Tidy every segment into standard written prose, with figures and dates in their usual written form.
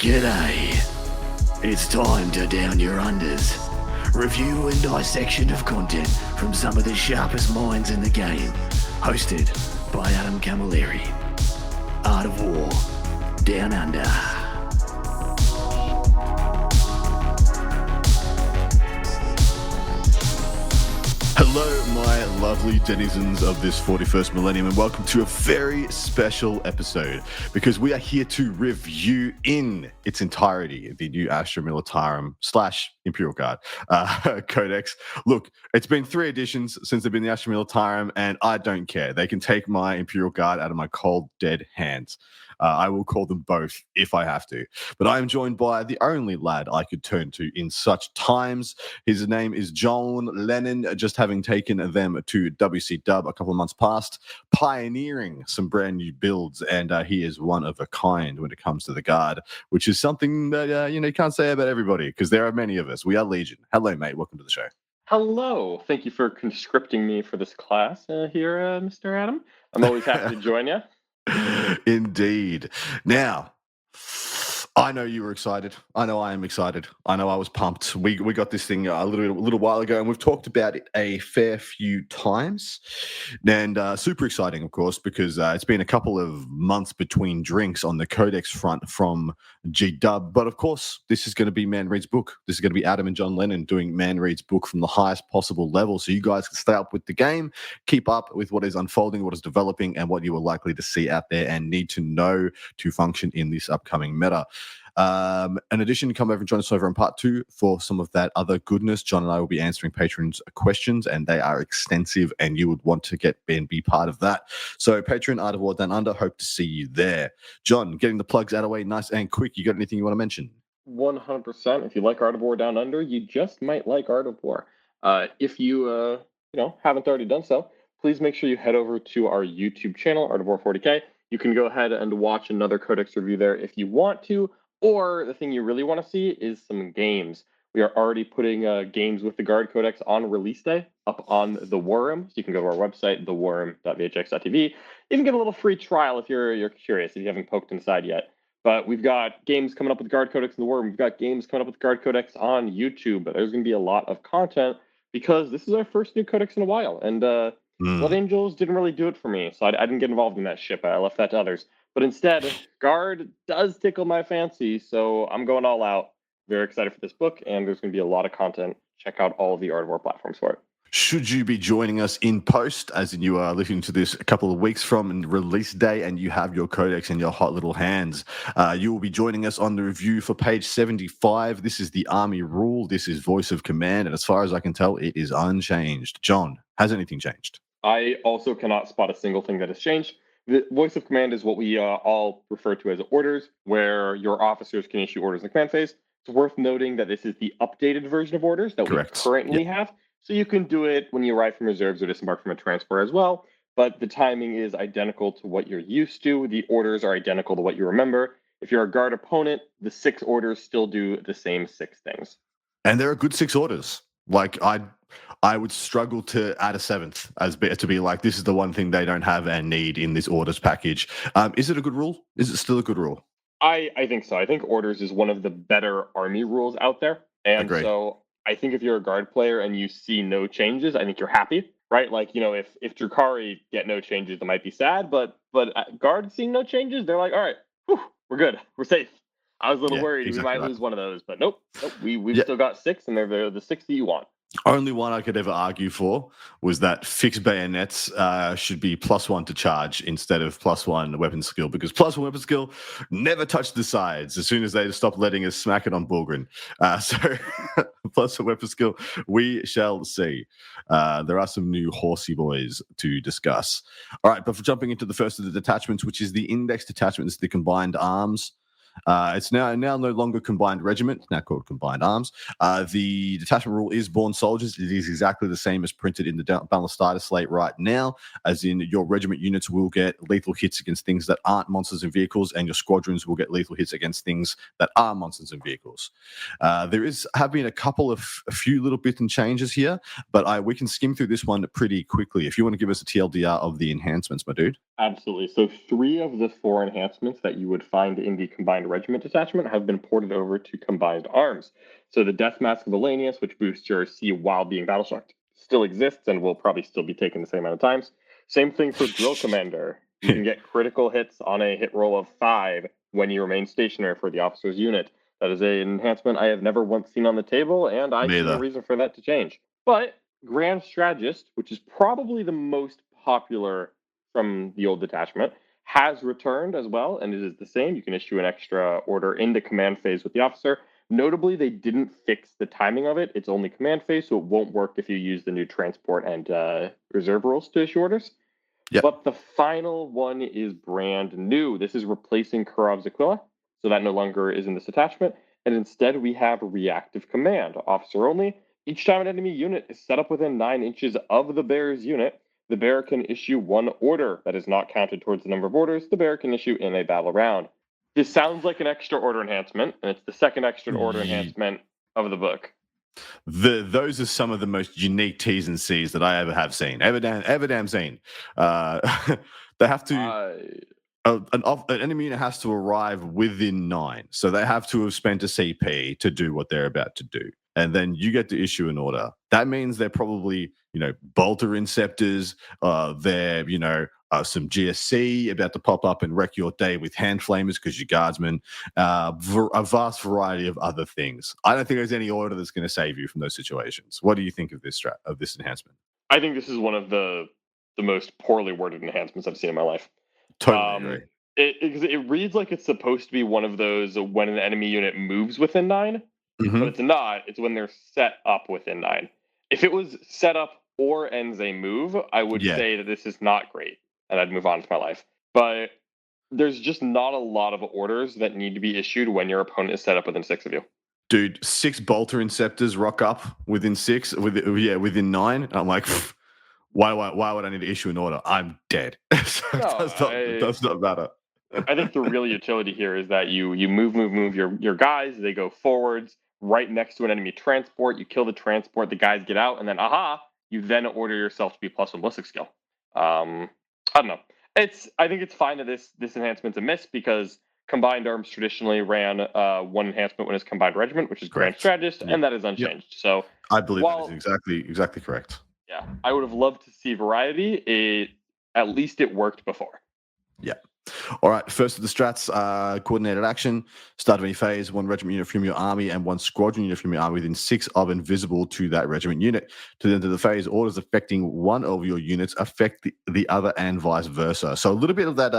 G'day. It's time to Down Your Unders. Review and dissection of content from some of the sharpest minds in the game. Hosted by Adam Camilleri. Art of War. Down Under. Hello, my lovely denizens of this 41st millennium, and welcome to a very special episode because we are here to review in its entirety the new Astra Militarum / Imperial Guard Codex. Look, it's been 3 editions since they've been the Astra Militarum, and I don't care. They can take my Imperial Guard out of my cold, dead hands. I will call them both if I have to. But I am joined by the only lad I could turn to in such times. His name is John Lennon, just having taken them to WC Dub a couple of months past, pioneering some brand new builds, and he is one of a kind when it comes to the Guard, which is something that you can't say about everybody because there are many of us. We are Legion. Hello, mate. Welcome to the show. Hello. Thank you for conscripting me for this class here, Mr. Adam. I'm always happy to join you. Indeed. Now, I know you were excited. I know I am excited. I know I was pumped. We got this thing a little while ago, and we've talked about it a fair few times. And super exciting, of course, because it's been a couple of months between drinks on the Codex front from G-Dub. But of course, this is going to be Man Reads Book. This is going to be Adam and John Lennon doing Man Reads Book from the highest possible level. So you guys can stay up with the game, keep up with what is unfolding, what is developing, and what you are likely to see out there and need to know to function in this upcoming meta. In addition, come over and join us over in part 2 for some of that other goodness. John and I will be answering patrons' questions, and they are extensive, and you would want to get and be part of that. So, Patreon, Art of War Down Under, hope to see you there. John, getting the plugs out of the way nice and quick. You got anything you want to mention? 100%. If you like Art of War Down Under, you just might like Art of War. If you haven't already done so, please make sure you head over to our YouTube channel, Art of War 40K. You can go ahead and watch another Codex review there if you want to. Or the thing you really want to see is some games. We are already putting games with the Guard Codex on release day up on the War Room. So you can go to our website, thewarroom.vhx.tv. You can get a little free trial if you're curious, if you haven't poked inside yet. But we've got games coming up with the Guard Codex in the War Room. We've got games coming up with the Guard Codex on YouTube. But there's going to be a lot of content because this is our first new Codex in a while. And Blood Angels didn't really do it for me. So I didn't get involved in that ship. I left that to others. But instead, Guard does tickle my fancy, so I'm going all out. Very excited for this book, and there's going to be a lot of content. Check out all of the Art of War platforms for it. Should you be joining us in post, as in you are listening to this a couple of weeks from release day and you have your Codex in your hot little hands, you will be joining us on the review for page 75. This is the Army Rule. This is Voice of Command, and as far as I can tell, it is unchanged. John, has anything changed? I also cannot spot a single thing that has changed. The Voice of Command is what we all refer to as orders, where your officers can issue orders in the command phase. It's worth noting that this is the updated version of orders that we currently have. So you can do it when you arrive from reserves or disembark from a transfer as well. But the timing is identical to what you're used to. The orders are identical to what you remember. If you're a Guard opponent, the 6 orders still do the same 6 things. And there are good 6 orders. Like, I would struggle to add a 7th to be like, this is the one thing they don't have and need in this orders package. Is it a good rule? Is it still a good rule? I think so. I think orders is one of the better army rules out there. And so I think if you're a Guard player and you see no changes, I think you're happy, right? Like, if Drukhari get no changes, it might be sad, but Guard seeing no changes, they're like, all right, we're good. We're safe. I was a little worried we might lose one of those, but nope. We've still got 6, and they're the 6 that you want. Only one I could ever argue for was that fixed bayonets should be +1 to charge instead of +1 weapon skill, because +1 weapon skill never touched the sides as soon as they stopped letting us smack it on Bulgrin. So +1 weapon skill, we shall see. There are some new horsey boys to discuss. All right, but for jumping into the first of the detachments, which is the index detachment, it's the combined arms. It's now no longer combined regiment, it's now called combined arms. The detachment rule is born soldiers. It is exactly the same as printed in the Balanced Starter slate right now, as in your regiment units will get lethal hits against things that aren't monsters and vehicles, and your squadrons will get lethal hits against things that are monsters and vehicles. There have been a few little bits and changes here, but we can skim through this one pretty quickly. If you want to give us a TLDR of the enhancements, my dude. Absolutely. So 3 of the 4 enhancements that you would find in the combined Combined Regiment detachment have been ported over to Combined Arms. So the Death Mask of Elanius, which boosts your C while being battle shocked, still exists and will probably still be taken the same amount of times. Same thing for Drill Commander. You can get critical hits on a hit roll of 5 when you remain stationary for the officer's unit. That is an enhancement I have never once seen on the table, and I see no reason for that to change. But Grand Strategist, which is probably the most popular from the old detachment, has returned as well, and it is the same. You can issue an extra order into command phase with the officer. Notably, they didn't fix the timing of it. It's only command phase, so it won't work if you use the new transport and reserve rules to issue orders. Yep. But the final one is brand new. This is replacing Kurov's Aquila, so that no longer is in this attachment. And instead, we have reactive command, officer only. Each time an enemy unit is set up within 9 inches of the bearer's unit, the bearer can issue 1 order that is not counted towards the number of orders the bearer can issue in a battle round. This sounds like an extra order enhancement, and it's the second extra order enhancement of the book. Those are some of the most unique T's and C's that I ever have seen. Ever damn seen. They have to... an enemy unit has to arrive within 9. So they have to have spent a CP to do what they're about to do. And then you get to issue an order. That means they're probably, bolter inceptors. They're, some GSC about to pop up and wreck your day with hand flamers because you're guardsmen. A vast variety of other things. I don't think there's any order that's going to save you from those situations. What do you think of this enhancement? I think this is one of the most poorly worded enhancements I've seen in my life. Totally agree. It reads like it's supposed to be one of those when an enemy unit moves within 9, Mm-hmm. but it's not. It's when they're set up within 9. If it was set up or ends a move, I would say that this is not great, and I'd move on with my life. But there's just not a lot of orders that need to be issued when your opponent is set up within 6 of you. Dude, 6 bolter inceptors rock up within 6, within 9. And I'm like, why would I need to issue an order? I'm dead. So it does not matter. I think the real utility here is that you move your guys. They go forwards right next to an enemy transport. You kill the transport. The guys get out, and then you then order yourself to be +1 ballistic skill. I don't know. I think it's fine that this enhancement's a miss because Combined Arms traditionally ran 1 enhancement when it's Combined Regiment, which is Grand Strategist, and that is unchanged. So I believe that is exactly correct. Yeah, I would have loved to see variety. At least it worked before. Yeah. All right. First of the strats, coordinated action. Start of any phase, 1 regiment unit from your army and 1 squadron unit from your army within 6 of invisible to that regiment unit. To the end of the phase, orders affecting one of your units affect the other and vice versa. So a little bit of that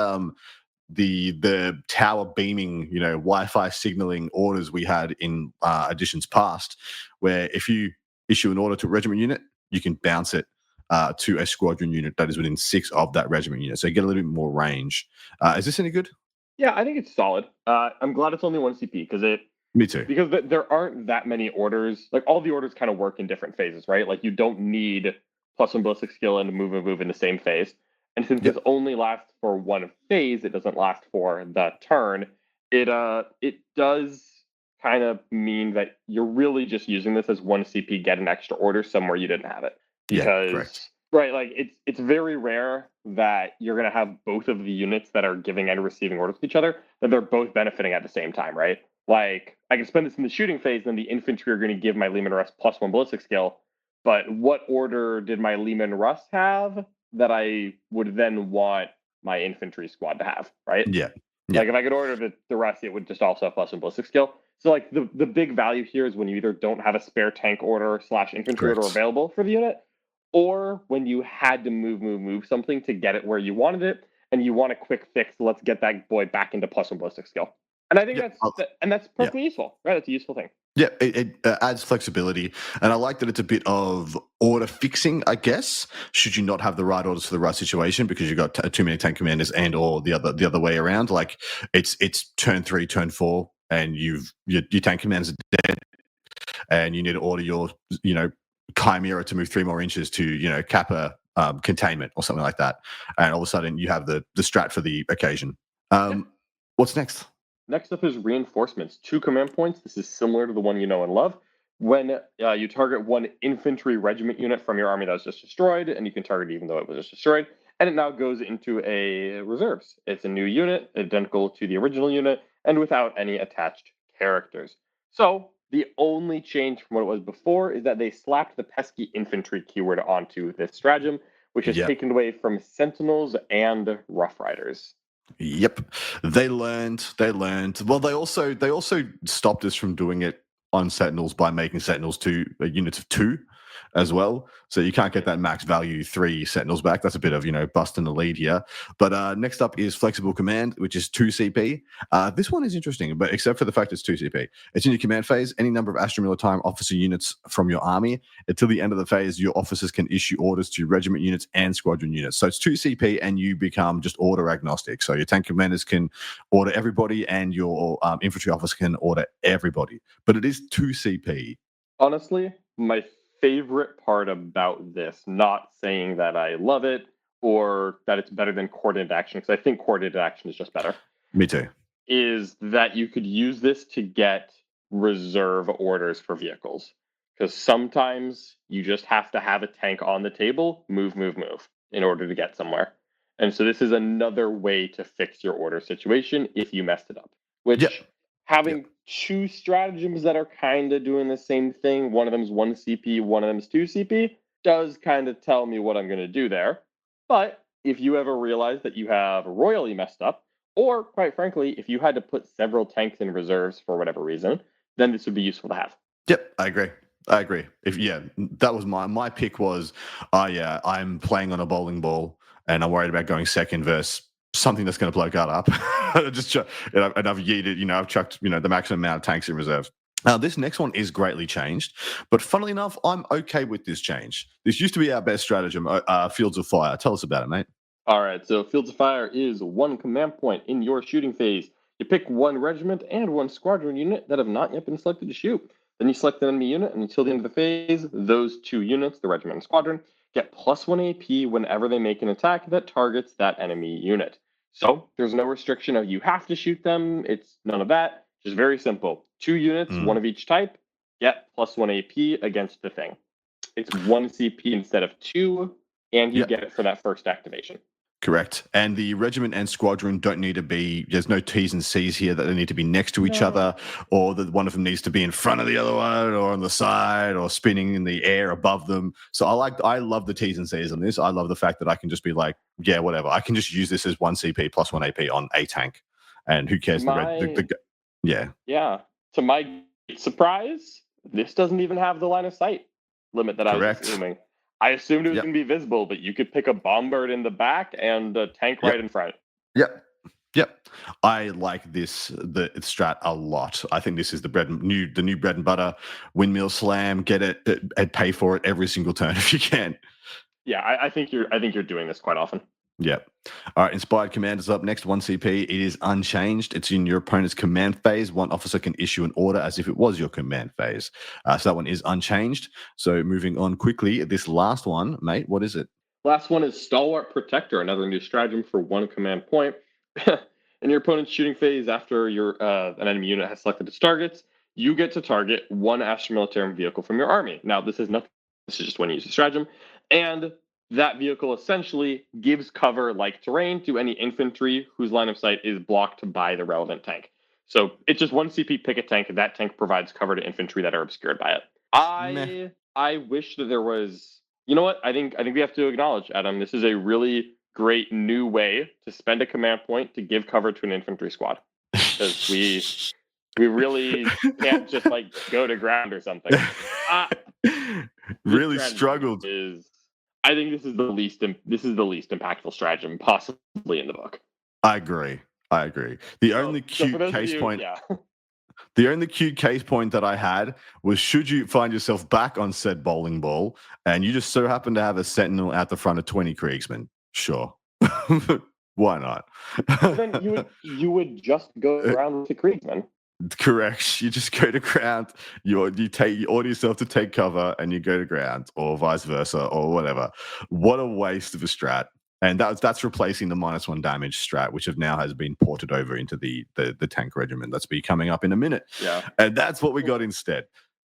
the tower beaming, Wi-Fi signaling orders we had in editions past, where if you issue an order to a regiment unit, you can bounce it to a squadron unit that is within 6 of that regiment unit. So you get a little bit more range. Is this any good? Yeah, I think it's solid. I'm glad it's only 1 CP because Me too. Because there aren't that many orders. Like all the orders kind of work in different phases, right? Like you don't need +1 ballistic skill and move in the same phase. And since this only lasts for 1 phase, it doesn't last for the turn. It does kind of mean that you're really just using this as 1 CP, get an extra order somewhere you didn't have it. Because like it's very rare that you're going to have both of the units that are giving and receiving orders to each other, that they're both benefiting at the same time, right? Like I can spend this in the shooting phase, then the infantry are going to give my Leman Russ +1 ballistic skill. But what order did my Leman Russ have that I would then want my infantry squad to have, right? Yeah. Like if I could order the Russ, it would just also have +1 ballistic skill. So like the big value here is when you either don't have a spare tank order / infantry order available for the unit, or when you had to move something to get it where you wanted it, and you want a quick fix. Let's get that boy back into +1 ballistic skill. And I think that's perfectly useful, right? It's a useful thing. Yeah, it adds flexibility, and I like that it's a bit of order fixing, I guess. Should you not have the right orders for the right situation because you've got too many tank commanders, and or the other way around, like it's turn 3, turn 4, and your tank commanders are dead, and you need to order your Chimera to move 3 more inches to Kappa containment or something like that, and all of a sudden you have the strat for the occasion. What's next? Next up is reinforcements. 2 command points. This is similar to the one you know and love. When you target 1 infantry regiment unit from your army that was just destroyed, and you can target even though it was just destroyed, and it now goes into a reserves. It's a new unit, identical to the original unit, and without any attached characters. So the only change from what it was before is that they slapped the pesky infantry keyword onto this stratagem, which is Yep. taken away from Sentinels and Rough Riders. Yep. They learned. Well, they also stopped us from doing it on Sentinels by making Sentinels units of 2 as well. So you can't get that max value 3 Sentinels back. That's a bit of, busting the lead here. But next up is Flexible Command, which is 2 CP. This one is interesting, but except for the fact it's 2 CP. It's in your command phase. Any number of Astra Militarium officer units from your army. Until the end of the phase, your officers can issue orders to regiment units and squadron units. So it's 2 CP and you become just order agnostic. So your tank commanders can order everybody and your infantry officer can order everybody. But it is 2 CP. Honestly, my favorite part about this, not saying that I love it or that it's better than coordinated action, because I think coordinated action is just better. Me too. Is that you could use this to get reserve orders for vehicles. Because sometimes you just have to have a tank on the table, move, in order to get somewhere. And so this is another way to fix your order situation if you messed it up. Which, having 2 stratagems that are kind of doing the same thing, one of them is 1 CP, one of them is 2 CP, does kind of tell me what I'm going to do there. But if you ever realize that you have royally messed up, or quite frankly, if you had to put several tanks in reserves for whatever reason, then this would be useful to have. Yep, I agree. That was my pick was, I'm playing on a bowling ball and I'm worried about going second versus something that's going to blow guard up. And I've yeeted, I've chucked, the maximum amount of tanks in reserve. This next one is greatly changed, but funnily enough, I'm okay with this change. This used to be our best stratagem, Fields of Fire. Tell us about it, mate. All right, so Fields of Fire is 1 command point in your shooting phase. You pick 1 regiment and 1 squadron unit that have not yet been selected to shoot. Then you select an enemy unit, and until the end of the phase, those 2 units, the regiment and squadron, get +1 AP whenever they make an attack that targets that enemy unit. So there's no restriction of you have to shoot them. It's none of that. Just very simple. 2 units, 1 of each type, get +1 AP against the thing. It's 1 CP instead of 2, and you get it for that first activation. Correct. And the regiment and squadron don't need to be, there's no T's and C's here that they need to be next to each other, or that one of them needs to be in front of the other one, or on the side, or spinning in the air above them. So I love the T's and C's on this. I love the fact that I can just be like, yeah, whatever. I can just use this as 1 CP +1 AP on a tank. And who cares? Yeah. To my surprise, this doesn't even have the line of sight limit that I was assuming. I assumed it was going to be visible, but you could pick a bombard in the back and a tank right in front. Yep. I like the strat a lot. I think this is the new bread and butter. Windmill slam, get it and pay for it every single turn if you can. Yeah, I think you're doing this quite often. Yep. All right, Inspired Command is up next, 1 CP. It is unchanged. It's in your opponent's command phase. 1 officer can issue an order as if it was your command phase. So that one is unchanged. So moving on quickly, this last one, mate, what is it? Last one is Stalwart Protector, another new stratagem for 1 command point. In your opponent's shooting phase, after an enemy unit has selected its targets, you get to target 1 Astra Militarium vehicle from your army. Now, this is nothing. This is just when you use the stratagem. And that vehicle essentially gives cover like terrain to any infantry whose line of sight is blocked by the relevant tank. So it's just 1 CP, pick a tank, and that tank provides cover to infantry that are obscured by it. I wish that there was, you know what? I think we have to acknowledge, Adam, this is a really great new way to spend a command point to give cover to an infantry squad. Because we really can't just like go to ground or something. Really struggled. I think this is the least impactful stratagem possibly in the book. I agree. The only cute case point that I had was, should you find yourself back on said bowling ball and you just so happen to have a sentinel out the front of 20 Kriegsmen, sure. Why not? Then you would just go around with the Kriegsmen. Correct. You just go to ground. You order yourself to take cover, and you go to ground, or vice versa, or whatever. What a waste of a strat! And that's replacing the -1 damage strat, which now has been ported over into the tank regiment. That's be coming up in a minute. Yeah, and that's what we got instead.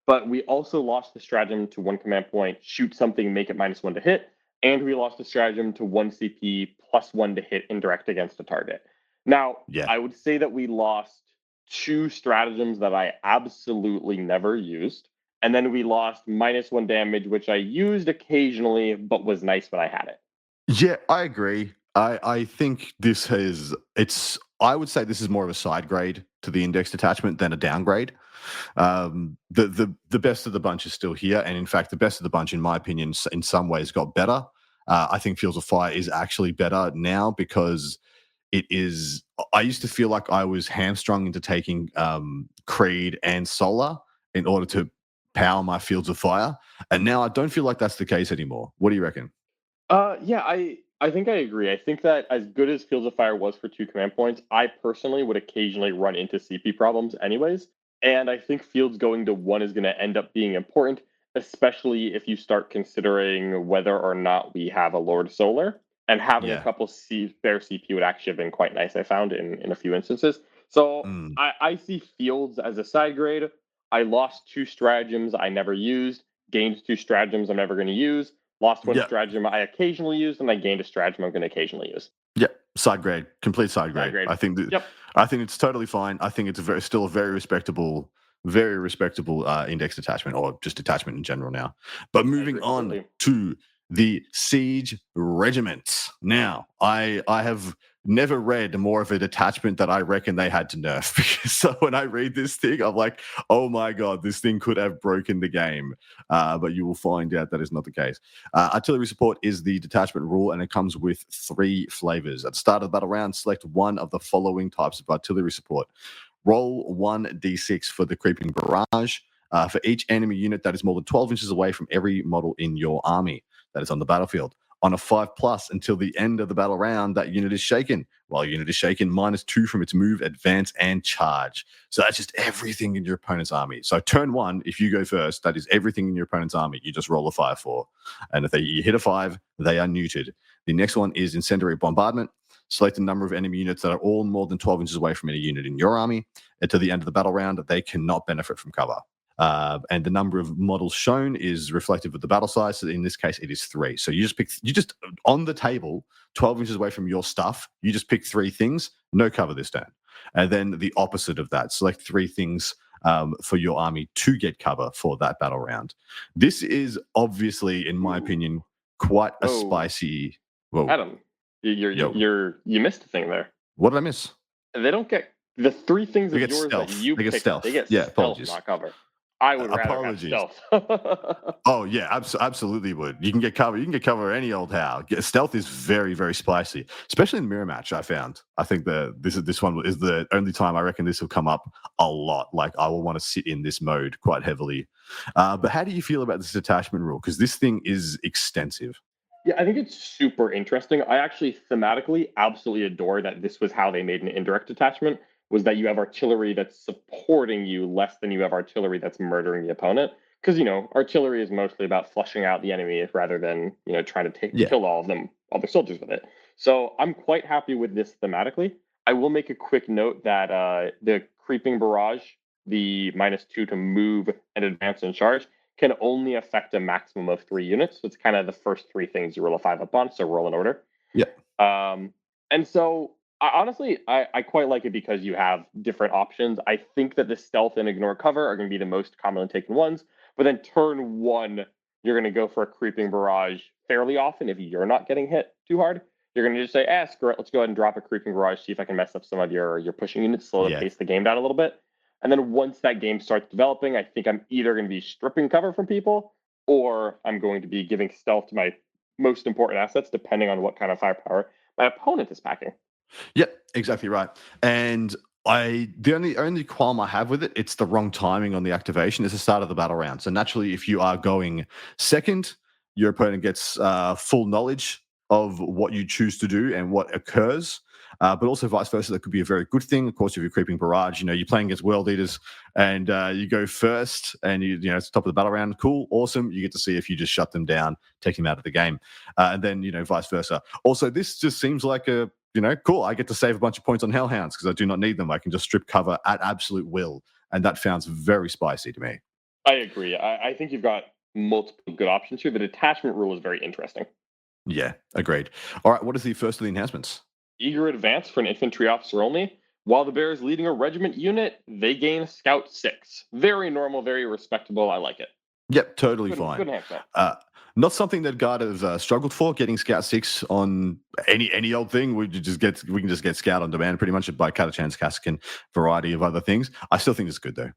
But we also lost the stratagem to 1 command point, shoot something, make it -1 to hit, and we lost a stratagem to 1 CP plus 1 to hit indirect against a target. Now, Yeah. I would say that we lost 2 stratagems that I absolutely never used. And then we lost -1 damage, which I used occasionally, but was nice when I had it. Yeah, I agree. I think this I would say this is more of a side grade to the index detachment than a downgrade. The best of the bunch is still here, and in fact, the best of the bunch, in my opinion, in some ways got better. I think Fields of Fire is actually better now because it is. I used to feel like I was hamstrung into taking Creed and Solar in order to power my Fields of Fire, and now I don't feel like that's the case anymore. What do you reckon? Yeah, I think I agree. I think that as good as Fields of Fire was for 2 command points, I personally would occasionally run into CP problems anyways. And I think Fields going to 1 is going to end up being important, especially if you start considering whether or not we have a Lord Solar. And having a Yeah. couple spare CP would actually have been quite nice, I found, in a few instances. So Mm. I see Fields as a side grade. I lost 2 stratagems I never used, gained 2 stratagems I'm never going to use, lost 1 Yeah. stratagem I occasionally use, and I gained a stratagem I'm going to occasionally use. Yeah, side grade, complete side Side grade. grade. Yep. I think it's totally fine. I think it's still a very respectable index detachment, or just detachment in general now. But moving agree on completely. to the siege regiments. Now, I have never read more of a detachment that I reckon they had to nerf. Because so when I read this thing, I'm like, oh my god, this thing could have broken the game. But you will find out that is not the case. Artillery support is the detachment rule, and it comes with 3 flavors. At the start of the battle round, select one of the following types of artillery support. Roll 1d6 for the creeping barrage. For each enemy unit that is more than 12 inches away from every model in your army that is on the battlefield. On a 5+ until the end of the battle round, that unit is shaken. While a unit is shaken, -2 from its move, advance, and charge. So that's just everything in your opponent's army. So turn 1, if you go first, that is everything in your opponent's army. You just roll a 5 for. And if you hit a 5, they are neutered. The next one is incendiary bombardment. Select a number of enemy units that are all more than 12 inches away from any unit in your army. Until the end of the battle round, they cannot benefit from cover. And the number of models shown is reflective of the battle size. So in this case, it is 3. So you just on the table, 12 inches away from your stuff, you just pick 3 things, no cover this turn. And then the opposite of that, select 3 things for your army to get cover for that battle round. This is obviously, in my opinion, quite a Whoa. spicy. Whoa. Adam, you missed a thing there. What did I miss? They don't get the 3 things They of get yours stealth. that you They get picked. stealth. They get Yeah, stealth, apologies. not cover. I would rather Apologies. have stealth. Oh yeah, absolutely would. You can get cover. You can get cover any old how. Stealth is very, very spicy, especially in mirror match. I found. I think this one is the only time I reckon this will come up a lot. Like I will want to sit in this mode quite heavily. But how do you feel about this attachment rule? Because this thing is extensive. Yeah, I think it's super interesting. I actually thematically absolutely adore that this was how they made an indirect attachment, was that you have artillery that's supporting you less than you have artillery that's murdering the opponent. Because, artillery is mostly about flushing out the enemy rather than, trying to Yeah. kill all the soldiers with it. So I'm quite happy with this thematically. I will make a quick note that the creeping barrage, the -2 to move and advance and charge, can only affect a maximum of 3 units. So it's kind of the first 3 things you roll a 5 up on, so roll in order. Yeah. And so honestly, I quite like it because you have different options. I think that the stealth and ignore cover are going to be the most commonly taken ones. But then turn 1, you're going to go for a creeping barrage fairly often if you're not getting hit too hard. You're going to just say, screw it, let's go ahead and drop a creeping barrage, see if I can mess up some of your pushing units, slow the pace the game down a little bit. And then once that game starts developing, I think I'm either going to be stripping cover from people or I'm going to be giving stealth to my most important assets, depending on what kind of firepower my opponent is packing. Yep, exactly right. And the only qualm I have with it, it's the wrong timing on the activation. It's the start of the battle round. So naturally, if you are going second, your opponent gets full knowledge of what you choose to do and what occurs. But also vice versa, that could be a very good thing. Of course, if you're creeping barrage, you're playing against world eaters and you go first and it's the top of the battle round. Cool, awesome. You get to see if you just shut them down, take them out of the game. And then, vice versa. Also, this just seems like a, cool. I get to save a bunch of points on Hellhounds because I do not need them. I can just strip cover at absolute will. And that sounds very spicy to me. I agree. I think you've got multiple good options here. The detachment rule is very interesting. Yeah, agreed. All right, what is the first of the enhancements? Eager advance for an infantry officer only. While the bear is leading a regiment unit, they gain Scout 6. Very normal, very respectable. I like it. Yep, totally Good, fine. good enhancement. Not something that Guard has struggled for. Getting Scout 6 on any old thing, we can just get Scout on demand pretty much by Catachans, Kaskin, variety of other things. I still think it's good though.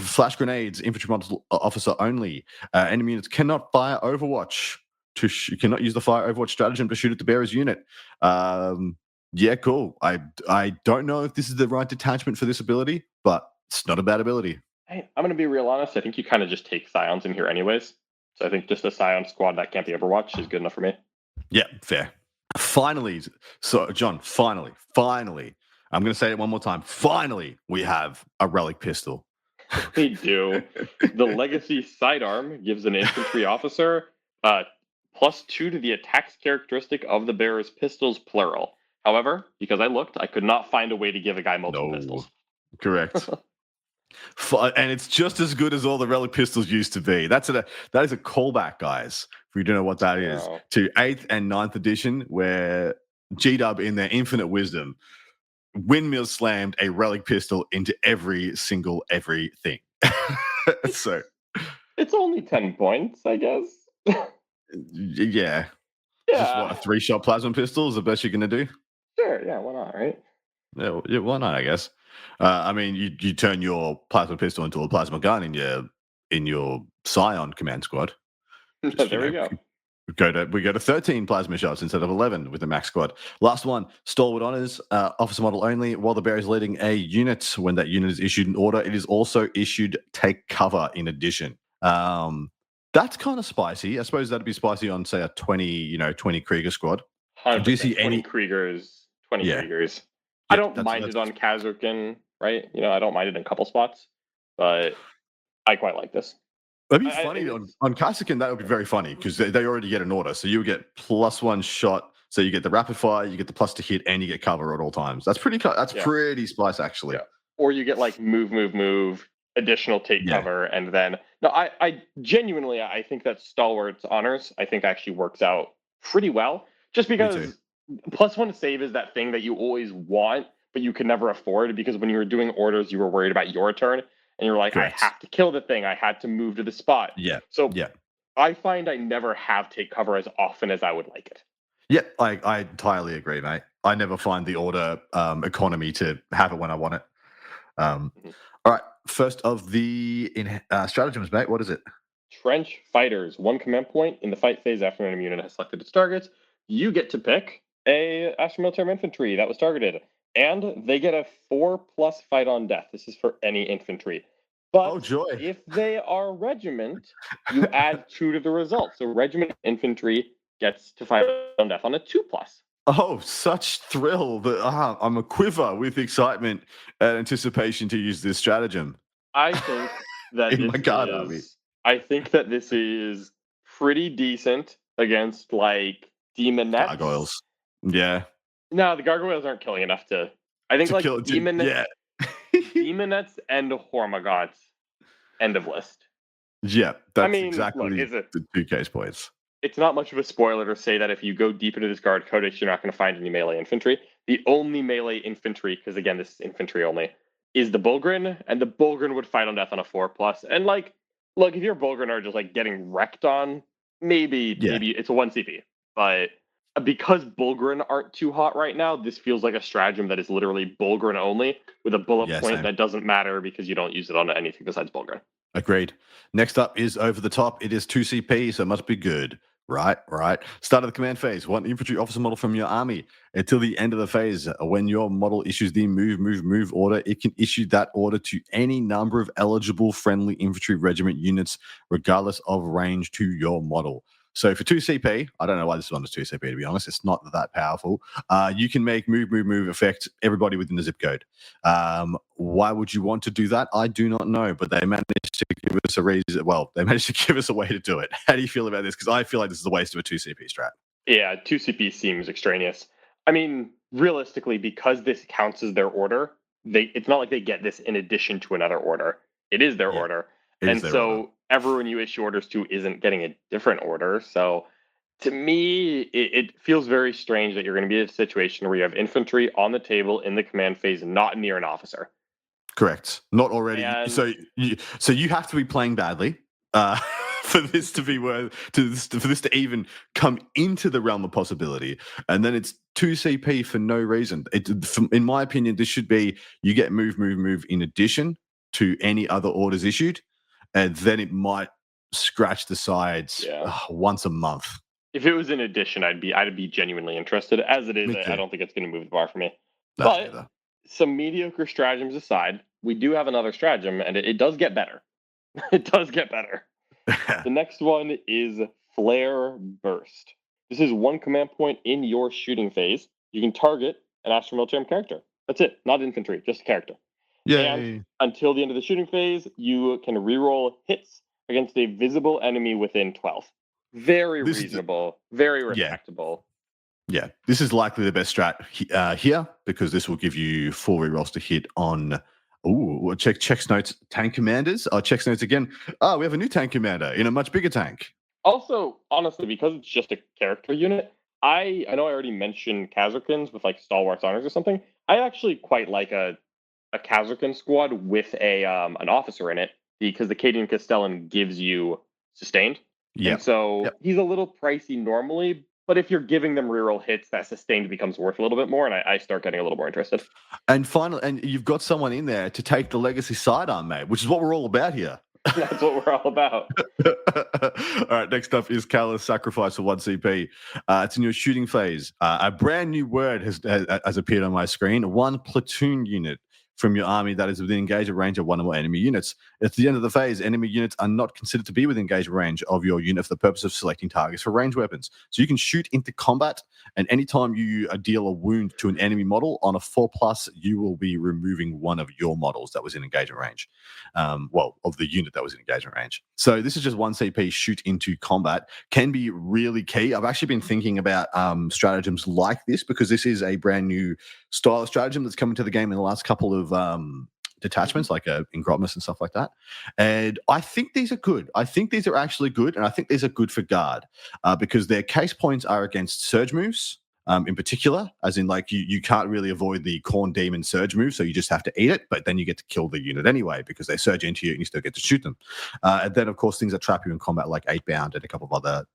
Flash grenades, infantry model officer only. Enemy units cannot fire Overwatch. You cannot use the fire Overwatch stratagem to shoot at the bearer's unit. Yeah, cool. I don't know if this is the right detachment for this ability, but it's not a bad ability. I'm going to be real honest. I think you kind of just take Scions in here anyways. So I think just a Scion squad that can't be Overwatch is good enough for me. Yeah, fair. Finally, so John, finally, I'm going to say it one more time. Finally, we have a relic pistol. We do. The Legacy Sidearm gives an infantry officer +2 to the attacks characteristic of the bearer's pistols, plural. However, because I looked, I could not find a way to give a guy multiple pistols. Correct. And it's just as good as all the relic pistols used to be. That is a callback, guys. If you don't know what that is, to 8th and 9th edition, where G-Dub, in their infinite wisdom, windmill slammed a relic pistol into everything. So it's only 10 points, I guess. Yeah. Just what, a 3-shot plasma pistol is the best you're gonna do? Sure, yeah, why not, right? Yeah, why not, I guess. I mean, you turn your plasma pistol into a plasma gun in your Scion command squad. Just, there we go. We go to 13 plasma shots instead of 11 with the max squad. Last one, Stalwart Honors, officer model only. While the bear is leading a unit, when that unit is issued an order, it is also issued take cover in addition. That's kind of spicy. I suppose that'd be spicy on, say, a 20 Krieger squad. Do you see 20 Kriegers? 20 Kriegers. I don't mind it on Kazurkin, right? I don't mind it in a couple spots, but I quite like this. That'd be funny on Kasserkin. That would be very funny because they already get an order, so you get +1 shot. So you get the rapid fire, you get the +2 hit, and you get cover at all times. That's pretty spice, actually. Yeah. Or you get like move, additional take cover, and then I genuinely I think that Stalwart's Honors I think actually works out pretty well, just because +1 save is that thing that you always want but you can never afford, because when you were doing orders you were worried about your turn and you're like, correct, I have to kill the thing, I had to move to the spot. So I find I never have take cover as often as I would like it. Yeah, I entirely agree, mate. I never find the order economy to have it when I want it. All right, first of the stratagems, mate. What is it? Trench Fighters. 1 command point in the fight phase after an enemy unit has selected its targets. You get to pick a Astra Military Infantry that was targeted, and they get a 4+ fight on death. This is for any infantry. But if they are regiment, you add 2 to the result. So regiment infantry gets to fight on death on a 2+. Oh, such thrill that I'm a quiver with excitement and anticipation to use this stratagem. I think that I think that this is pretty decent against like Demonettes. Gargoyles. Yeah. No, the Gargoyles aren't killing enough to. I think like Demonettes, Demonettes and Hormagots. End of list. Yeah, that's exactly the 2 case points. It's not much of a spoiler to say that if you go deep into this guard codex, you're not going to find any melee infantry. The only melee infantry, because again, this is infantry only, is the Bulgrin, and the Bulgrin would fight on death on a 4+. And like, look, if your Bulgrin are just like getting wrecked on, maybe it's a 1 CP. But because Bulgrin aren't too hot right now, this feels like a stratagem that is literally Bulgrin only, with a bullet point that doesn't matter because you don't use it on anything besides Bulgrin. Agreed. Next up is Over the Top. It is 2 CP, so it must be good. Right. Start of the command phase. 1 infantry officer model from your army. Until the end of the phase, when your model issues the move order, it can issue that order to any number of eligible friendly infantry regiment units, regardless of range to your model. So for 2 CP, I don't know why this one is 2 CP, to be honest. It's not that powerful. You can make move affect everybody within the zip code. Why would you want to do that? I do not know, but they managed to give us a reason. Well, they managed to give us a way to do it. How do you feel about this? Because I feel like this is a waste of a 2 CP strat. Yeah, 2 CP seems extraneous. I mean, realistically, because this counts as their order, it's not like they get this in addition to another order. It is their order. And so everyone you issue orders to isn't getting a different order. So To me, it feels very strange that you're going to be in a situation where you have infantry on the table in the command phase, not near an officer. Correct. Not already. And So you have to be playing badly for this to be for this to even come into the realm of possibility. And then it's 2 CP for no reason. In my opinion, this should be you get move in addition to any other orders issued, and then it might scratch the sides once a month. if it was in addition, I'd be genuinely interested. As it is, Me too. I don't think it's going to move the bar for me. No, But neither. some mediocre stratagems aside, we do have another stratagem, and it does get better. It does get better. The next one is Flare Burst. This is 1 command point in your shooting phase. You can target an Astral Military character. That's it. Not infantry, just a character. Yay. And until the end of the shooting phase, you can reroll hits against a visible enemy within 12. Very This is- reasonable, very respectable. Yeah, this is likely the best strat here because this will give you 4 rerolls to hit on. Ooh, checks notes tank commanders. Checks notes again. We have a new tank commander in a much bigger tank. Also, honestly, because it's just a character unit, I know I already mentioned Kazarkins with like Stalwarts Honors or something. I actually quite like a Kazarkin squad with an officer in it because the Cadian Castellan gives you sustained. Yeah. And so he's a little pricey normally, but if you're giving them reroll hits, that sustained becomes worth a little bit more, and I start getting a little more interested. And finally, and you've got someone in there to take the legacy sidearm, mate, which is what we're all about here. That's what we're all about. All right, next up is Callous Sacrifice for 1 CP. It's in your shooting phase. A brand new word has appeared on my screen. 1 platoon unit from your army that is within engagement range of 1 or more enemy units. At the end of the phase, enemy units are not considered to be within engagement range of your unit for the purpose of selecting targets for ranged weapons. So you can shoot into combat, and anytime you deal a wound to an enemy model on a 4+, you will be removing one of your models that was in engagement range. Of the unit that was in engagement range. So this is just 1 CP shoot into combat. Can be really key. I've actually been thinking about stratagems like this because this is a brand new style of stratagem that's come into the game in the last couple of detachments, like Ingromus and stuff like that. And I think these are good. I think these are actually good, and I think these are good for guard because their case points are against surge moves. In particular, as in like you can't really avoid the Corn Demon surge move, so you just have to eat it, but then you get to kill the unit anyway because they surge into you and you still get to shoot them. And then, of course, things that trap you in combat like 8-bound and a couple of other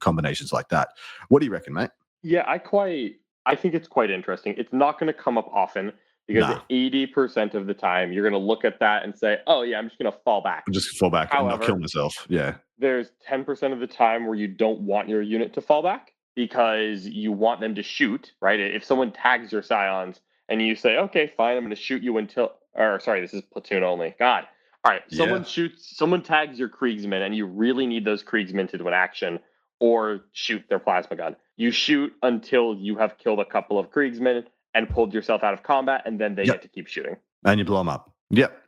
combinations like that. What do you reckon, mate? Yeah, I think it's quite interesting. It's not going to come up often because 80% of the time you're going to look at that and say, oh, yeah, I'm just going to fall back. Just fall back and not However, kill myself. Yeah. There's 10% of the time where you don't want your unit to fall back because you want them to shoot, right? If someone tags your Scions and you say, okay, fine, I'm going to shoot you until, or sorry, this is platoon only. God. All right, someone tags your Kriegsmen and you really need those Kriegsmen to do an action or shoot their plasma gun. You shoot until you have killed a couple of Kriegsmen and pulled yourself out of combat, and then they get to keep shooting. And you blow them up. Yep.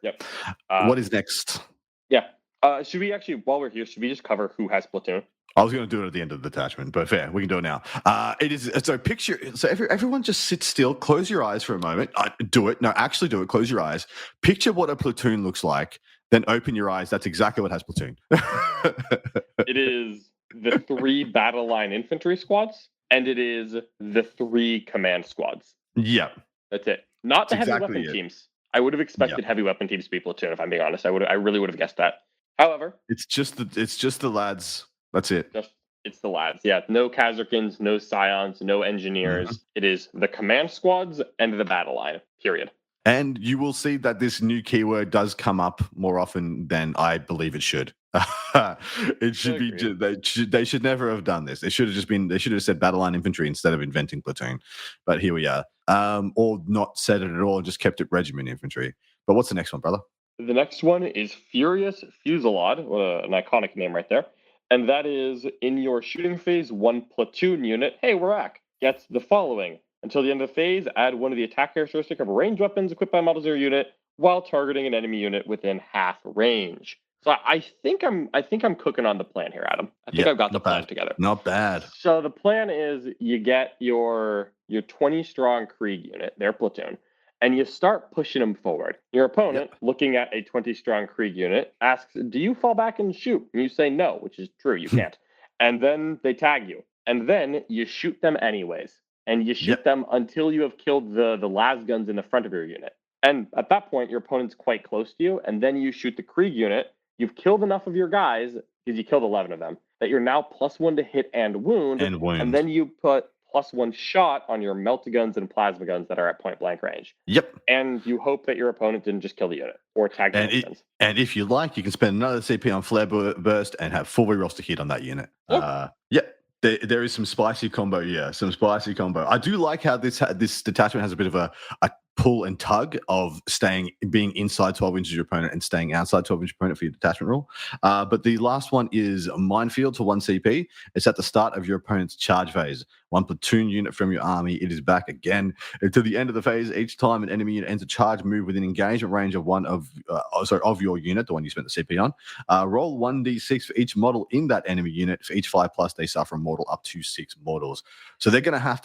What is next? Yeah. Should we actually, while we're here, should we just cover who has platoon? I was going to do it at the end of the detachment, but fair, we can do it now. It is so picture. So everyone just sit still, close your eyes for a moment. Do it. No, actually do it. Close your eyes. Picture what a platoon looks like. Then open your eyes. That's exactly what has platoon. It is the 3 battle line infantry squads, and it is the 3 command squads. Yeah, that's it. Not the heavy weapon teams. I would have expected heavy weapon teams to be platoon. If I'm being honest, I really would have guessed that. However, it's just the lads. That's it. It's the lads. Yeah, no Kazarkins, no Scions, no engineers. Mm-hmm. It is the command squads and the battle line. Period. And you will see that this new keyword does come up more often than I believe it should. It should be. They should never have done this. They should have said battle line infantry instead of inventing platoon. But here we are. Or not said it at all. Just kept it regiment infantry. But what's the next one, brother? The next one is Furious Fusillade. What an iconic name right there. And that is in your shooting phase, 1 platoon unit. Hey, we're back. Gets the following. Until the end of the phase, add 1 of the attack characteristic of ranged weapons equipped by models of your unit while targeting an enemy unit within half range. So I think I'm cooking on the plan here, Adam. I think I've got the plan together. Not bad. So the plan is you get your 20 strong Krieg unit, their platoon, and you start pushing them forward. Your opponent, looking at a 20 strong Krieg unit, asks, "Do you fall back and shoot?" And you say no, which is true. You can't. and then they tag you, and then you shoot them anyways, and you shoot them until you have killed the lasguns in the front of your unit. And at that point, your opponent's quite close to you, and then you shoot the Krieg unit. You've killed enough of your guys, because you killed 11 of them, that you're now +1 to hit and wound, and then you put +1 shot on your melta-guns and plasma guns that are at point blank range. Yep. And you hope that your opponent didn't just kill the unit or tag the and if you like, you can spend another CP on Flare Burst and have full rerolls to hit on that unit. There is some spicy combo. Yeah, some spicy combo. I do like how this detachment has a bit of a pull and tug of being inside 12 inches of your opponent and staying outside 12 inches of your opponent for your detachment rule. But the last one is Minefield for 1 CP. It's at the start of your opponent's charge phase. 1 platoon unit from your army. It is back again until the end of the phase. Each time an enemy unit ends a charge move within engagement range of of your unit, the one you spent the CP on. Roll 1d6 for each model in that enemy unit. For each 5+, they suffer a mortal up to 6 mortals. So they're going to have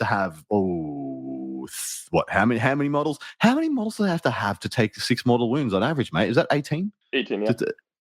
how many models? How many models do they have to take 6 mortal wounds on average, mate? Is that 18? 18, yeah.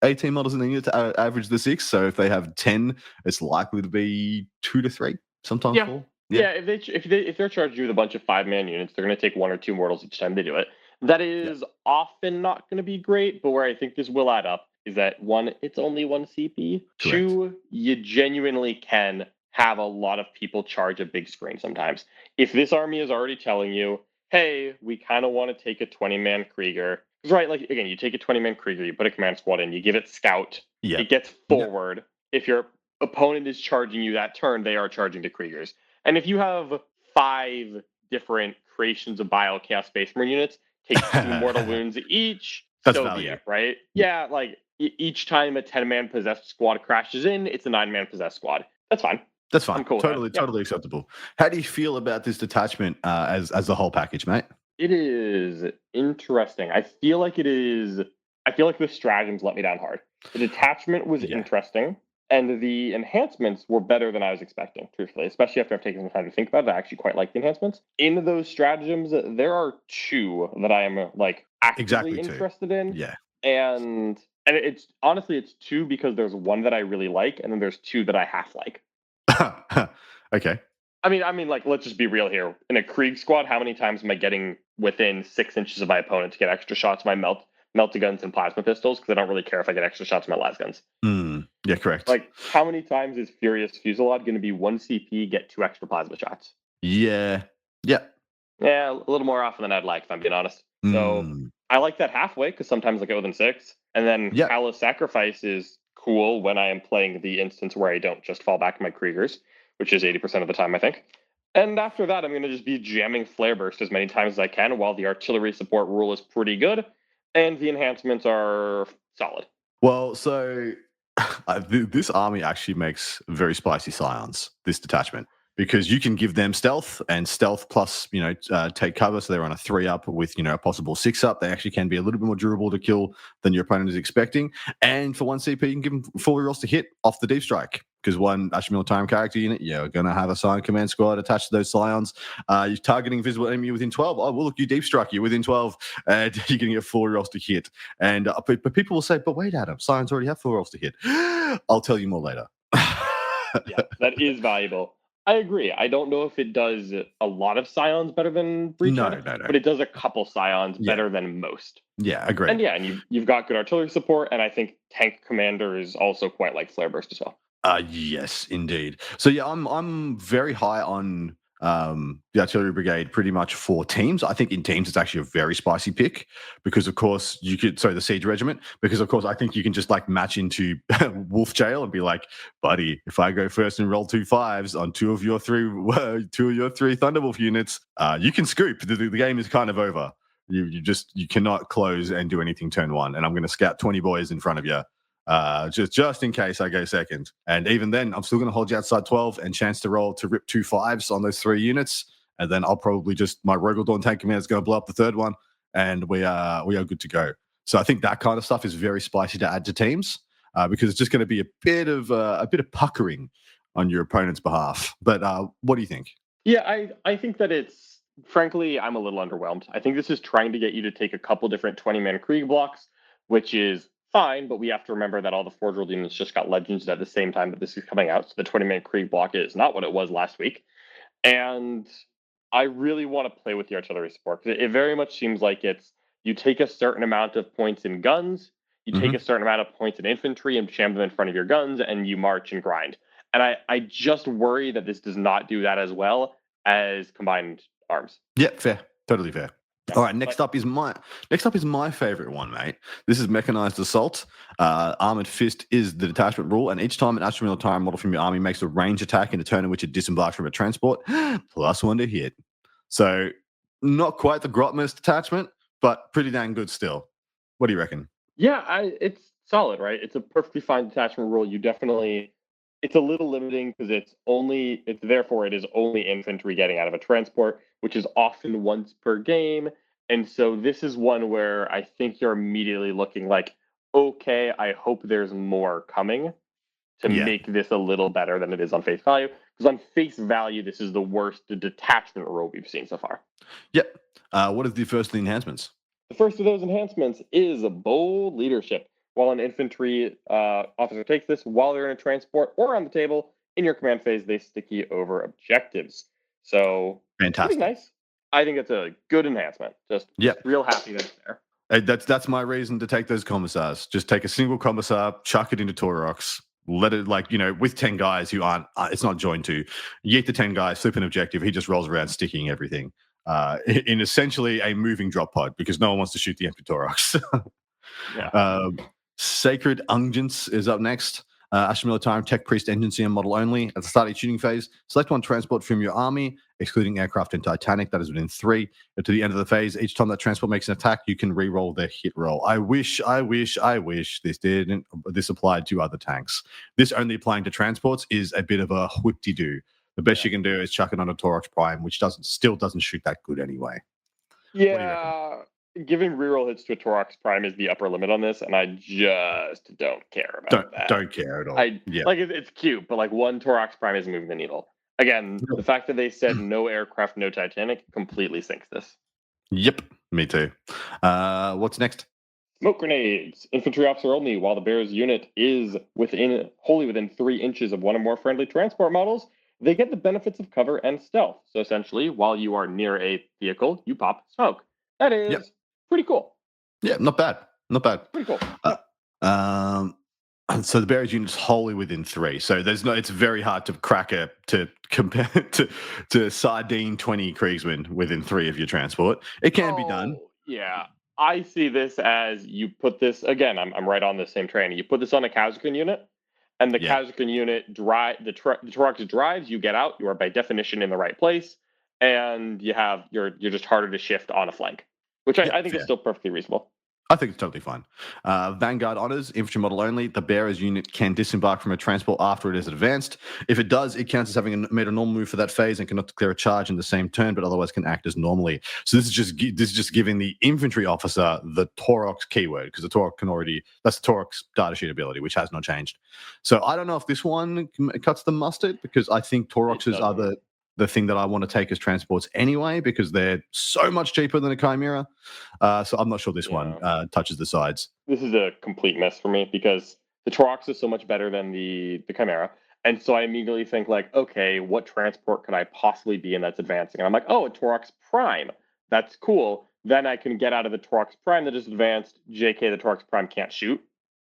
18 models in the unit to average the 6. So if they have 10, it's likely to be 2 to 3, sometimes 4. Yeah, if they're charged you with a bunch of 5-man units, they're going to take 1 or 2 mortals each time they do it. That is often not going to be great, but where I think this will add up is that 1, it's only 1 CP. Correct. 2, you genuinely can have a lot of people charge a big screen sometimes. If this army is already telling you, hey, we kind of want to take a 20-man Krieger. Right, like, again, you take a 20-man Krieger, you put a command squad in, you give it scout, it gets forward. If your opponent is charging you that turn, they are charging the Kriegers. And if you have 5 different creations of Bile Chaos Space Marine units, take 2 mortal wounds each, that's so value. be it, right? Yeah, like, each time a 10-man possessed squad crashes in, it's a 9-man possessed squad. That's fine. That's fine. I'm cool Totally acceptable. How do you feel about this detachment as the whole package, mate? It is interesting. I feel like the stratagems let me down hard. The detachment was interesting, and the enhancements were better than I was expecting, truthfully, especially after I've taken some time to think about it. I actually quite like the enhancements. In those stratagems, there are 2 that I am actively interested in. Yeah. And it's honestly, it's 2 because there's 1 that I really like, and then there's 2 that I half like. Okay. I mean, like, let's just be real here. In a Krieg squad, how many times am I getting within 6 inches of my opponent to get extra shots of my melta-guns and plasma pistols? Because I don't really care if I get extra shots of my lasguns. Yeah, correct. Like, how many times is Furious Fusillade going to be 1 CP, get 2 extra plasma shots? Yeah, a little more often than I'd like, if I'm being honest. So I like that halfway, because sometimes I go within 6. And then Callous Sacrifice is cool when I am playing the instance where I don't just fall back to my Kriegers, which is 80% of the time, I think. And after that, I'm going to just be jamming Flare Burst as many times as I can while the artillery support rule is pretty good and the enhancements are solid. Well, so this army actually makes very spicy scions, this detachment, because you can give them stealth and stealth plus, take cover. So they're on a 3-up with, a possible 6-up. They actually can be a little bit more durable to kill than your opponent is expecting. And for 1 CP, you can give them 4 rerolls to hit off the deep strike. Because 1 Asher Militarum character unit, you're going to have a Scion command squad attached to those Scions. You're targeting visible enemy within 12. Oh, well, look, you deep strike, you're within 12, and you're going to get 4 rolls to hit. And but people will say, but wait, Adam, Scions already have 4 rolls to hit. I'll tell you more later. Yeah, that is valuable. I agree. I don't know if it does a lot of Scions better than Breach, no. But it does a couple Scions better than most. Yeah, agree. And you've got good artillery support, and I think tank commander is also quite like Flare Burst as well. Yes, indeed. So yeah, I'm very high on the artillery brigade pretty much for teams. I think in teams it's actually a very spicy pick because of course the siege regiment, because of course I think you can just like match into Wolf Jail and be like, buddy, if I go first and roll 2 5s on 2 of your 3 Thunderwolf units, you can scoop. The game is kind of over. You cannot close and do anything turn 1, and I'm going to scout 20 boys in front of you. Just in case I go second. And even then, I'm still going to hold you outside 12 and chance to roll to rip 2 5s on those 3 units. And then I'll probably my Rogal Dawn tank commander is going to blow up the 3rd one, and we are good to go. So I think that kind of stuff is very spicy to add to teams because it's just going to be a bit of puckering on your opponent's behalf. But what do you think? Yeah, I think that it's, frankly, I'm a little underwhelmed. I think this is trying to get you to take a couple different 20-man Krieg blocks, which is fine, but we have to remember that all the Forge World units just got Legends at the same time that this is coming out, so the 20-man Krieg block is not what it was last week. And I really want to play with the artillery support, because it very much seems like it's you take a certain amount of points in guns, you take a certain amount of points in infantry and jam them in front of your guns, and you march and grind. And I just worry that this does not do that as well as combined arms. Yeah, fair. Totally fair. All right, next up is my favorite one, mate. This is Mechanized Assault. Armored Fist is the detachment rule, and each time an Astra Militarum model from your army makes a range attack in a turn in which it disembarks from a transport, +1 to hit. So not quite the Grotmus detachment, but pretty dang good still. What do you reckon? Yeah, it's solid, right? It's a perfectly fine detachment rule. It's a little limiting because it is only infantry getting out of a transport, which is often once per game. And so this is one where I think you're immediately looking like, okay, I hope there's more coming to make this a little better than it is on face value. Because on face value, this is the worst detachment rule we've seen so far. Yep. What is the first of the enhancements? The first of those enhancements is a bold leadership. While an infantry officer takes this, while they're in a transport or on the table, in your command phase, they sticky over objectives. So, fantastic. Pretty nice. I think it's a good enhancement. Just real happy that it's there. Hey, that's my reason to take those commissars. Just take a single commissar, chuck it into Taurox, let it, with 10 guys who aren't, it's not joined to, yeet the 10 guys, flip an objective, he just rolls around sticking everything in essentially a moving drop pod because no one wants to shoot the empty Taurox. Sacred Unguents is up next. Astra Militarum Tech Priest Engine CM model only. At the start of each shooting phase, select one transport from your army, excluding aircraft and Titanic, that is within 3. And to the end of the phase, each time that transport makes an attack, you can re-roll their hit roll. I wish this applied to other tanks. This only applying to transports is a bit of a whip-de-doo. The best you can do is chuck it on a Taurox Prime, which still doesn't shoot that good anyway. Yeah. Giving reroll hits to a Taurox Prime is the upper limit on this, and I just don't care about that. Don't care at all. It's cute, but one Taurox Prime isn't moving the needle. Again, the fact that they said no aircraft, no Titanic completely sinks this. Yep, me too. What's next? Smoke grenades. Infantry officer only. While the Bears unit is wholly within 3 inches of one or more friendly transport models, they get the benefits of cover and stealth. So essentially, while you are near a vehicle, you pop smoke. That is pretty cool. Yeah, not bad. Pretty cool. So the Bears unit's wholly within 3. So it's very hard to crack to compare to sardine 20 Kriegsmen within 3 of your transport. It can be done. Yeah. I see this as you put this again. I'm right on the same train. You put this on a Khazarkan unit, and the Khazarkan unit the Taurox drives. You get out. You are by definition in the right place, and you're just harder to shift on a flank, which I think is still perfectly reasonable. I think it's totally fine. Vanguard honors, infantry model only. The Bearers unit can disembark from a transport after it is advanced. If it does, it counts as having made a normal move for that phase and cannot declare a charge in the same turn, but otherwise can act as normally. So this is just giving the infantry officer the Taurox keyword, because the Taurox that's the Taurox data sheet ability, which has not changed. So I don't know if this one cuts the mustard, because I think Tauroxes are the thing that I want to take as transports anyway, because they're so much cheaper than a Chimera. So I'm not sure this one touches the sides. This is a complete mess for me, because the Taurox is so much better than the Chimera. And so I immediately think okay, what transport could I possibly be in that's advancing? And I'm like, oh, a Taurox Prime. That's cool. Then I can get out of the Taurox Prime that is advanced. JK, the Taurox Prime can't shoot.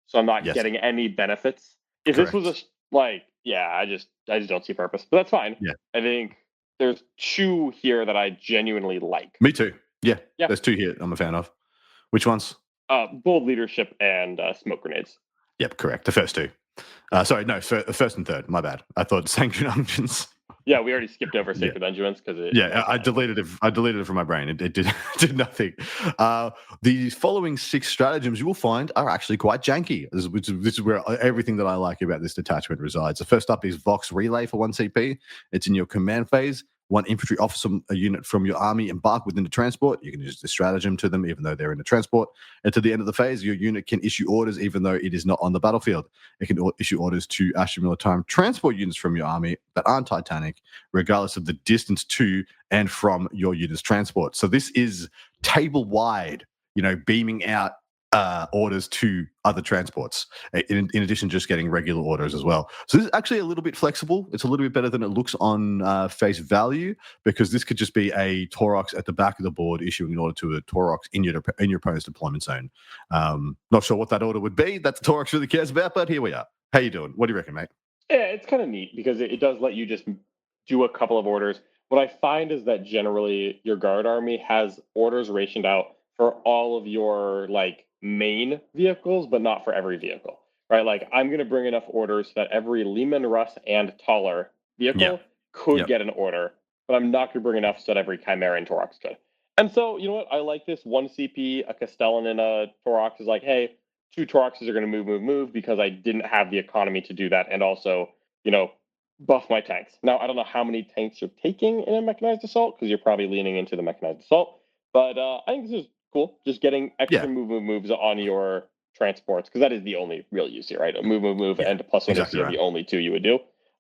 So I'm not getting any benefits. If Correct. This was I just don't see purpose. But that's fine. Yeah. I think there's 2 here that I genuinely like. Me too. Yeah. There's 2 here I'm a fan of. Which ones? Bold leadership and smoke grenades. Yep, correct. The first 2. First and third. My bad. I thought Sacred Unguents. Yeah, we already skipped over Sacred Unguents because I deleted it. I deleted it from my brain. It did nothing. The following 6 stratagems you will find are actually quite janky. This is where everything that I like about this detachment resides. The first up is Vox Relay for 1 CP. It's in your command phase. 1 infantry officer, a unit from your army, embark within the transport. You can use the stratagem to them, even though they're in the transport. And to the end of the phase, your unit can issue orders, even though it is not on the battlefield. It can issue orders to Astra Militarum transport units from your army that aren't Titanic, regardless of the distance to and from your unit's transport. So this is table wide, beaming out orders to other transports, in addition to just getting regular orders as well. So this is actually a little bit flexible. It's a little bit better than it looks on face value, because this could just be a Taurox at the back of the board issuing an order to a Taurox in your opponent's deployment zone. Not sure what that order would be that the Taurox really cares about, but here we are. How you doing? What do you reckon, mate? Yeah, it's kind of neat because it does let you just do a couple of orders. What I find is that generally your guard army has orders rationed out for all of your like main vehicles, but not for every vehicle, right? Like I'm going to bring enough orders that every Lehman, Russ, and Taller vehicle Yeah. could Yep. get an order, but I'm not going to bring enough so that every Chimera and Taurox could. And so, you know what? I like this. One CP, a Castellan, and a Taurox is like, hey, two Tauroxes are going to move because I didn't have the economy to do that, and also, buff my tanks. Now, I don't know how many tanks you're taking in a mechanized assault because you're probably leaning into the mechanized assault, but I think this is cool. Just getting extra Yeah. moves on your transports, because that is the only real use here, right? A move, Yeah, and a plus one exactly are right. the only two you would do.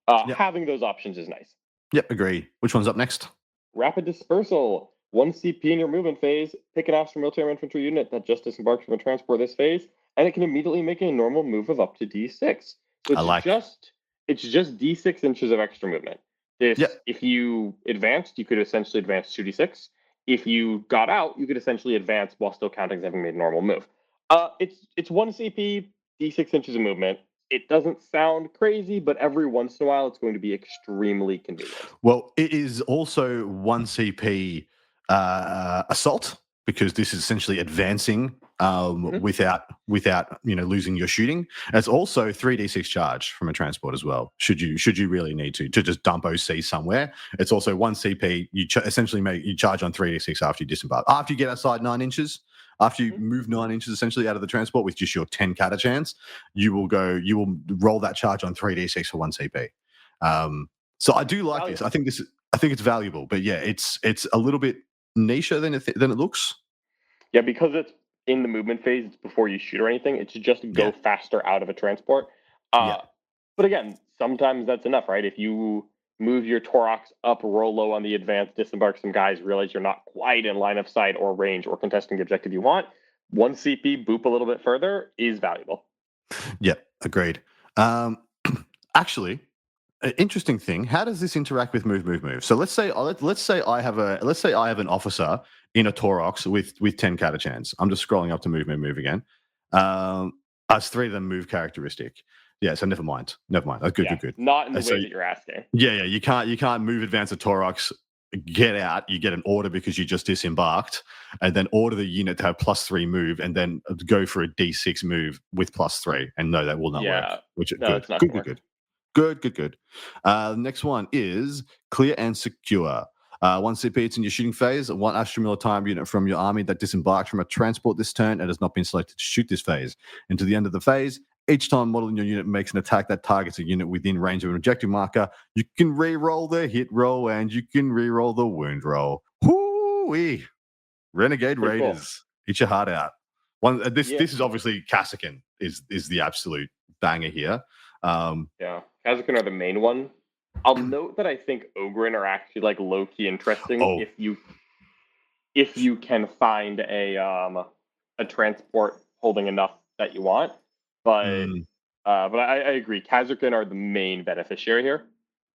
Yep. Having those options is nice. Yep, agree. Which one's up next? Rapid dispersal. 1 CP in your movement phase. Pick an Astro military infantry unit that just disembarks from a transport this phase, and it can immediately make a normal move of up to D6. So it's just D6 inches of extra movement. If you advanced, you could essentially advance 2D6. If you got out, you could essentially advance while still counting as having made a normal move. It's 1 CP, D6 inches of movement. It doesn't sound crazy, but every once in a while, it's going to be extremely convenient. Well, it is also 1 CP assault, because this is essentially advancing without losing your shooting. And it's also 3d6 charge from a transport as well. Should you really need to just dump OC somewhere, it's also 1 CP. You essentially you charge on 3d6 after you disembark. After you get outside 9 inches. After you move 9 inches essentially out of the transport with just your 10 kata chance, you will roll that charge on 3d6 for 1 CP. So I do like this. I think it's valuable, but yeah, it's a little bit nicher than it looks. Yeah, because it's in the movement phase, it's before you shoot or anything. It's just go faster out of a transport. But again, sometimes that's enough, right? If you move your Taurox up, roll low on the advance, disembark some guys, realize you're not quite in line of sight or range or contesting the objective you want, 1 CP, boop a little bit further is valuable. Yeah, agreed. Actually, an interesting thing. How does this interact with move? So let's say I have an officer in a Taurox with 10 kata chance. I'm just scrolling up to move again. Us 3 of them move characteristic. Yeah, so never mind. Good. Not in the way that you're asking. Yeah, you can't move advance a Taurox, get out, you get an order because you just disembarked, and then order the unit to have +3 move, and then go for a D6 move with +3. And no, that will not work. It's not good. Good. Next one is clear and secure. 1 CP, it's in your shooting phase. 1 Astro military unit from your army that disembarks from a transport this turn and has not been selected to shoot this phase. Until the end of the phase, each time model in your unit makes an attack that targets a unit within range of an objective marker, you can re-roll the hit roll and you can re-roll the wound roll. Whoo-wee! Renegade Raiders, eat your heart out. This is obviously Kasrkin is the absolute banger here. Kasrkin are the main one. I'll note that I think Ogryn are actually like low-key interesting if you can find a transport holding enough that you want. But I agree. Kasrkin are the main beneficiary here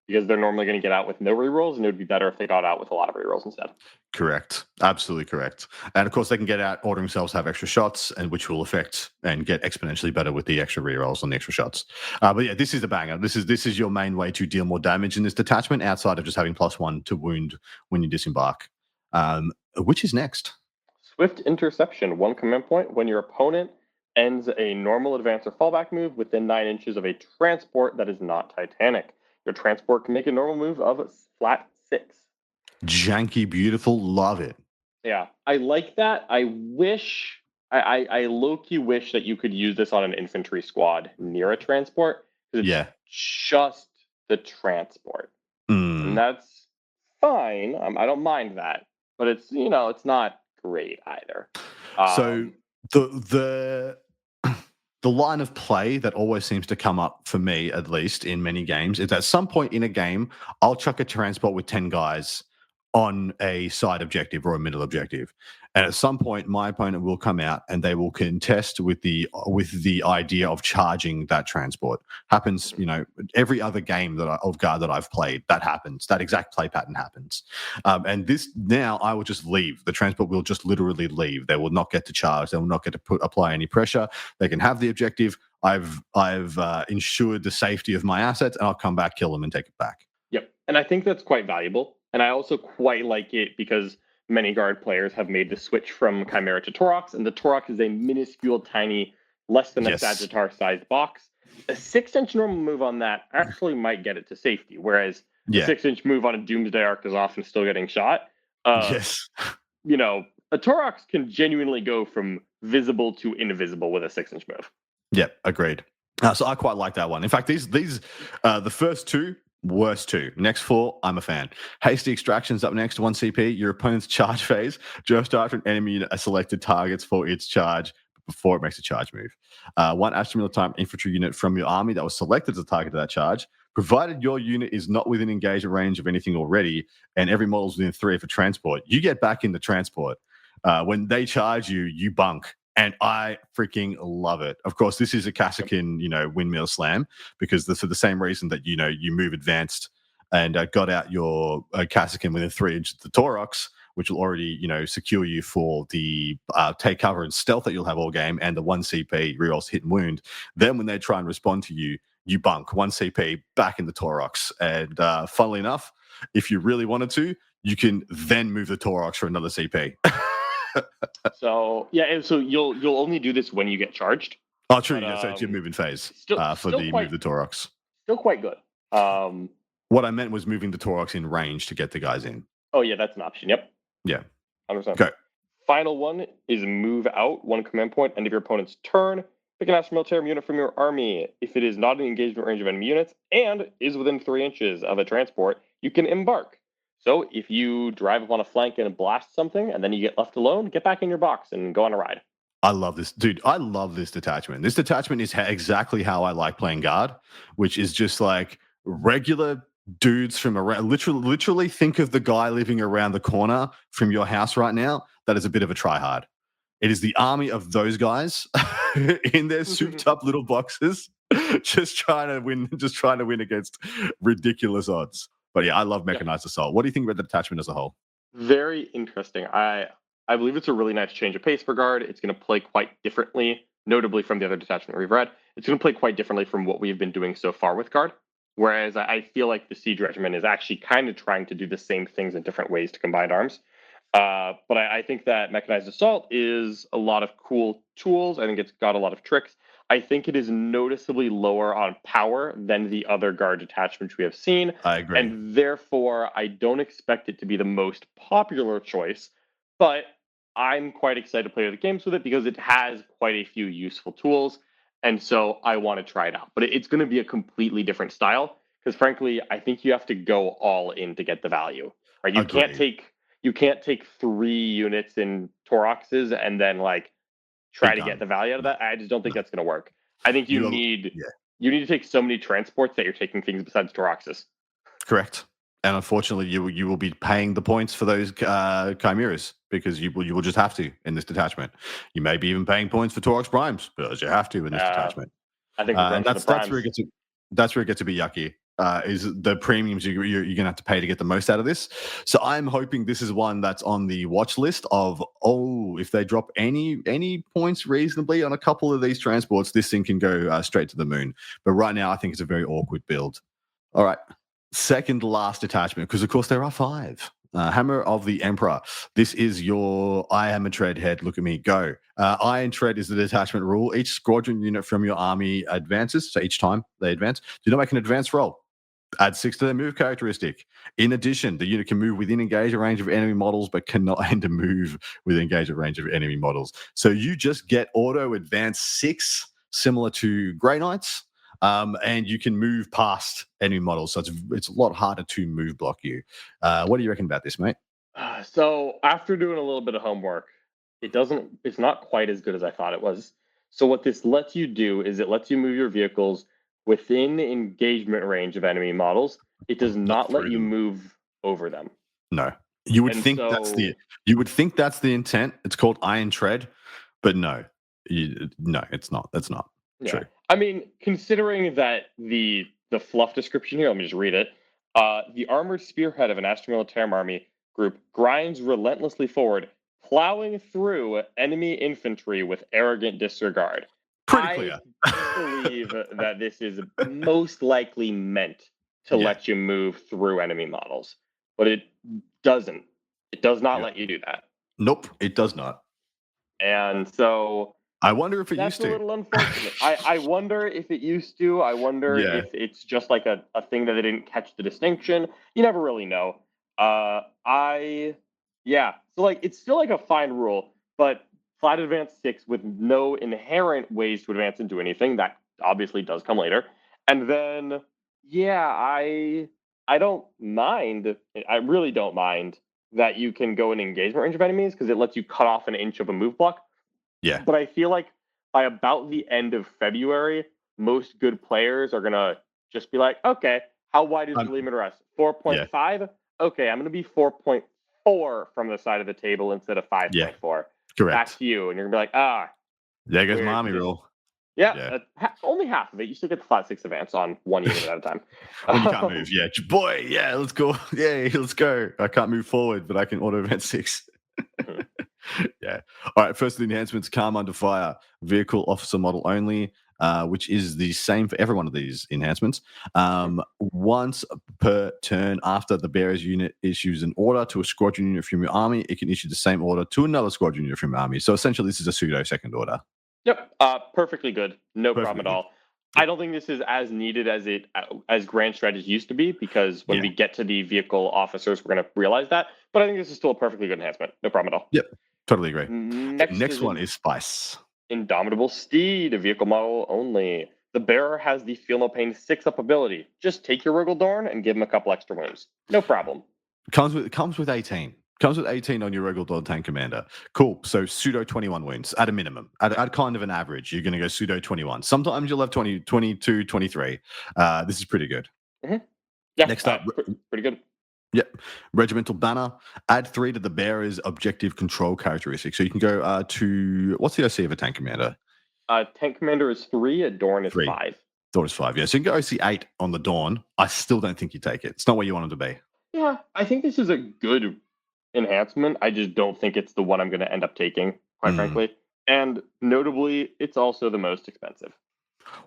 because they're normally going to get out with no rerolls, and it would be better if they got out with a lot of rerolls instead. Correct. Absolutely correct. And of course, they can get out, order themselves, have extra shots, and which will affect and get exponentially better with the extra rerolls on the extra shots. But yeah, this is the banger. This is your main way to deal more damage in this detachment outside of just having +1 to wound when you disembark. Which is next? Swift Interception. 1 command point. When your opponent ends a normal advance or fallback move within 9 inches of a transport that is not Titanic. Your transport can make a normal move of flat 6. Janky, beautiful, love it. Yeah, I like that. I low-key wish that you could use this on an infantry squad near a transport. It's just the transport. And that's fine. I don't mind that. But it's not great either. So the line of play that always seems to come up for me, at least in many games, is at some point in a game, I'll chuck a transport with 10 guys on a side objective or a middle objective. And at some point, my opponent will come out and they will contest with the idea of charging that transport. Happens, every other game of Guard that I've played, that happens. That exact play pattern happens. And this now, I will just leave. The transport will just literally leave. They will not get to charge. They will not get to apply any pressure. They can have the objective. I've ensured the safety of my assets, and I'll come back, kill them, and take it back. Yep, and I think that's quite valuable. And I also quite like it because many Guard players have made the switch from Chimera to Taurox, and the Taurox is a minuscule, tiny, less than a Sagittar-sized box. A 6-inch normal move on that actually might get it to safety, whereas a 6-inch move on a Doomsday Arc is often still getting shot. Yes. A Taurox can genuinely go from visible to invisible with a 6-inch move. Yep, agreed. So I quite like that one. In fact, these the first two, worst two. Next four, I'm a fan. Hasty Extraction's up next, 1 CP. Your opponent's charge phase. Just after an enemy unit is selected targets for its charge before it makes a charge move. 1 Astra Military infantry unit from your army that was selected as a target of that charge, provided your unit is not within engagement range of anything already, and every model is within 3 for transport, you get back in the transport. When they charge you, you bunk. And I freaking love it. Of course, this is a Kasrkin, windmill slam, because for the same reason that, you move advanced and got out your Kasrkin within 3 inches of the Taurox, which will already, secure you for the take cover and stealth that you'll have all game, and the 1 CP rerolls hit and wound. Then when they try and respond to you, you bunk 1 CP back in the Taurox. And funnily enough, if you really wanted to, you can then move the Taurox for another CP. So you'll only do this when you get charged. Oh, true. So it's your moving phase for the move the Taurox. Still quite good. What I meant was moving the Taurox in range to get the guys in. Oh yeah, that's an option. Yep. Yeah. 100%. Go. Final one is move out 1 command point end of your opponent's turn. Pick an Astra Military unit from your army. If it is not in engagement range of enemy units and is within 3 inches of a transport, you can embark. So if you drive up on a flank and blast something, and then you get left alone, get back in your box and go on a ride. I love this. Dude, I love this detachment. This detachment is exactly how I like playing Guard, which is just like regular dudes from around. Literally think of the guy living around the corner from your house right now that is a bit of a tryhard. It is the army of those guys in their souped up little boxes, just trying to win against ridiculous odds. But yeah, I love Mechanized Assault. What do you think about the detachment as a whole? Very interesting. I believe it's a really nice change of pace for Guard. It's going to play quite differently, notably from the other detachment we've read. It's going to play quite differently from what we've been doing so far with Guard. Whereas I feel like the Siege Regiment is actually kind of trying to do the same things in different ways to combine arms. But I think that Mechanized Assault is a lot of cool tools. I think it's got a lot of tricks. I think it is noticeably lower on power than the other Guard detachments we have seen. I agree. And therefore, I don't expect it to be the most popular choice, but I'm quite excited to play the games with it because it has quite a few useful tools. And so I want to try it out. But it's going to be a completely different style because, frankly, I think you have to go all in to get the value. Right? You can't take 3 units in Tauroxes and then try to get the value out of that. I just don't think that's going to work. I think you need to take so many transports that you're taking things besides Tauroxes. Correct. And unfortunately, you will be paying the points for those chimeras because you will just have to in this detachment. You may be even paying points for Taurox Primes because you have to in this detachment. I think that's where it gets to be yucky. Is the premiums you're going to have to pay to get the most out of this. So I'm hoping this is one that's on the watch list of, if they drop any points reasonably on a couple of these transports, this thing can go straight to the moon. But right now, I think it's a very awkward build. All right. Second last detachment, because of course there are 5. Hammer of the Emperor. This is your I am a tread head. Look at me go. Iron Tread is the detachment rule. Each squadron unit from your army advances. So each time they advance, do not make an advance roll. Add 6 to their move characteristic. In addition, the unit can move within engagement range of enemy models, but cannot enter move within engagement range of enemy models. So you just get auto advance 6, similar to Grey Knights, and you can move past enemy models. So it's a lot harder to move block you. What do you reckon about this, mate? So after doing a little bit of homework, it's not quite as good as I thought it was. So what this lets you do is it lets you move your vehicles within engagement range of enemy models. It does not let you move over them. No. You would And think so, that's the intent. It's called Iron Tread, but no, no, it's not. That's not yeah. true. I mean, considering that the fluff description here, let me just read it. The armored spearhead of an Astra Militarum army group grinds relentlessly forward, plowing through enemy infantry with arrogant disregard. Pretty I clear. believe that this is most likely meant to Yeah. let you move through enemy models, but it doesn't. It does not Yeah. let you do that. Nope, it does not. And so I wonder if it that's used a to. little unfortunate. I wonder if it used to. I wonder Yeah. if it's just like a thing that they didn't catch the distinction. You never really know. Yeah. So like it's still like a fine rule, but flat advance 6 with no inherent ways to advance into anything, that obviously does come later. And then yeah, I don't mind. I really don't mind that you can go in engagement range of enemies because it lets you cut off an inch of a move block. Yeah. But I feel like by about the end of February, most good players are gonna just be like, okay, how wide is the limit rest? Yeah. 4.5? Okay, I'm gonna be 4.4 from the side of the table instead of 5.4. Correct. That's you. And you're gonna be like, There goes weird, Mommy just- rule. yeah, only half of it. You still get the flat 6 advance on one unit at a time. When you can't move. Yeah. Boy, yeah, let's go. Yeah, let's go. I can't move forward, but I can auto advance 6. Mhm. Yeah. All right. First of the enhancements, Calm Under Fire, vehicle officer model only, which is the same for every one of these enhancements. Once per turn after the bearer's unit issues an order to a squadron unit from your army, it can issue the same order to another squadron unit from your army. So essentially, this is a pseudo second order. Yep, perfectly good. No problem Perfectly at all. I don't think this is as needed as Grand Strategy used to be because when Yeah. we get to the vehicle officers, we're going to realize that. But I think this is still a perfectly good enhancement. No problem at all. Yep. Totally agree. Next One is Spice. Indomitable Steed, a vehicle model only. The bearer has the Feel No Pain 6-up ability. Just take your Wriggle Dorn and give him a couple extra wounds. No problem. Comes with 18. Comes with 18 on your Wriggle Dorn Tank Commander. Cool. So pseudo 21 wounds at a minimum. At kind of an average, you're going to go pseudo 21. Sometimes you'll have 20, 22, 23. This is pretty good. Yeah, Next up, pretty good. Yep. Regimental Banner. Add 3 to the bearer's objective control characteristic. So you can go to, what's the OC of a tank commander? Tank Commander is 3, a Dorn is 3. 5. Dorn is 5, yeah. So you can go OC 8 on the Dawn. I still don't think you take it. It's not where you want them to be. Yeah, I think this is a good enhancement. I just don't think it's the one I'm going to end up taking, quite frankly. And notably, it's also the most expensive.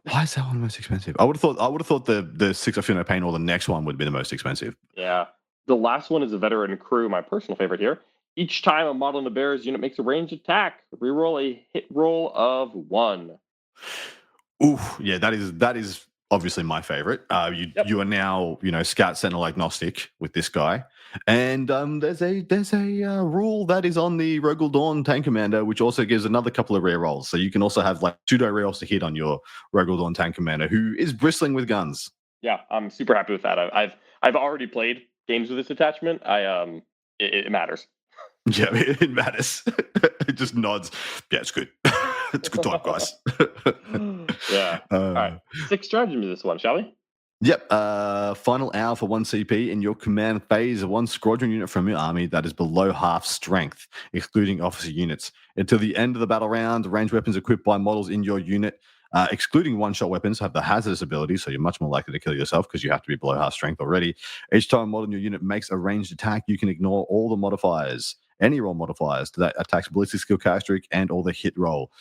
Why is that one the most expensive? I would have thought the 6 of Feel No Pain or the next one would be the most expensive. Yeah. The last one is a veteran crew, my personal favorite here. Each time a model in the bearer's unit makes a ranged attack, reroll a hit roll of 1. Ooh, yeah, that is obviously my favorite. You are now, Scout Sentinel agnostic with this guy. And there's a rule that is on the Wriggle Dorn Tank Commander, which also gives another couple of rerolls. So you can also have like pseudo rerolls to hit on your Wriggle Dorn Tank Commander, who is bristling with guns. Yeah, I'm super happy with that. I've already played games with this attachment. It matters. Yeah, it matters. It just nods. Yeah, it's good. It's a good time, guys. Yeah. All right. 6 stratagems this one, shall we? Yep. Final hour for 1 CP in your command phase. 1 squadron unit from your army that is below half strength, excluding officer units. Until the end of the battle round, ranged weapons equipped by models in your unit, excluding one-shot weapons, have the hazardous ability, so you're much more likely to kill yourself because you have to be below half strength already. Each time a model in your unit makes a ranged attack, you can ignore all the modifiers, any roll modifiers to that attack's ballistic skill characteristic and all the hit roll.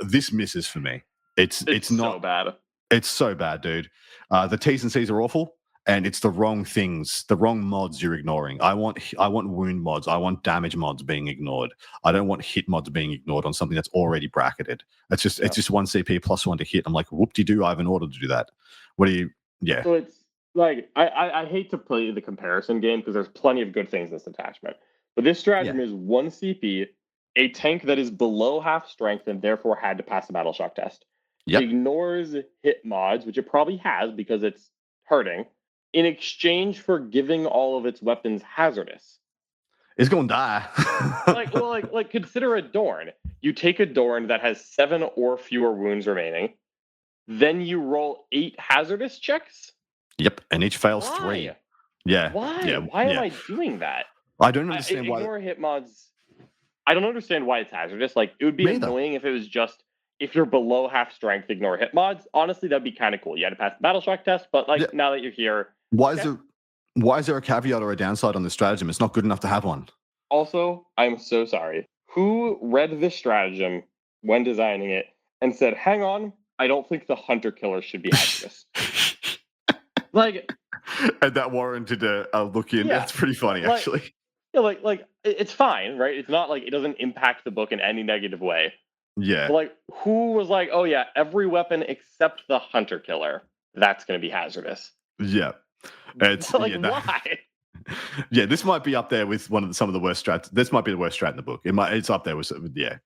This misses for me. It's not so bad. It's so bad, dude. The T's and C's are awful, and it's the wrong things, the wrong mods you're ignoring. I want wound mods. I want damage mods being ignored. I don't want hit mods being ignored on something that's already bracketed. It's just 1 CP plus 1 to hit. I'm like, whoop-de-doo, I have an order to do that. What do you? Yeah. So it's like I hate to play the comparison game because there's plenty of good things in this attachment, but this stratagem is 1 CP, a tank that is below half strength and therefore had to pass a battle shock test. Yep. Ignores hit mods, which it probably has because it's hurting, in exchange for giving all of its weapons hazardous. It's gonna die. like consider a Dorn. You take a Dorn that has 7 or fewer wounds remaining, then you roll 8 hazardous checks. Yep, and each fails Why? 3. Yeah. Why? Yeah. Why am I doing that? I don't understand why. Ignore hit mods. I don't understand why it's hazardous. Like, it would be Me either. annoying if it was just, if you're below half strength, ignore hit mods. Honestly, that'd be kind of cool. You had to pass the battle shock test, but like Yeah. now that you're here, Why okay. is there a caveat or a downside on this stratagem? It's not good enough to have one. Also, I'm so sorry. Who read this stratagem when designing it and said, "Hang on, I don't think the hunter killer should be hazardous." Like, And that warranted a look in. Yeah. That's pretty funny, Like- actually. yeah, it's fine, right? It's not like it doesn't impact the book in any negative way. Yeah. But like, who was like, "Oh yeah, every weapon except the hunter killer, that's going to be hazardous." Yeah. It's Like, yeah, that- why? yeah, this might be up there with some of the worst strats. This might be the worst strat in the book. It's up there with yeah.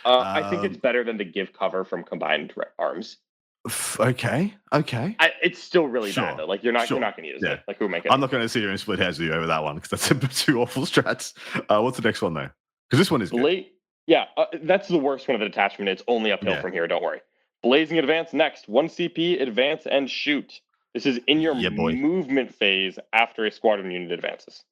I think it's better than to give cover from combined arms. Okay. It's still really Sure, bad though. Like, you're not sure, going to use yeah. it. Like, who make it? I'm not going to sit here and split hairs with you over that one because that's two awful strats. What's the next one though? Because this one is good. That's the worst one of the detachment. It's only uphill Yeah. from here. Don't worry. Blazing Advance next. 1 CP, advance and shoot. This is in your Yeah, boy. movement phase after a squadron unit advances.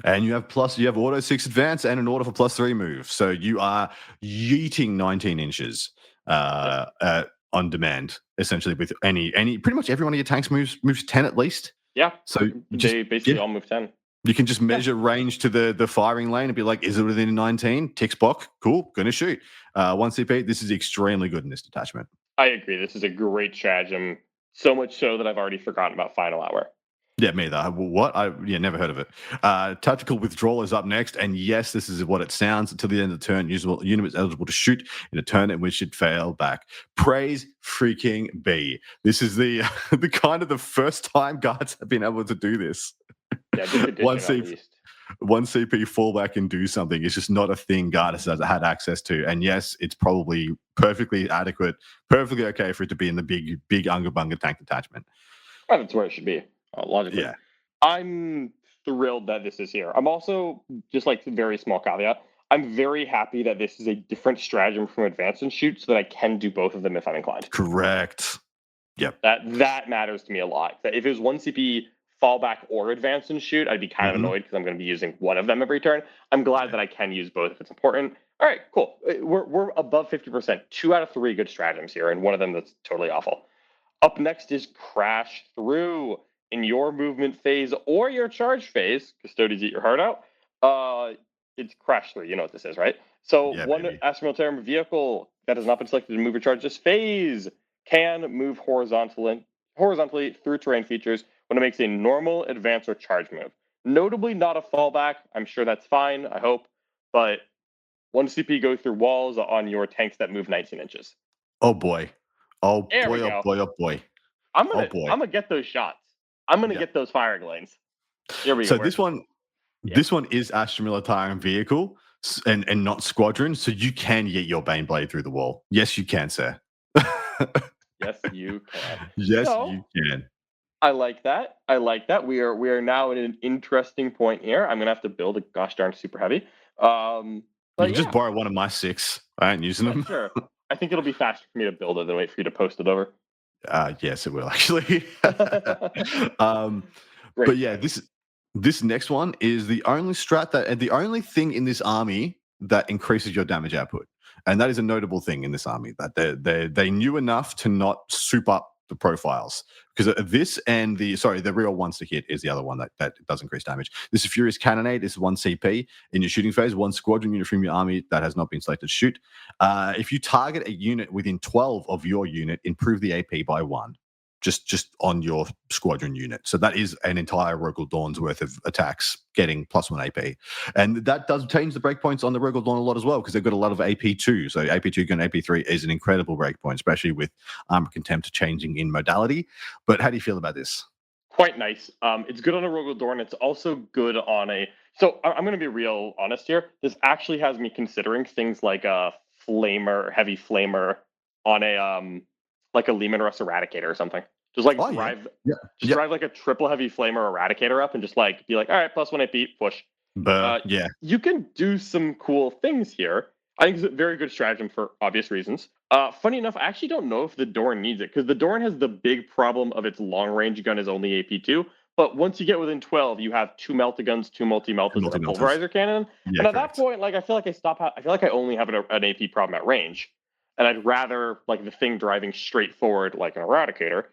And you have auto 6 advance and an order for +3 move. So you are yeeting 19 inches on demand, essentially, with any pretty much every one of your tanks moves 10 at least. Yeah. So They basically all move 10. you can just measure range to the firing lane and be like, is it within 19? Ticks block. Cool. Gonna shoot. 1 CP. This is extremely good in this detachment. I agree. This is a great stratagem. So much so that I've already forgotten about Final Hour. Yeah, me either. What? Never heard of it. Tactical Withdrawal is up next, and yes, this is what it sounds. Until the end of the turn, unit is eligible to shoot in a turn in which it failed back. Praise freaking be. This is the the kind of the first time guards have been able to do this. Yeah, this edition One at CP least. 1 CP fall back and do something. It's just not a thing Gardas has had access to. And yes, it's probably perfectly adequate, perfectly okay for it to be in the big Unga Bunga tank detachment. Well, that's where it should be, logically. Yeah. I'm thrilled that this is here. I'm also, just like very small caveat, I'm very happy that this is a different stratagem from Advance and Shoot so that I can do both of them if I'm inclined. Correct. Yep. That matters to me a lot. That if it was 1 CP fallback or Advance and Shoot, I'd be kind of annoyed because I'm going to be using one of them every turn. I'm glad that I can use both if it's important. All right, cool. We're above 50%. 2 out of 3 good stratagems here, and one of them that's totally awful. Up next is Crash Through. In your movement phase or your charge phase, Custodians eat your heart out. It's Crash Through. You know what this is, right? So Yeah, one baby. Astra Militarum vehicle that has not been selected to move or charge this phase can move horizontally through terrain features when it makes a normal advance or charge move. Notably not a fallback. I'm sure that's fine, I hope. But 1 CP go through walls on your tanks that move 19 inches. Oh boy. Oh There we boy, go. oh boy, oh boy. I'm boy. gonna get those shots. I'm gonna Yeah. get those firing lanes. Here we So go. this one is Astra Militarum vehicle and not squadron, so you can get your Baneblade through the wall. Yes, you can, sir. Yes, you can. Yes, So- you can. I like that. We are now at an interesting point here. I'm gonna have to build a gosh darn super heavy. You But can just borrow one of my 6. I ain't using them. sure. I think it'll be faster for me to build it than wait for you to post it over. Yes, it will actually. Great. But yeah, this next one is the only strat and the only thing in this army that increases your damage output, and that is a notable thing in this army that they knew enough to not soup up the profiles, because this and the real ones to hit is the other one that does increase damage. This is Furious Cannonade. This is 1 CP in your shooting phase. 1 squadron unit from your army that has not been selected to shoot. If you target a unit within 12 of your unit, improve the AP by 1. Just on your squadron unit. So that is an entire Rogal Dawn's worth of attacks getting +1 AP. And that does change the breakpoints on the Rogal Dawn a lot as well, because they've got a lot of AP2. So AP2 and AP3 is an incredible breakpoint, especially with Armor Contempt changing in modality. But how do you feel about this? Quite nice. It's good on a Rogal Dorn. It's also good on a... So I'm going to be real honest here. This actually has me considering things like a heavy flamer on a like a Lehman Russ Eradicator or something. Just like drive like a triple heavy flamer Eradicator up and just like be like, all right, +1 AP, push. But yeah, You can do some cool things here. I think it's a very good stratagem for obvious reasons. Funny enough, I actually don't know if the Dorn needs it, because the Dorn has the big problem of its long range gun is only AP2, But once you get within 12, you have 2 Meltaguns, 2 multi-meltas, and a Multi-meltas. Pulverizer Cannon. Yeah, And at correct. that point, like I feel like I feel like I only have an AP problem at range, and I'd rather like the thing driving straight forward like an Eradicator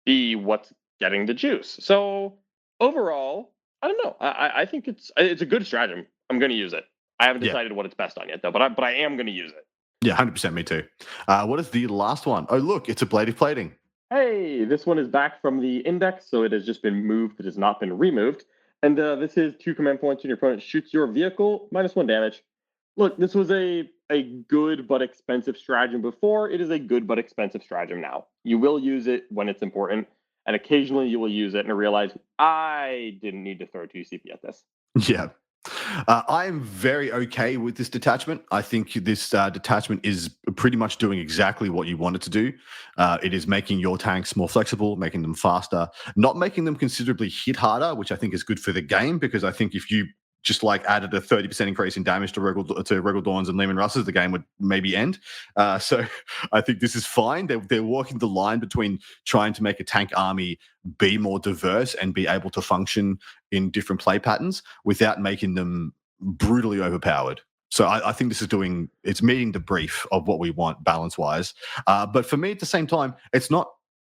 be what's getting the juice. So overall, I don't know. I think it's a good stratagem. I'm going to use it. I haven't Yeah. decided what it's best on yet though, but I am going to use it. Yeah, 100%. Me too. What is the last one? Oh, look, it's ablative plating. Hey, this one is back from the index, so it has just been moved. It has not been removed. And this is 2 command points, and your opponent shoots your vehicle, -1 damage. Look, this was a good but expensive stratagem before. It is a good but expensive stratagem now. You will use it when it's important, and occasionally you will use it and realize, I didn't need to throw 2 CP at this. Yeah. I'm very okay with this detachment. I think this detachment is pretty much doing exactly what you want it to do. It is making your tanks more flexible, making them faster, not making them considerably hit harder, which I think is good for the game, because I think if you just like added a 30% increase in damage to Regal Dawns and Lehman Russes, the game would maybe end. So I think this is fine. They're walking the line between trying to make a tank army be more diverse and be able to function in different play patterns without making them brutally overpowered. So I think this is it's meeting the brief of what we want balance wise. But for me at the same time, it's not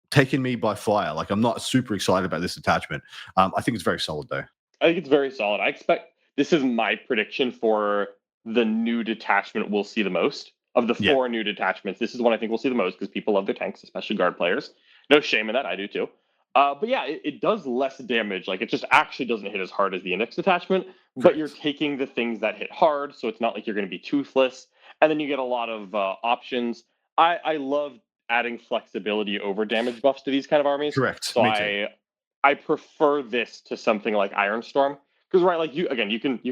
taking me by fire. Like I'm not super excited about this attachment. I think it's very solid though. I think it's very solid. I expect this is my prediction for the new detachment we'll see the most. Of the 4 new detachments, this is one I think we'll see the most because people love their tanks, especially guard players. No shame in that, I do too. But yeah, it does less damage. Like it just actually doesn't hit as hard as the index detachment, but you're taking the things that hit hard, so it's not like you're going to be toothless. And then you get a lot of options. I love adding flexibility over damage buffs to these kind of armies. Correct. So Me too. I prefer this to something like Ironstorm because right, like you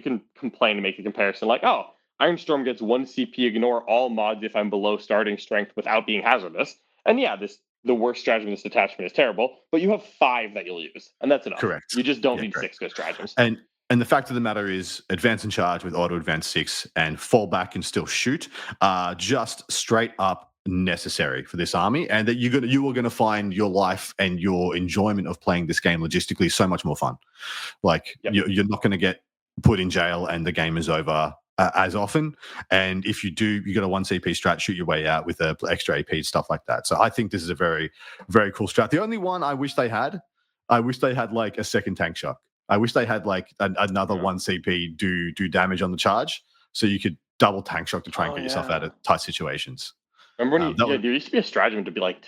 can complain and make a comparison like, oh, Ironstorm gets 1 CP, ignore all mods if I'm below starting strength without being hazardous. And yeah, the worst stratagem in this detachment is terrible, but you have 5 that you'll use, and that's enough. Correct. You just don't Yeah, need correct. 6 good stratagems. And the fact of the matter is, advance and charge with auto advance 6 and fall back and still shoot are just straight up necessary for this army, and that you are gonna find your life and your enjoyment of playing this game logistically so much more fun. Like you're not going to get put in jail and the game is over as often. And if you do, you got a 1 CP strat, shoot your way out with the extra AP stuff like that. So I think this is a very, very cool strat. The only one I wish they had like a second tank shock. I wish they had like another 1 CP do damage on the charge, so you could double tank shock to try and get yourself out of tight situations. Remember when there used to be a stratagem to make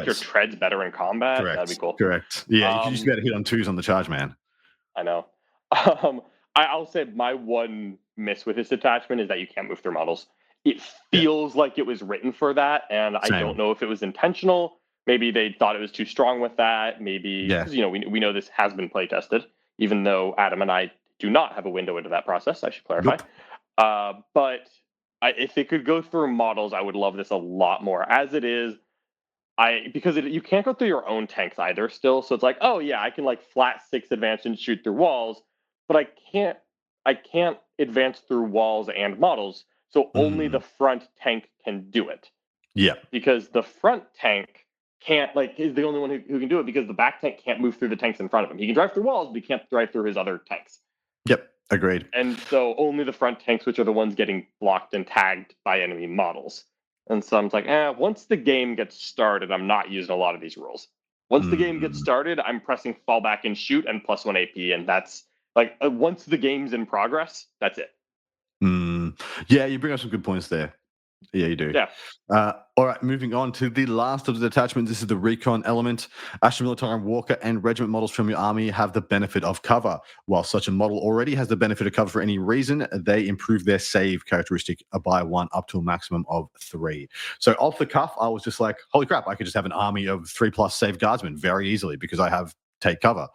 your treads better in combat? Correct. That'd be cool. Correct. Yeah, you used to be able to hit on 2s on the charge, man. I know. I'll say my one miss with this attachment is that you can't move through models. It feels like it was written for that, and I don't know if it was intentional. Maybe they thought it was too strong with that. Maybe because we know this has been play tested, even though Adam and I do not have a window into that process. I should clarify. But if it could go through models, I would love this a lot more. As it is, you can't go through your own tanks either still. So it's like, oh yeah, I can like flat 6 advance and shoot through walls, but I can't advance through walls and models. So only the front tank can do it. Yeah. Because the front tank is the only one who can do it because the back tank can't move through the tanks in front of him. He can drive through walls, but he can't drive through his other tanks. Yep. Agreed. And so only the front tanks, which are the ones getting blocked and tagged by enemy models. And so I'm like, once the game gets started, I'm not using a lot of these rules. Once the game gets started, I'm pressing fall back and shoot and +1 AP. And that's like, once the game's in progress, that's it. Yeah, you bring up some good points there. Yeah, you do. Yeah. All right, moving on to the last of the detachments. This is the recon element. Astra Militarum Walker and regiment models from your army have the benefit of cover. While such a model already has the benefit of cover for any reason, they improve their save characteristic by 1 up to a maximum of 3. So off the cuff, I was just like, holy crap, I could just have an army of 3+ save guardsmen very easily because I have take cover.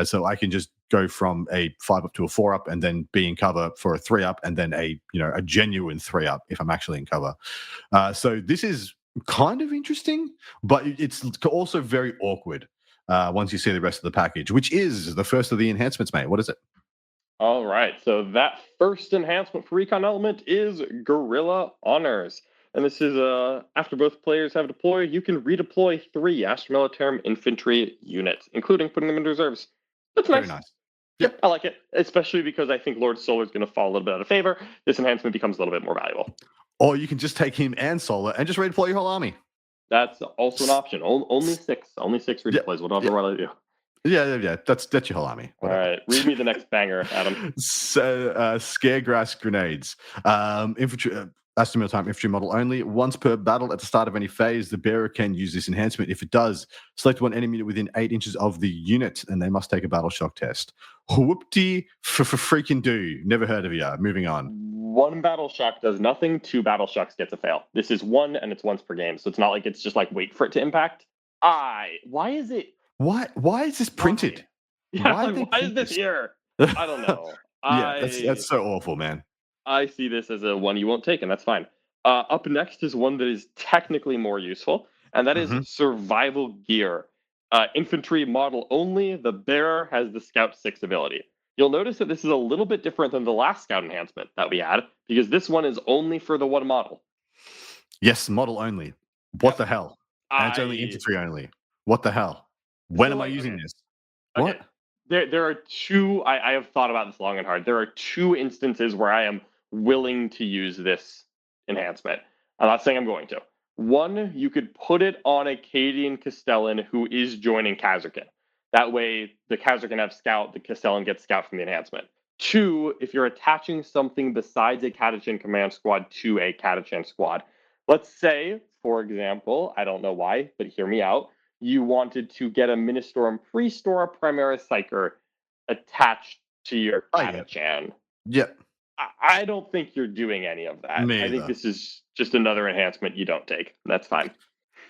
So I can just go from a 5 up to a 4 up and then be in cover for a 3 up and then a genuine 3 up if I'm actually in cover. So this is kind of interesting, but it's also very awkward once you see the rest of the package, which is the first of the enhancements, mate. What is it? All right. So that first enhancement for Recon Element is Guerrilla Honors. And this is after both players have deployed, you can redeploy 3 Astra Militarum infantry units, including putting them in reserves. That's Very nice. nice. Yep, I like it, especially because I think Lord Solar is going to fall a little bit out of favor. This enhancement becomes a little bit more valuable. Or you can just take him and Solar and just redeploy your whole army. That's also an option. Only six Yeah, redeploys. Whatever I do. Yeah. That's your whole army. All Whatever. right, read me the next banger, Adam. So, Scaregrass grenades. Infantry. Aston time infantry model only. Once per battle at the start of any phase, the bearer can use this enhancement. If it does, select one enemy unit within 8 inches of the unit, and they must take a battle shock test. Whoopty freaking do. Never heard of you. Moving on. One battle shock does nothing. 2 battle shocks get to fail. This is 1, and it's once per game, so it's not like it's just like wait for it to impact. Why is it? Why is this printed? Yeah, why is this here? I don't know. That's so awful, man. I see this as a one you won't take, and that's fine. Up next is one that is technically more useful, and that is survival gear. Infantry model only. The bearer has the Scout 6 ability. You'll notice that this is a little bit different than the last Scout enhancement that we had, because this one is only for the one model. Yes, model only. What the hell? And it's only infantry only. What the hell? When am I using this? Okay. What? There are 2. I have thought about this long and hard. There are 2 instances where I am willing to use this enhancement. I'm not saying I'm going to. One, you could put it on a Cadian Castellan who is joining Khazarkan. That way, the Khazarkan have Scout, the Castellan gets Scout from the enhancement. 2, if you're attaching something besides a Catachan command squad to a Catachan squad. Let's say, for example, I don't know why, but hear me out. You wanted to get a Ministorum Priest or a Primaris Psyker attached to your Catachan. Yep. I don't think you're doing any of that. I think this is just another enhancement you don't take. That's fine.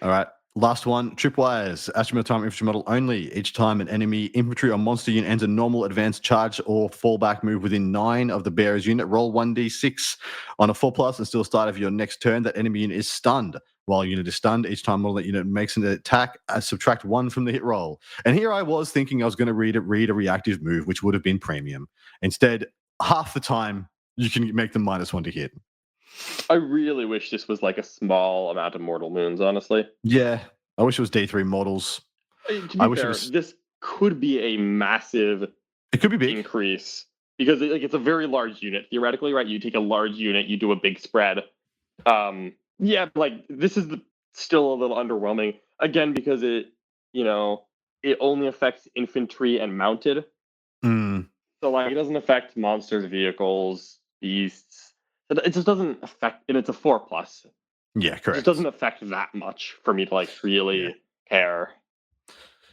All right. Last one. Tripwires. Astronaut time infantry model only. Each time an enemy infantry or monster unit ends a normal advanced charge or fallback move within 9 of the bearer's unit, roll 1d6 on a 4+ and still start of your next turn. That enemy unit is stunned. While a unit is stunned, each time model that unit makes an attack, subtract 1 from the hit roll. And here I was thinking I was going to read a reactive move, which would have been premium. Instead, half the time, you can make them -1 to hit. I really wish this was like a small amount of mortal moons, honestly. Yeah. I wish it was D3 models. To be fair, this could be a massive it could be big increase because it's a very large unit. Theoretically, right? You take a large unit, you do a big spread. This is still a little underwhelming. Again, because it only affects infantry and mounted. So it doesn't affect monsters, vehicles, beasts. It just doesn't affect, and it's a 4+. Yeah, correct. It doesn't affect that much for me to really care.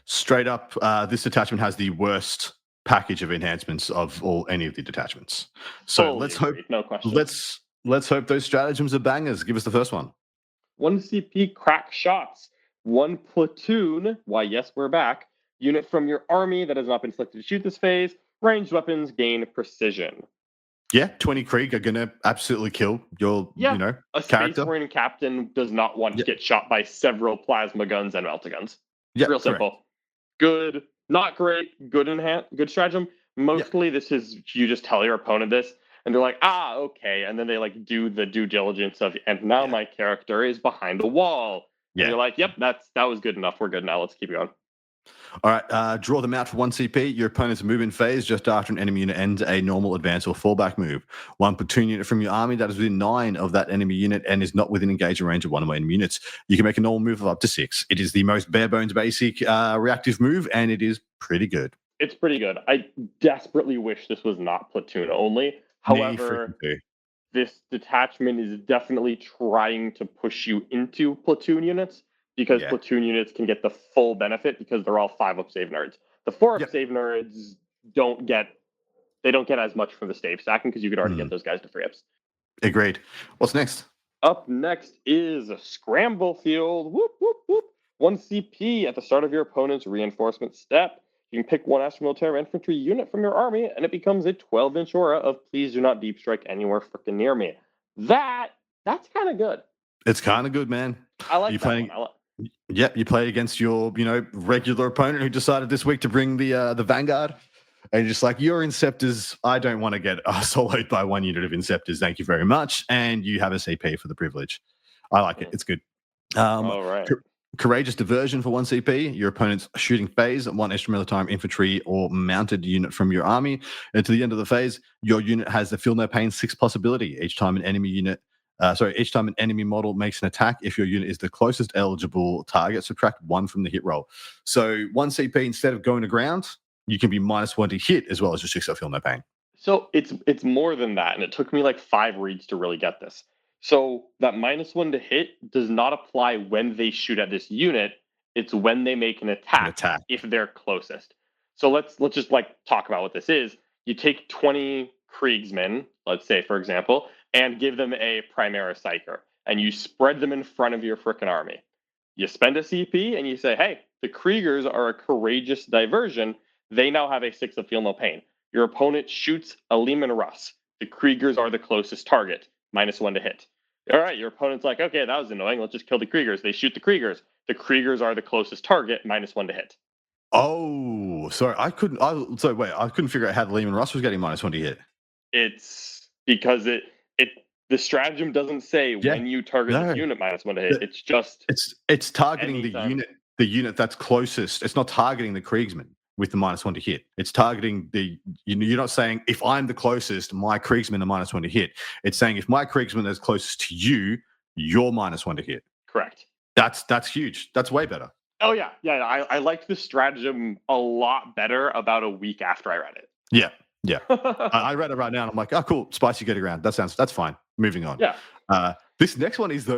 Straight up, this detachment has the worst package of enhancements of any of the detachments. So let's hope. No question. Let's hope those stratagems are bangers. Give us the first one. 1 CP crack shots. 1 platoon. Why, yes, we're back. Unit from your army that has not been selected to shoot this phase. Ranged weapons gain precision. Yeah, 20 Krieg are going to absolutely kill your, a character. Space Marine captain does not want to get shot by several plasma guns and melta-guns. It's real simple. Good, not great, good stratagem. Mostly this is, you just tell your opponent this, and they're like, okay. And then they do the due diligence of, and now my character is behind the wall. Yeah. And you're like, yep, that was good enough. We're good now. Let's keep going. All right, draw them out for 1 CP. Your opponent's move-in phase just after an enemy unit ends a normal advance or fallback move. 1 platoon unit from your army that is within 9 of that enemy unit and is not within engagement range of 1 of my enemy units. You can make a normal move of up to 6. It is the most bare-bones basic reactive move, and it is pretty good. It's pretty good. I desperately wish this was not platoon only. However, this detachment is definitely trying to push you into platoon units. Because platoon units can get the full benefit because they're all 5-up save nerds. The 4-up save nerds don't get as much from the stave stacking because you could already get those guys to 3-ups. Agreed. What's next? Up next is Scramble Field. Whoop, whoop, whoop. 1 CP at the start of your opponent's reinforcement step. You can pick 1 Astromilitary infantry unit from your army, and it becomes a 12-inch aura of please do not deep strike anywhere freaking near me. That's kind of good. It's kind of good, man. I like that one. Yep, you play against your, regular opponent who decided this week to bring the Vanguard, and you're just like, your Inceptors, I don't want to get soloed by 1 unit of Inceptors, thank you very much, and you have a CP for the privilege. I like it. It's good. All right. Courageous Diversion for 1 CP. Your opponent's shooting phase, 1 extra military infantry or mounted unit from your army. And to the end of the phase, your unit has the Feel No Pain 6 possibility. Each time an enemy model makes an attack, if your unit is the closest eligible target, subtract 1 from the hit roll. So 1 CP, instead of going to ground, you can be -1 to hit as well as just 6 Feel No Pain. So it's more than that, and it took me like 5 reads to really get this. So that -1 to hit does not apply when they shoot at this unit. It's when they make an attack, if they're closest. So let's just like talk about what this is. You take 20 Kriegsmen, let's say for example, and give them a Primera Psyker, and you spread them in front of your frickin' army. You spend a CP and you say, hey, the Kriegers are a courageous diversion. They now have a 6 of Feel No Pain. Your opponent shoots a Leman Russ. The Kriegers are the closest target, -1 to hit. All right, your opponent's like, okay, that was annoying. Let's just kill the Kriegers. They shoot the Kriegers. The Kriegers are the closest target, -1 to hit. Oh, sorry. I couldn't figure out how the Leman Russ was getting -1 to hit. It's because the stratagem doesn't say when you target this unit -1 to hit. It's just it's targeting anytime. the unit that's closest. It's not targeting the Kriegsman with the -1 to hit. It's targeting you're not saying if I'm the closest, my Kriegsmen are -1 to hit. It's saying if my Kriegsman is closest to you, you're -1 to hit. Correct. That's huge. That's way better. Oh yeah. I liked the stratagem a lot better about a week after I read it. Yeah. I read it right now and I'm like, oh cool, spicy getting around. That's fine. Moving on. Yeah. This next one is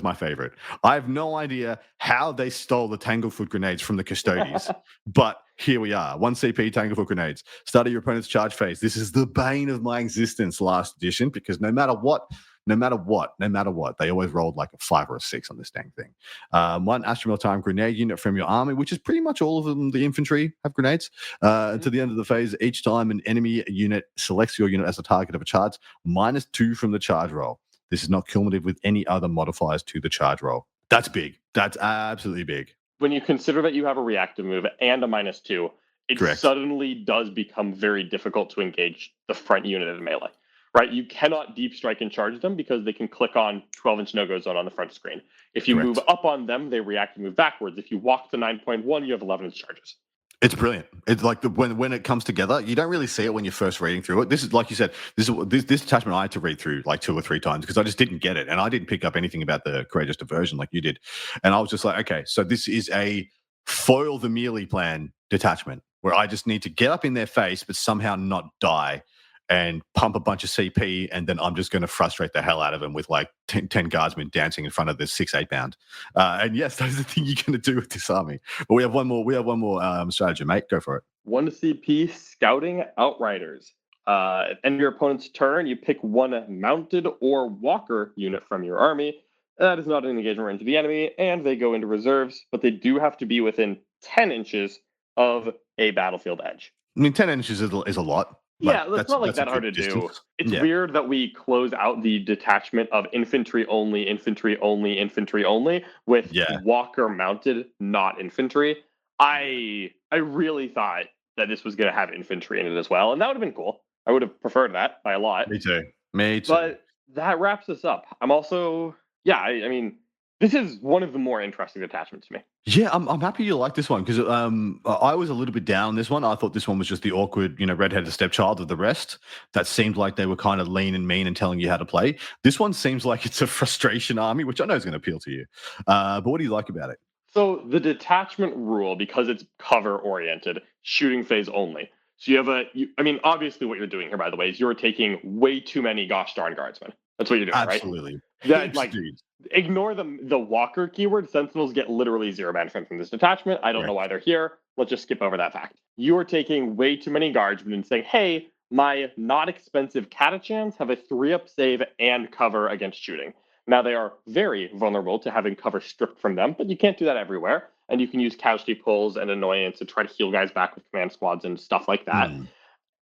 my favorite. I have no idea how they stole the Tanglefoot grenades from the Custodes, but here we are. 1 CP Tanglefoot grenades. Start of your opponent's charge phase. This is the bane of my existence last edition because no matter what, they always rolled like a 5 or a 6 on this dang thing. 1 Astra Military grenade unit from your army, which is pretty much all of them. The infantry have grenades. To the end of the phase, each time an enemy unit selects your unit as a target of a charge, -2 from the charge roll. This is not cumulative with any other modifiers to the charge roll. That's big. That's absolutely big. When you consider that you have a reactive move and a -2, it Correct. suddenly does become very difficult to engage the front unit of melee. Right? You cannot deep strike and charge them because they can click on 12-inch no-go zone on the front screen. If you move up on them, they react and move backwards. If you walk to 9.1, you have 11-inch charges. It's brilliant. It's like when it comes together, you don't really see it when you're first reading through it. This is like you said, this attachment I had to read through like 2 or 3 times because I just didn't get it, and I didn't pick up anything about the Courageous Diversion like you did, and I was just like, okay, so this is a foil the melee plan detachment where I just need to get up in their face but somehow not die and pump a bunch of CP, and then I'm just going to frustrate the hell out of them with like 10 guardsmen dancing in front of this 6-8 pound. And yes, that's the thing you're going to do with this army. But we have one more strategy, mate. Go for it. 1 CP Scouting Outriders. At end of your opponent's turn, you pick 1 mounted or walker unit from your army. That is not an engagement range of the enemy, and they go into reserves, but they do have to be within 10 inches of a battlefield edge. I mean, 10 inches is a lot. Yeah, that's not like that hard to do. It's weird that we close out the detachment of infantry only with walker mounted, not infantry. I really thought that this was going to have infantry in it as well, and that would have been cool. I would have preferred that by a lot. Me too. But that wraps us up. I'm also, I mean, this is one of the more interesting attachments to me. Yeah, I'm happy you like this one because I was a little bit down on this one. I thought this one was just the awkward, redheaded stepchild of the rest. That seemed like they were kind of lean and mean and telling you how to play. This one seems like it's a frustration army, which I know is going to appeal to you. But what do you like about it? So the detachment rule, because it's cover oriented, shooting phase only. So you have obviously what you're doing here, by the way, is you're taking way too many gosh darn guardsmen. That's what you're doing, Absolutely. right? Absolutely. Ignore the walker keyword. Sentinels get literally 0 benefit from this detachment. I don't know why they're here. Let's just skip over that fact. You are taking way too many guardsmen and saying, hey, my not expensive Catachans have a 3-up save and cover against shooting. Now, they are very vulnerable to having cover stripped from them, but you can't do that everywhere. And you can use casualty pulls and annoyance to try to heal guys back with command squads and stuff like that.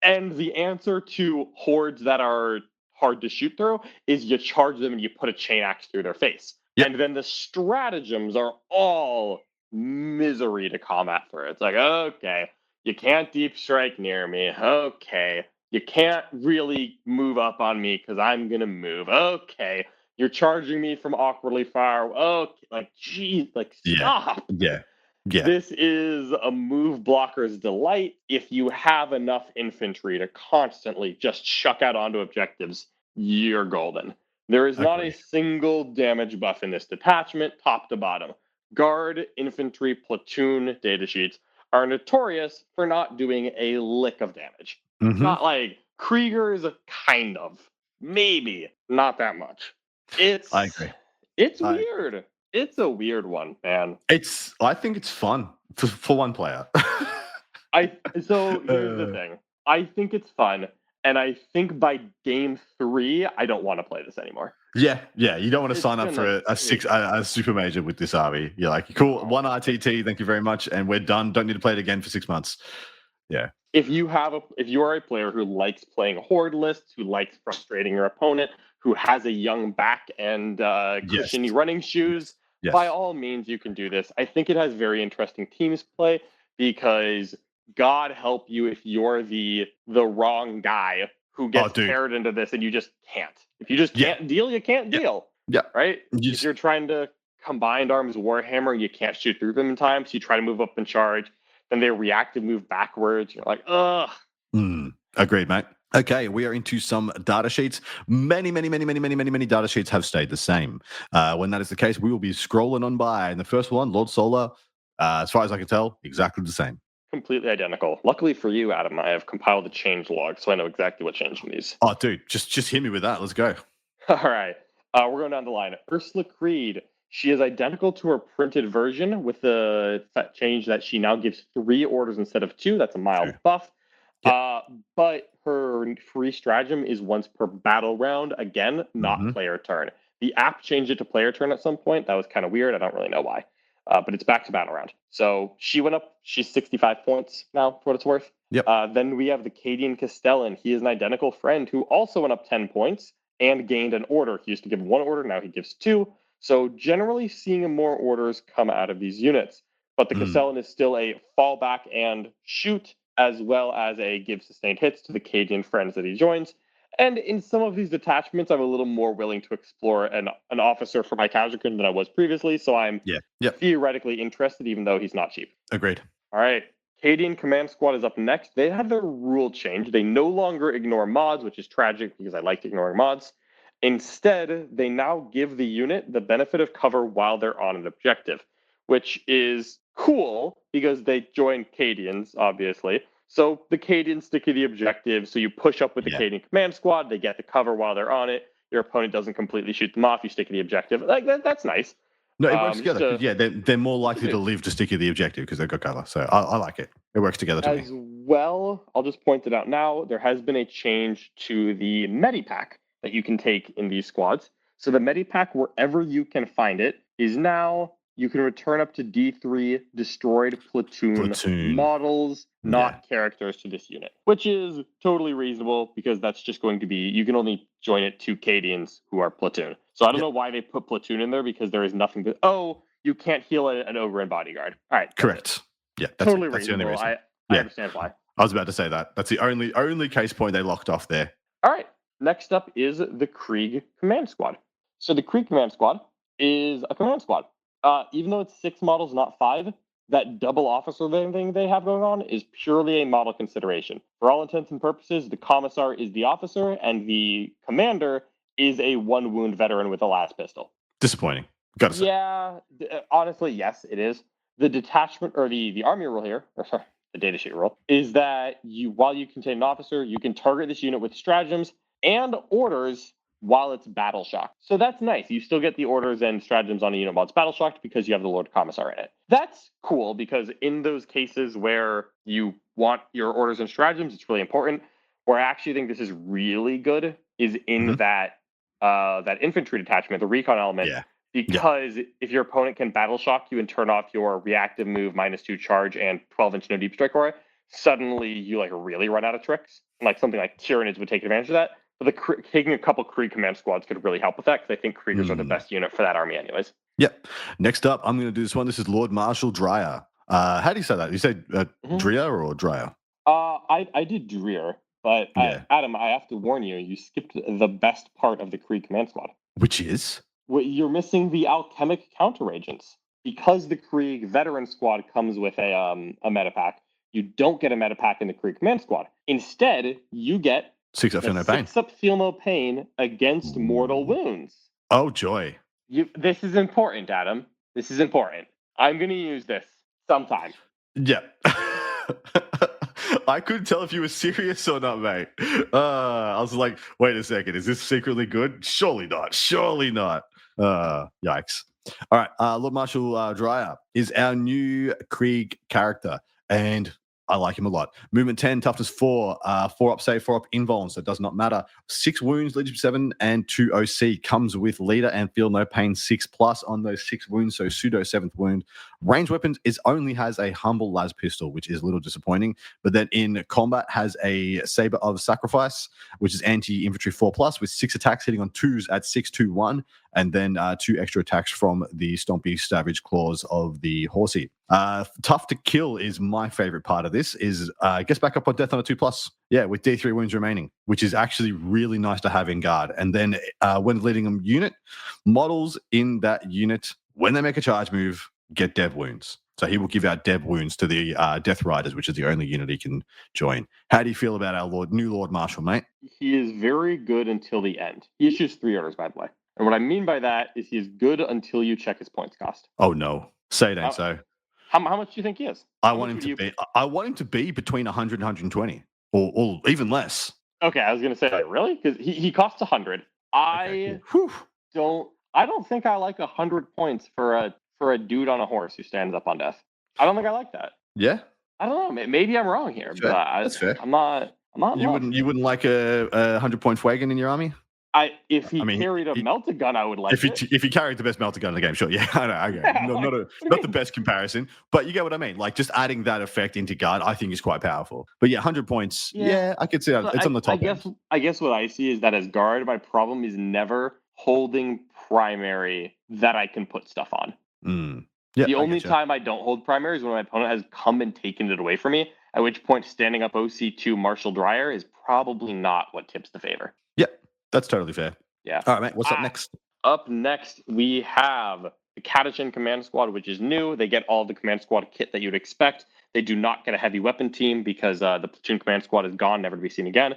And the answer to hordes that are hard to shoot through is you charge them and you put a chain axe through their face. And then the stratagems are all misery to combat for. It's like, okay, you can't deep strike near me. Okay, you can't really move up on me because I'm going to move. Okay, You're charging me from awkwardly far. Oh, like, geez, like, Yeah. stop. Yeah. Yeah. This is a move blocker's delight. If you have enough infantry to constantly just chuck out onto objectives, you're golden. There is not a Agreed. single damage buff in this detachment, top to bottom. Guard, infantry, platoon datasheets are notorious for not doing a lick of damage. Mhm. Not like Krieger is a kind of, maybe, not that much. I agree. It's I- weird. It's a weird one, man. I think it's fun for one player. So here's the thing. I think it's fun, and I think by game 3, I don't want to play this anymore. Yeah. You don't want to It's sign up for a super major with this army. You're like, cool, one RTT, thank you very much, and we're done. Don't need to play it again for 6 months. Yeah. If you are a player who likes playing horde lists, who likes frustrating your opponent, who has a young back and cushiony running shoes, Yes. by all means you can do this. I think it has very interesting teams play because God help you if you're the wrong guy who gets paired into this and you just can't. If you just can't deal, you can't deal. Yeah. Right? If you're trying to combined arms Warhammer, you can't shoot through them in time, so you try to move up and charge. Then they reactive move backwards. You're like, ugh. Agreed, mate. Okay, we are into some data sheets. Many data sheets have stayed the same. When that is the case, we will be scrolling on by. And the first one, Lord Solar, as far as I can tell, exactly the same. Completely identical. Luckily for you, Adam, I have compiled the change log, so I know exactly what changed in these. Oh, dude, just hit me with that. Let's go. All right. We're going down the line. Ursula Creed. She is identical to her printed version with the change that she now gives 3 orders instead of 2. That's a mild buff. But her free stratagem is once per battle round. Again, not player turn. The app changed it to player turn at some point. That was kind of weird. I don't really know why. But it's back to battle round. So she went up. She's 65 points now, for what it's worth. Yep. Then we have the Cadian Castellan. He is an identical friend who also went up 10 points and gained an order. He used to give 1 order. Now he gives 2. So generally seeing more orders come out of these units. But the Castellan is still a fallback and shoot, as well as a give sustained hits to the Cadian friends that he joins. And in some of these detachments, I'm a little more willing to explore an officer for my Khazarkan than I was previously. So I'm theoretically interested, even though he's not cheap. Agreed. All right. Cadian Command Squad is up next. They had their rule change. They no longer ignore mods, which is tragic because I liked ignoring mods. Instead, they now give the unit the benefit of cover while they're on an objective, which is cool because they join Cadians, obviously. So the Cadians stick to the objective. So you push up with the Cadian Command Squad. They get the cover while they're on it. Your opponent doesn't completely shoot them off. You stick to the objective. Like that's nice. No, it works together. They're more likely to live to stick to the objective because they've got cover. So I like it. It works together to As me. well, I'll just point it out now. There has been a change to the Medipack that you can take in these squads. So the Medipack, wherever you can find it, is now you can return up to D3 destroyed platoon models, not characters to this unit, which is totally reasonable because that's just going to be, you can only join it to Cadians who are platoon. So I don't know why they put platoon in there because there is nothing to, you can't heal an ogre and bodyguard. All right. Correct. Yeah, that's totally reasonable. The only reason. I understand why. I was about to say that. That's the only case point they locked off there. All right. Next up is the Krieg Command Squad. So the Krieg Command Squad is a command squad. Even though it's 6 models, not 5, that double officer thing they have going on is purely a model consideration. For all intents and purposes, the commissar is the officer, and the commander is a 1-wound veteran with a last pistol. Disappointing. Gotta say. Yeah, honestly, yes, it is. The detachment, or the army rule here, or sorry, the datasheet rule, is that while you contain an officer, you can target this unit with stratagems and orders while it's battle shocked. So that's nice. You still get the orders and stratagems on a unit while it's battle shocked because you have the Lord Commissar in it. That's cool because in those cases where you want your orders and stratagems, it's really important. Where I actually think this is really good is in that infantry detachment, the recon element. Yeah. Because if your opponent can battle shock you and turn off your reactive move -2 charge and 12-inch no deep strike aura, suddenly you really run out of tricks. And something like Tyranids would take advantage of that. But taking a couple Krieg command squads could really help with that because I think Kriegers are the best unit for that army anyways. Yep. Next up, I'm going to do this one. This is Lord Marshal Dreyer. How do you say that? You say Dreyer or Dreyer? I did Dreyer, but Adam, I have to warn you, you skipped the best part of the Krieg command squad. Which is? You're missing the alchemic counter agents. Because the Krieg veteran squad comes with a meta pack, you don't get a meta pack in the Krieg command squad. Instead, you get 6 up, the no pain. 6 up Feel No Pain against mortal wounds. Oh, joy. This is important, Adam. This is important. I'm going to use this sometime. Yeah. I couldn't tell if you were serious or not, mate. I was like, wait a second. Is this secretly good? Surely not. Surely not. Yikes. All right. Lord Marshal Dreyer is our new Krieg character, and I like him a lot. Movement 10, toughness 4, 4 up save, 4 up invuln, so it does not matter. 6 wounds, leadership 7, and 2 OC. Comes with leader and feel no pain 6+ on those 6 wounds, so pseudo 7th wound. Range weapons only has a humble las pistol, which is a little disappointing. But then in combat has a saber of sacrifice, which is anti-infantry 4+ with 6 attacks hitting on 2s at 6-2-1, and then 2 extra attacks from the stompy savage claws of the horsey. Tough to kill is my favorite part of this. Is gets back up on death on a 2+. Yeah, with D3 wounds remaining, which is actually really nice to have in guard. And then when leading a unit, models in that unit, when they make a charge move, get dev wounds. So he will give out dev wounds to the Death Riders, which is the only unit he can join. How do you feel about our new Lord Marshal, mate? He is very good until the end. He issues 3 orders, by the way. And what I mean by that is he is good until you check his points cost. Oh no, say it ain't so. How much do you think he is? I want him to be between 100 and 120, or even less. Okay, I was gonna say, like, really? Because he costs 100. I don't think I like 100 points for a dude on a horse who stands up on death. I don't think I like that. Yeah. I don't know. Maybe I'm wrong here, fair. but That's fair. I'm not. You wouldn't like a 100-point Fwagon in your army? If he carried a melted gun, I would like it. If he carried the best melted gun in the game, sure. Yeah, I know. Okay. Not the best comparison, but you get what I mean. Like, just adding that effect into guard, I think is quite powerful. But yeah, 100 points. Yeah, I could see that. It's on the top end. I guess what I see is that as guard, my problem is never holding primary that I can put stuff on. Yeah, the only time I don't hold primary is when my opponent has come and taken it away from me, at which point standing up OC2 Marshal Dreyer is probably not what tips the favor. Yeah, that's totally fair. Yeah. All right, mate. What's up next? Up next, we have the Catachan Command Squad, which is new. They get all the Command Squad kit that you'd expect. They do not get a heavy weapon team because the Platoon Command Squad is gone, never to be seen again.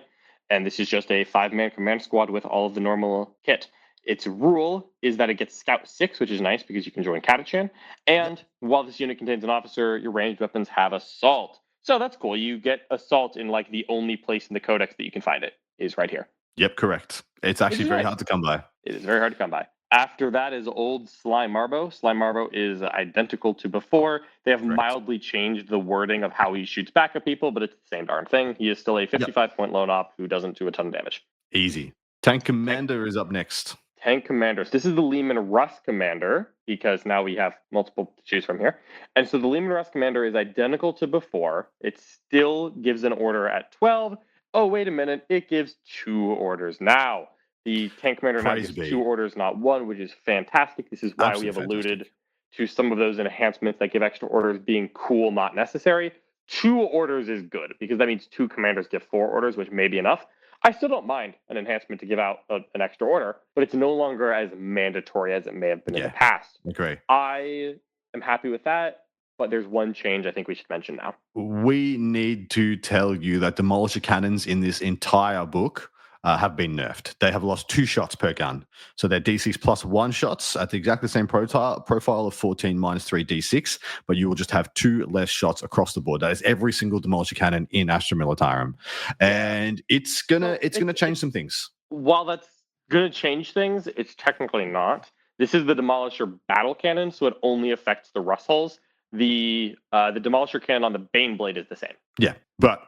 And this is just a 5-man Command Squad with all of the normal kit. Its rule is that it gets Scout 6, which is nice because you can join Catachan. And while this unit contains an officer, your ranged weapons have Assault. So that's cool. You get Assault in like the only place in the Codex that you can find it is right here. Yep, correct. It's actually very hard to come by. It is very hard to come by. After that is old Sly Marbo. Sly Marbo is identical to before. They have mildly changed the wording of how he shoots back at people, but it's the same darn thing. He is still a 55-point lone op who doesn't do a ton of damage. Easy. Tank Commander is up next. Tank Commanders. This is the Leman Russ Commander, because now we have multiple to choose from here. And so the Leman Russ Commander is identical to before. It still gives an order at 12. Oh, wait a minute. It gives 2 orders now. The Tank Commander now gives 2 orders, not 1, which is fantastic. This is why we have alluded to some of those enhancements that give extra orders being cool, not necessary. 2 orders is good, because that means 2 commanders give 4 orders, which may be enough. I still don't mind an enhancement to give out an extra order, but it's no longer as mandatory as it may have been in the past. Okay. I am happy with that, but there's one change I think we should mention now. We need to tell you that Demolisher cannons in this entire book have been nerfed. They have lost 2 shots per gun. So they're D6 +1 shots at the exactly same profile of 14 -3 D6, but you will just have 2 less shots across the board. That is every single Demolisher cannon in Astra Militarum. And it's gonna change some things. While that's gonna change things, it's technically not. This is the Demolisher battle cannon, so it only affects the rust holes. The Demolisher cannon on the Baneblade is the same. Yeah, but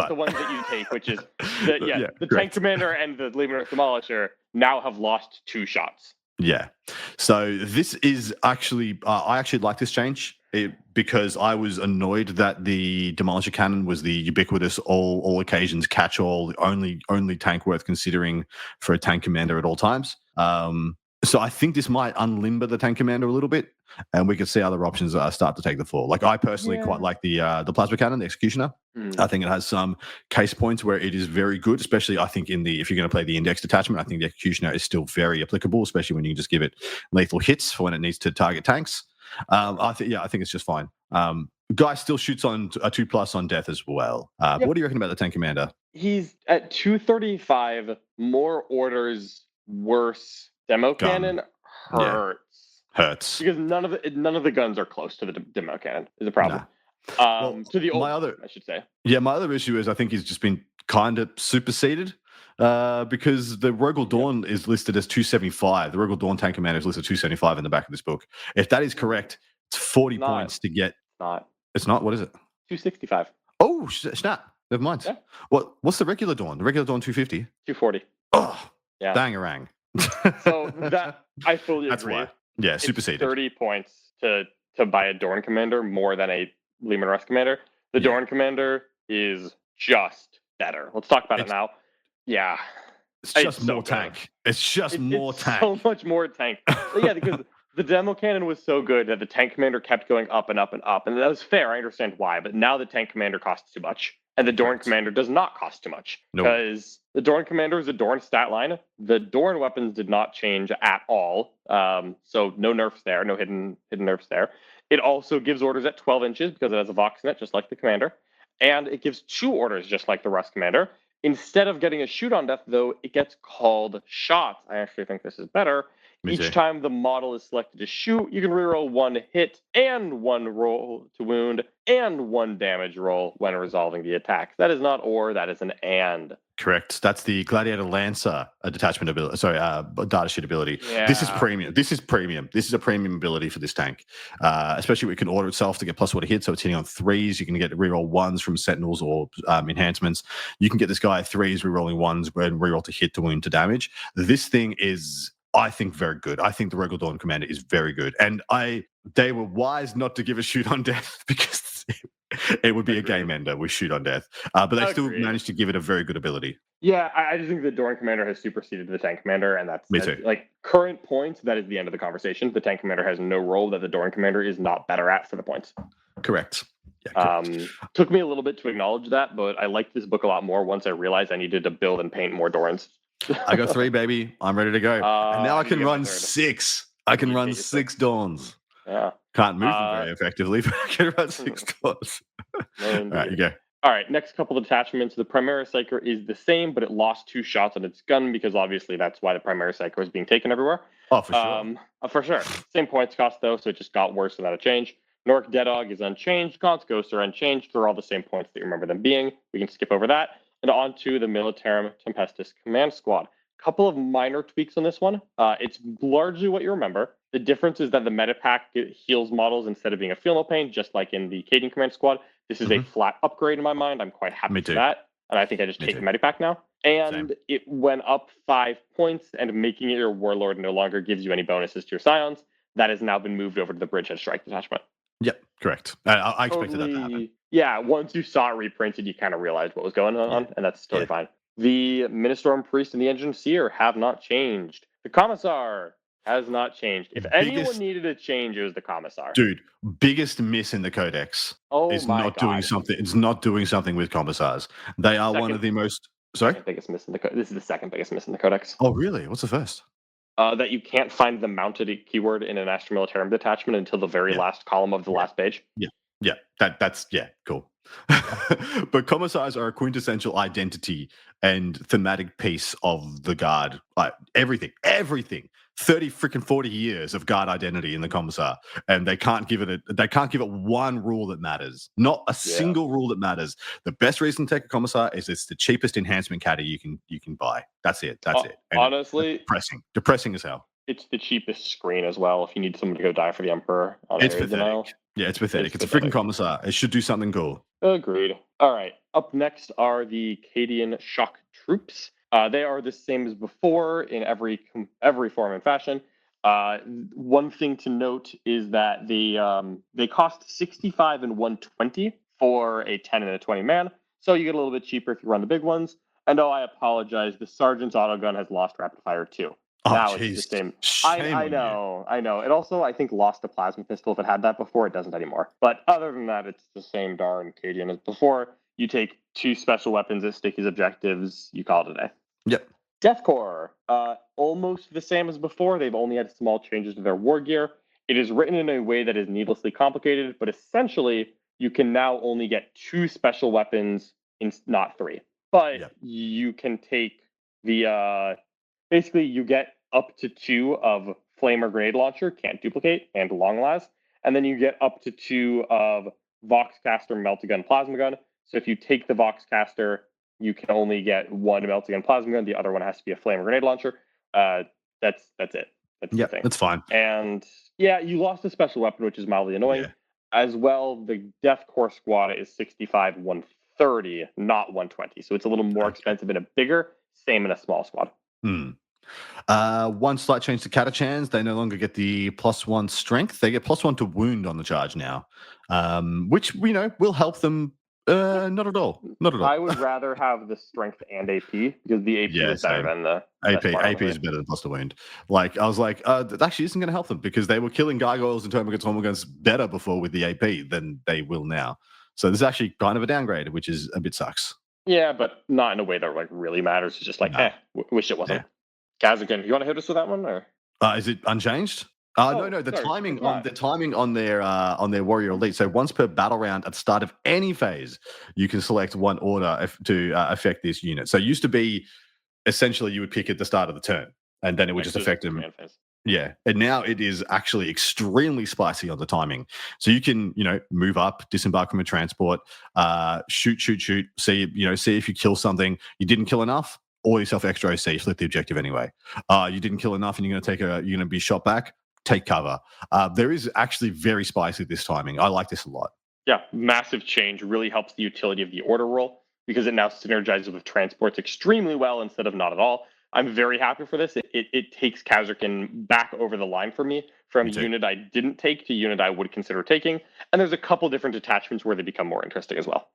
the ones that you take, which is the Tank Commander and the Leman Russ Demolisher now have lost 2 shots. Yeah. So this is actually, I actually like this change because I was annoyed that the Demolisher cannon was the ubiquitous, all occasions catch-all, only tank worth considering for a tank commander at all times. So I think this might unlimber the tank commander a little bit. and we could see other options start to take the fall. Like I personally quite like the plasma cannon, the executioner. I think it has some case points where it is very good, especially I think if you're going to play the index detachment, I think the executioner is still very applicable, especially when you can just give it lethal hits for when it needs to target tanks. I think it's just fine. Guy still shoots on a 2+ on death as well. What do you reckon about the tank commander? He's at 235, more orders, worse. Demo cannon hurts. Because none of the guns are close to the demo cannon is a problem. To the old, I should say. Yeah, my other issue is I think he's just been kind of superseded because the Rogal Dawn is listed as 275. The Rogal Dawn tank commander is listed 275 in the back of this book. If that is correct, it's 40 points to get. It's not. What is it? 265. Oh, snap. Never mind. Yeah. What's the regular Dawn? The regular Dawn 250? 240. Oh, yeah. Bangarang. So that I fully agree. Why. Yeah, superseded. 30 points to buy a Dorn commander more than a Leman Russ commander. The Dorn commander is just better. Let's talk about it now. Yeah. It's just more tank. It's just more tank. So much more tank. Yeah, because the demo cannon was so good that the tank commander kept going up and up and up. And that was fair. I understand why. But now the tank commander costs too much. And the Dorn commander does not cost too much. Because the Dorn commander is a Dorn stat line. The Dorn weapons did not change at all. So no nerfs there. No hidden nerfs there. It also gives orders at 12 inches because it has a Voxnet, just like the commander. And it gives 2 orders, just like the Russ commander. Instead of getting a shoot on death, though, it gets called shots. I actually think this is better. Each time the model is selected to shoot, you can reroll 1 hit and 1 roll to wound and 1 damage roll when resolving the attack. That is not or, that is an and. Correct. That's the Gladiator Lancer detachment ability. Sorry, data sheet ability. Yeah. This is premium. This is a premium ability for this tank. Especially when it can order itself to get +1 hit, so it's hitting on 3s. You can get reroll 1s from Sentinels or enhancements. You can get this guy 3s, rerolling 1s, and reroll to hit, to wound, to damage. This thing is, I think, very good. I think the Rogal Dawn commander is very good. And they were wise not to give a shoot on death because it would be a game ender with shoot on death. But they still managed to give it a very good ability. Yeah, I just think the Dorn commander has superseded the tank commander, and that's like current points. That is the end of the conversation. The tank commander has no role that the Dorn commander is not better at for the points. Correct. Yeah, correct. Took me a little bit to acknowledge that, but I liked this book a lot more once I realized I needed to build and paint more Dorns. I got 3, baby. I'm ready to go. And now I can run 6. I can run 6 Dawns. Yeah. Can't move them very effectively, but I can run 6 Dawns. All right, you go. All right, next couple of attachments. The Primaris Psyker is the same, but it lost 2 shots on its gun because obviously that's why the Primaris Psyker is being taken everywhere. Oh, for sure. For sure. Same points cost, though, so it just got worse without a change. Nork Deadog is unchanged. Gaunt's Ghosts are unchanged. They're all the same points that you remember them being. We can skip over that. And on to the Militarum Tempestus Command Squad. Couple of minor tweaks on this one. It's largely what you remember. The difference is that the meta pack heals models instead of being a Feel No Pain, just like in the Cadian Command Squad. This is a flat upgrade in my mind. I'm quite happy with that. And I think I just take the meta pack now. And it went up 5 points, and making it your Warlord no longer gives you any bonuses to your Scions. That has now been moved over to the Bridgehead Strike detachment. Yep, correct. I expected that to happen. Yeah, once you saw it reprinted, you kind of realized what was going on, and that's totally fine. The Ministorm Priest and the Engine Seer have not changed. The Commissar has not changed. If anyone needed a change, it was the Commissar. Dude, biggest miss in the Codex is not doing something. It's not doing something with Commissars. They are one of the most. Sorry, biggest miss in the. This is the second biggest miss in the Codex. Oh, really? What's the first? That you can't find the mounted keyword in an Astra Militarum detachment until the very last column of the last page. Yeah. That's cool. But Commissars are a quintessential identity and thematic piece of the Guard. Like everything. 40 years of Guard identity in the Commissar, and they can't give it one rule that matters. Not a single rule that matters. The best reason to take a Commissar is it's the cheapest enhancement caddy you can buy. That's it. And honestly, depressing as hell. It's the cheapest screen as well. If you need someone to go die for the Emperor, it's pathetic. Yeah, it's pathetic. It's a freaking Commissar. It should do something cool. Agreed. All right. Up next are the Cadian Shock Troops. They are the same as before in every form and fashion. One thing to note is that they cost 65 and 120 for a 10 and a 20 man. So you get a little bit cheaper if you run the big ones. And I apologize, the Sergeant's autogun has lost rapid fire too. Oh, Now it's the jeez. same. Shame I on you. know, I know. It also, I think, lost a plasma pistol if it had that before. It doesn't anymore. But other than that, it's the same darn Cadian as before. You take 2 special weapons as Sticky's objectives. You call it a day. Yep. Deathcore, almost the same as before. They've only had small changes to their war gear. It is written in a way that is needlessly complicated, but essentially, you can now only get 2 special weapons, not 3. But Yep. you can take the basically you get up to 2 of flamer grenade launcher, can't duplicate, and long last, and then you get up to 2 of Voxcaster, meltagun, plasma gun. So if you take the Voxcaster, you can only get 1 meltagun plasma gun. The other one has to be a flamer grenade launcher. That's it. That's the thing. That's fine. And yeah, you lost a special weapon, which is mildly annoying. Yeah. As well, the Deathcore squad is 65 130, not 120. So it's a little more expensive in a bigger, same in a small squad. One slight change to Catachans. They no longer get the +1 strength. They get +1 to wound on the charge now, which we know will help them. Not at all. Not at all. I would rather have the strength and AP because the AP Yeah, is better same. than the AP is better than +1 wound. Like I was like, that actually isn't going to help them because they were killing gargoyles and termagants better before with the AP than they will now. So this is actually kind of a downgrade, which is a bit sucks. Yeah, but not in a way that like really matters. It's just like, wish it wasn't. Kazakin, you want to hit us with that one, or is it unchanged? No. The timing on their warrior elite. So once per battle round at the start of any phase, you can select one order to affect this unit. So it used to be essentially you would pick at the start of the turn, and then it would just affect them. Yeah, and now it is actually extremely spicy on the timing. So you can, move up, disembark from a transport, shoot. See if you kill something. You didn't kill enough. Or yourself extra OC, flip the objective anyway. You didn't kill enough, and you're going to be shot back. Take cover. There is actually very spicy this timing. I like this a lot. Yeah, massive change. Really helps the utility of the order roll because it now synergizes with transports extremely well instead of not at all. I'm very happy for this. It takes Kazarkin back over the line for me from unit I didn't take to unit I would consider taking. And there's a couple different attachments where they become more interesting as well.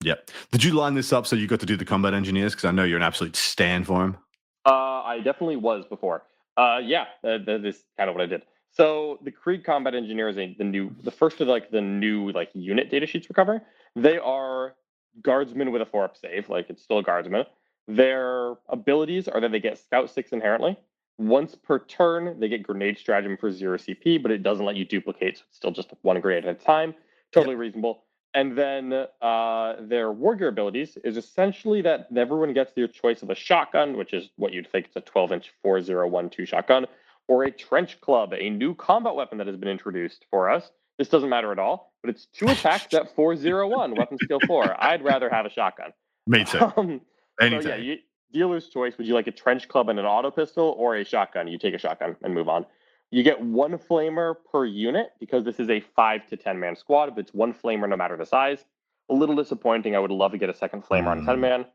Yep. Did you line this up so you got to do the combat engineers? Because I know you're an absolute stan for him. I definitely was before. That is kind of what I did. So the Krieg combat engineers, the first of the new unit data sheets we're covering. They are guardsmen with a 4-up save. It's still a guardsman. Their abilities are that they get Scout 6 inherently. Once per turn, they get Grenade Stratagem for 0 CP, but it doesn't let you duplicate, so it's still just 1 grenade at a time. Totally reasonable. And then their war gear abilities is essentially that everyone gets their choice of a shotgun, which is what you'd think it's a 12-inch 4012 shotgun, or a trench club, a new combat weapon that has been introduced for us. This doesn't matter at all, but it's 2 attacks at 401, weapon skill 4. I'd rather have a shotgun. Me too. Anytime. So dealer's choice. Would you like a trench club and an auto pistol or a shotgun? You take a shotgun and move on. You get 1 flamer per unit because this is a 5 to 10 man squad, but it's 1 flamer no matter the size. A little disappointing. I would love to get a second flamer on 10 man.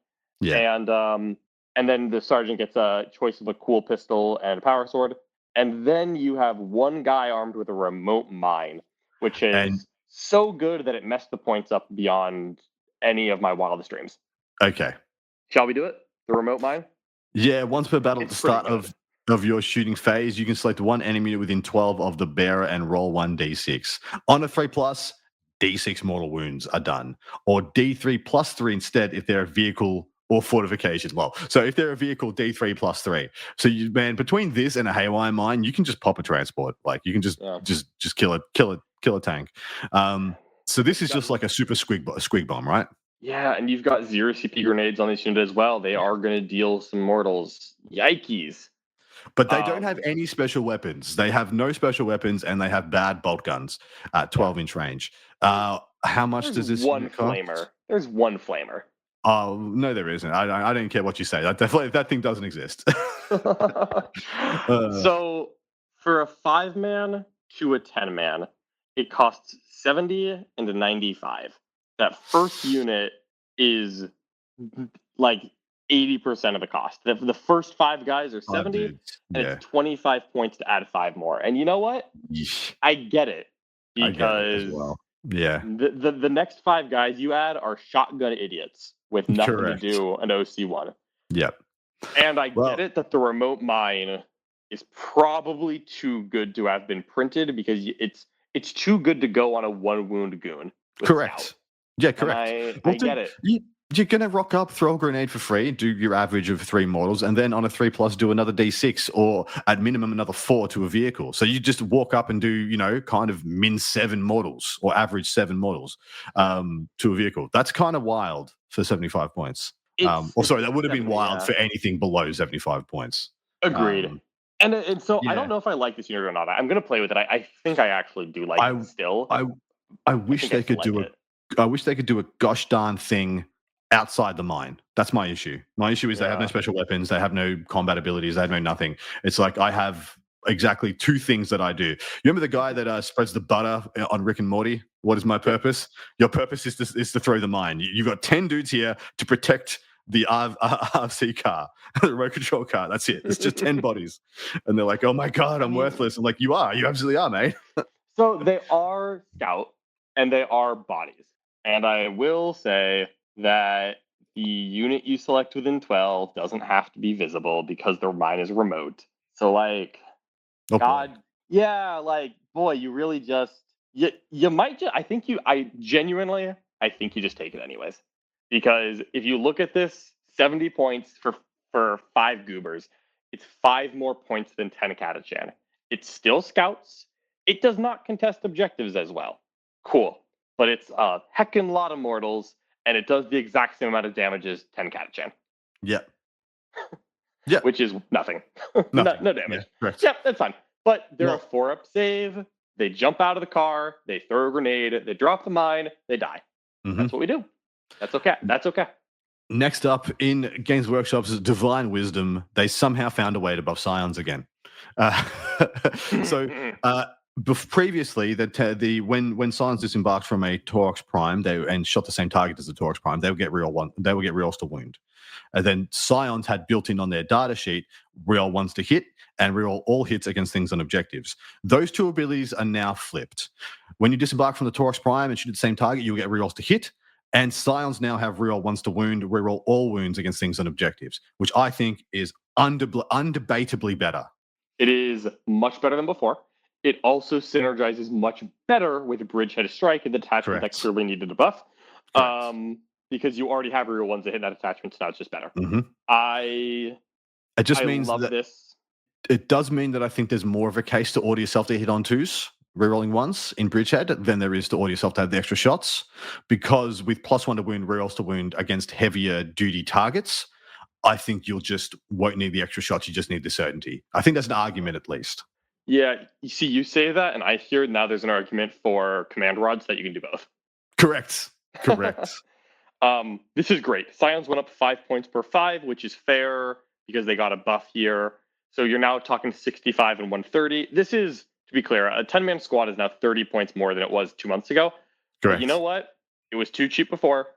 Yeah. And then the sergeant gets a choice of a cool pistol and a power sword. And then you have 1 guy armed with a remote mine, which is so good that it messed the points up beyond any of my wildest dreams. Okay. Shall we do it? The remote mine? Yeah, once per battle at the start of your shooting phase, you can select 1 enemy within 12 of the bearer and roll 1d6. On a 3+, d6 mortal wounds are done. Or d3 plus 3 instead if they're a vehicle or fortification. Well, so if they're a vehicle, d3 plus 3. So between this and a haywire mine, you can just pop a transport. You can just kill a tank. So this is just like a super squig bomb, right? Yeah, and you've got 0 CP grenades on this unit as well. They are going to deal some mortals. Yikes. But they don't have any special weapons. They have no special weapons, and they have bad bolt guns at 12-inch range. How much does this one cost? flamer? There's 1 flamer. Oh, no, there isn't. I don't care what you say. That thing doesn't exist. So for a 5-man to a 10-man, it costs 70 and 95. That first unit is 80% of the cost. The first 5 guys are 70, and it's 25 points to add 5 more. And you know what? I get it because I get it as well. Yeah, the next 5 guys you add are shotgun idiots with nothing to do an OC1. Yep. And I get it that the remote mine is probably too good to have been printed because it's too good to go on a 1-wound goon. With Correct. Scout. Yeah, And correct. I Well, get dude, it. you're gonna rock up, throw a grenade for free, do your average of 3 models, and then on a 3+ do another D6 or at minimum another 4 to a vehicle. So you just walk up and do, kind of min 7 models or average 7 models to a vehicle. That's kind of wild for 75 points. Sorry, that would have been definitely, wild yeah. for anything below 75 points. Agreed. And so I yeah. don't know if I like this unit or not. I'm gonna play with it. I think I actually do like I it still. I wish think they still could like do it. I wish they could do a gosh darn thing outside the mine. That's my issue. My issue is they have no Yeah. special weapons, they have no combat abilities, they have no nothing. It's like I have exactly 2 things that I do. You remember the guy that spreads the butter on Rick and Morty? What is my purpose? Your purpose is to throw the mine. You've got 10 dudes here to protect the RC car, the remote control car. That's it. It's just 10 bodies. And they're like, oh my God, I'm worthless. I'm like, you are. You absolutely are, mate. So they are scout and they are bodies. And I will say that the unit you select within 12 doesn't have to be visible because their mine is remote. So like Oh, boy. God, yeah, like boy, you really just you might just I genuinely I think you just take it anyways. Because if you look at this, 70 points for 5 goobers, it's 5 more points than 10 Catachan. It's still scouts. It does not contest objectives as well. Cool. But it's a heckin' lot of mortals, and it does the exact same amount of damage as 10 Catachan. Yeah. Yeah. Which is nothing. Nothing. No damage. Yeah, correct. Yep, that's fine. But they're Well- a 4-up save. They jump out of the car. They throw a grenade. They drop the mine. They die. Mhm. That's what we do. That's okay. That's okay. Next up in Games Workshop's Divine Wisdom, they somehow found a way to buff Scions again. Previously, when Scions disembarked from a Taurox Prime, and shot the same target as the Taurox Prime, they would get rerolls to wound. And then Scions had built in on their data sheet reroll ones to hit and reroll all hits against things on objectives. Those 2 abilities are now flipped. When you disembark from the Taurox Prime and shoot at the same target, you'll get rerolls to hit. And Scions now have reroll ones to wound, reroll all wounds against things on objectives, which I think is undebatably better. It is much better than before. It also synergizes much better with Bridgehead Strike and the attachment that Correct. clearly needed a buff. Correct. Because you already have reroll ones that hit that attachment, so now it's just better. Mhm. I means love that this. it does mean that I think there's more of a case to order yourself to hit on 2s, rerolling ones in Bridgehead, than there is to order yourself to have the extra shots. Because with +1 to wound, rerolls to wound against heavier duty targets, I think you'll just won't need the extra shots. You just need the certainty. I think that's an argument at least. Yeah, you see, you say that, and I hear now there's an argument for command rods that you can do both. Correct. This is great. Scions went up 5 points per 5, which is fair because they got a buff here. So you're now talking 65 and 130. This is, to be clear, a 10-man squad is now 30 points more than it was 2 months ago. Correct. But you know what? It was too cheap before,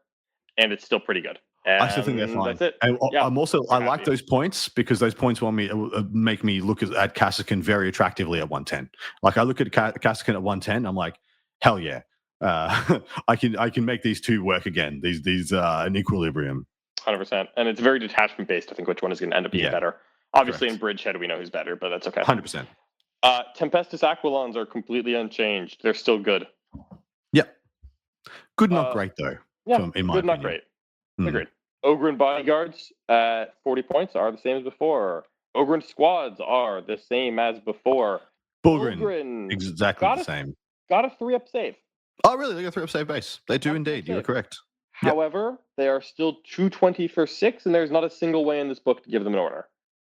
and it's still pretty good. I still think they're fine. That's it. And Yeah, I like those points because those points will make me look at Kasrkin very attractively at 110. Like I look at Kasrkin at 110, I'm like, hell yeah. I can make these 2 work again. These are an equilibrium. 100%. And it's very detachment based, I think, which one is going to end up being better. Obviously, in Bridgehead, we know who's better, but that's okay. 100%. Tempestus Aquilons are completely unchanged. They're still good. Yep. Good, not great, though. Yeah, in my good, not opinion. great. Agreed. Ogryn Bodyguards at 40 points are the same as before. Ogryn Squads are the same as before. Bullgrin, exactly the same. Got a 3-up save. Oh, really? They got 3-up save base. They do indeed. You are correct. However, they are still 220 for 6, and there's not a single way in this book to give them an order.